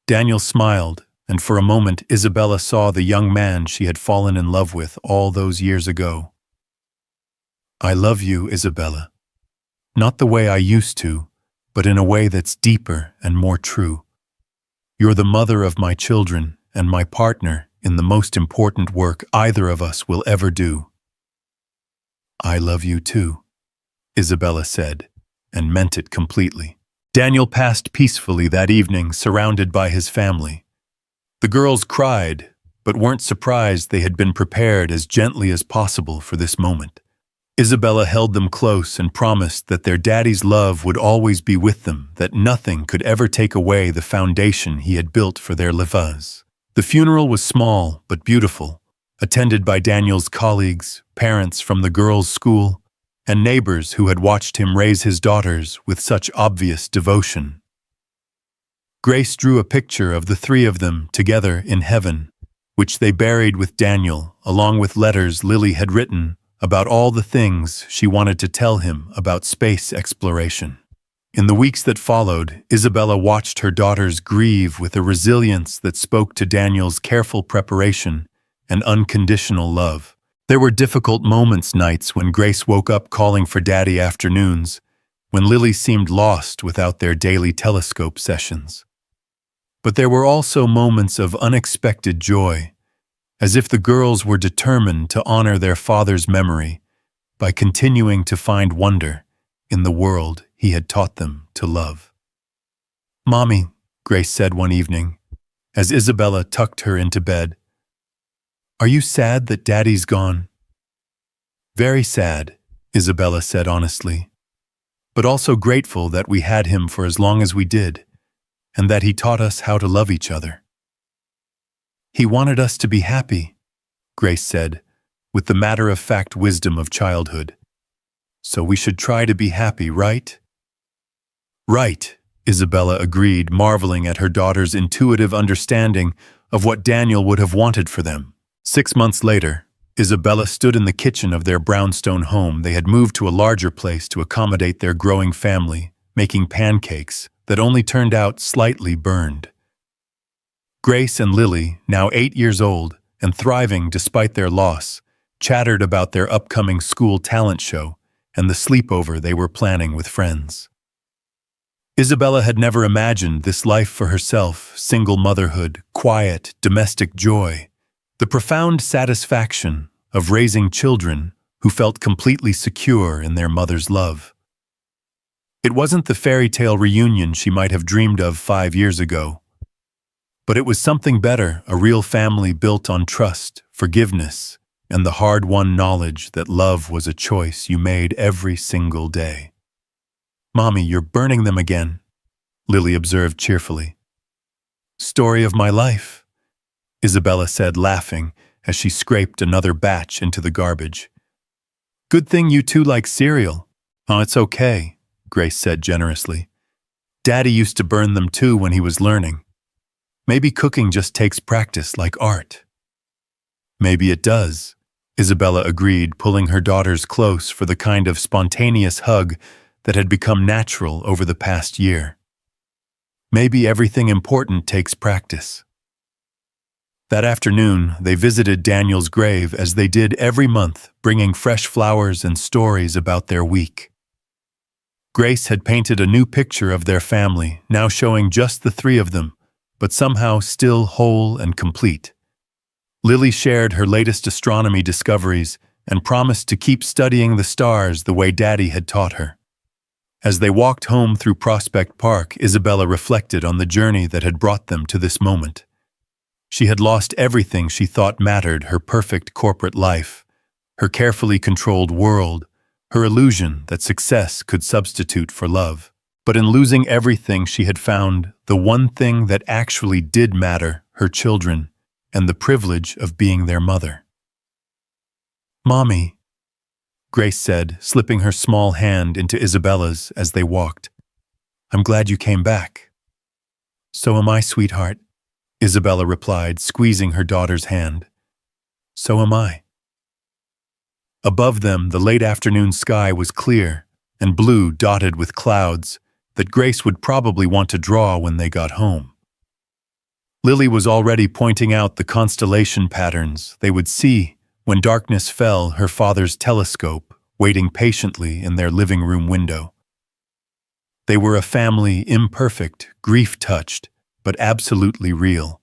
Daniel smiled, and for a moment Isabella saw the young man she had fallen in love with all those years ago. "I love you, Isabella. Not the way I used to, but in a way that's deeper and more true. You're the mother of my children and my partner in the most important work either of us will ever do." "I love you too," Isabella said, and meant it completely. Daniel passed peacefully that evening, surrounded by his family. The girls cried, but weren't surprised they had been prepared as gently as possible for this moment. Isabella held them close and promised that their daddy's love would always be with them, that nothing could ever take away the foundation he had built for their lives. The funeral was small but beautiful, attended by Daniel's colleagues, parents from the girls' school, and neighbors who had watched him raise his daughters with such obvious devotion. Grace drew a picture of the three of them together in heaven, which they buried with Daniel, along with letters Lily had written about all the things she wanted to tell him about space exploration. In the weeks that followed, Isabella watched her daughters grieve with a resilience that spoke to Daniel's careful preparation and unconditional love. There were difficult nights when Grace woke up calling for Daddy, afternoons when Lily seemed lost without their daily telescope sessions. But there were also moments of unexpected joy, as if the girls were determined to honor their father's memory by continuing to find wonder in the world he had taught them to love. "Mommy," Grace said one evening, as Isabella tucked her into bed, "are you sad that Daddy's gone?" "Very sad," Isabella said honestly, "but also grateful that we had him for as long as we did, and that he taught us how to love each other." "He wanted us to be happy," Grace said, with the matter-of-fact wisdom of childhood. "So we should try to be happy, right?" "Right," Isabella agreed, marveling at her daughter's intuitive understanding of what Daniel would have wanted for them. 6 months later, Isabella stood in the kitchen of their brownstone home. They had moved to a larger place to accommodate their growing family, making pancakes that only turned out slightly burned. Grace and Lily, now 8 years old and thriving despite their loss, chattered about their upcoming school talent show and the sleepover they were planning with friends. Isabella had never imagined this life for herself: single motherhood, quiet, domestic joy, the profound satisfaction of raising children who felt completely secure in their mother's love. It wasn't the fairy tale reunion she might have dreamed of 5 years ago, but it was something better, a real family built on trust, forgiveness, and the hard-won knowledge that love was a choice you made every single day. "Mommy, you're burning them again," Lily observed cheerfully. "Story of my life," Isabella said, laughing as she scraped another batch into the garbage. "Good thing you two like cereal." "Oh, it's okay," Grace said generously. "Daddy used to burn them too when he was learning. Maybe cooking just takes practice like art." "Maybe it does," Isabella agreed, pulling her daughters close for the kind of spontaneous hug that had become natural over the past year. "Maybe everything important takes practice." That afternoon, they visited Daniel's grave as they did every month, bringing fresh flowers and stories about their week. Grace had painted a new picture of their family, now showing just the three of them, but somehow still whole and complete. Lily shared her latest astronomy discoveries and promised to keep studying the stars the way Daddy had taught her. As they walked home through Prospect Park, Isabella reflected on the journey that had brought them to this moment. She had lost everything she thought mattered: her perfect corporate life, her carefully controlled world, her illusion that success could substitute for love. But in losing everything, she had found the one thing that actually did matter: her children, and the privilege of being their mother. "Mommy," Grace said, slipping her small hand into Isabella's as they walked. "I'm glad you came back." "So am I, sweetheart," Isabella replied, squeezing her daughter's hand. "So am I." Above them, the late afternoon sky was clear and blue, dotted with clouds that Grace would probably want to draw when they got home. Lily was already pointing out the constellation patterns they would see when darkness fell, her father's telescope waiting patiently in their living room window. They were a family, imperfect, grief-touched, but absolutely real.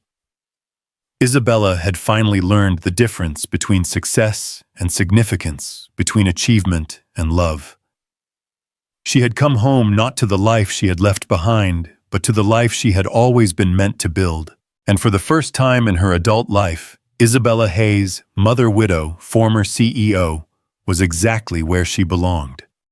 Isabella had finally learned the difference between success and significance, between achievement and love. She had come home not to the life she had left behind, but to the life she had always been meant to build. And for the first time in her adult life, Isabella Hayes, mother-widow, former CEO, was exactly where she belonged.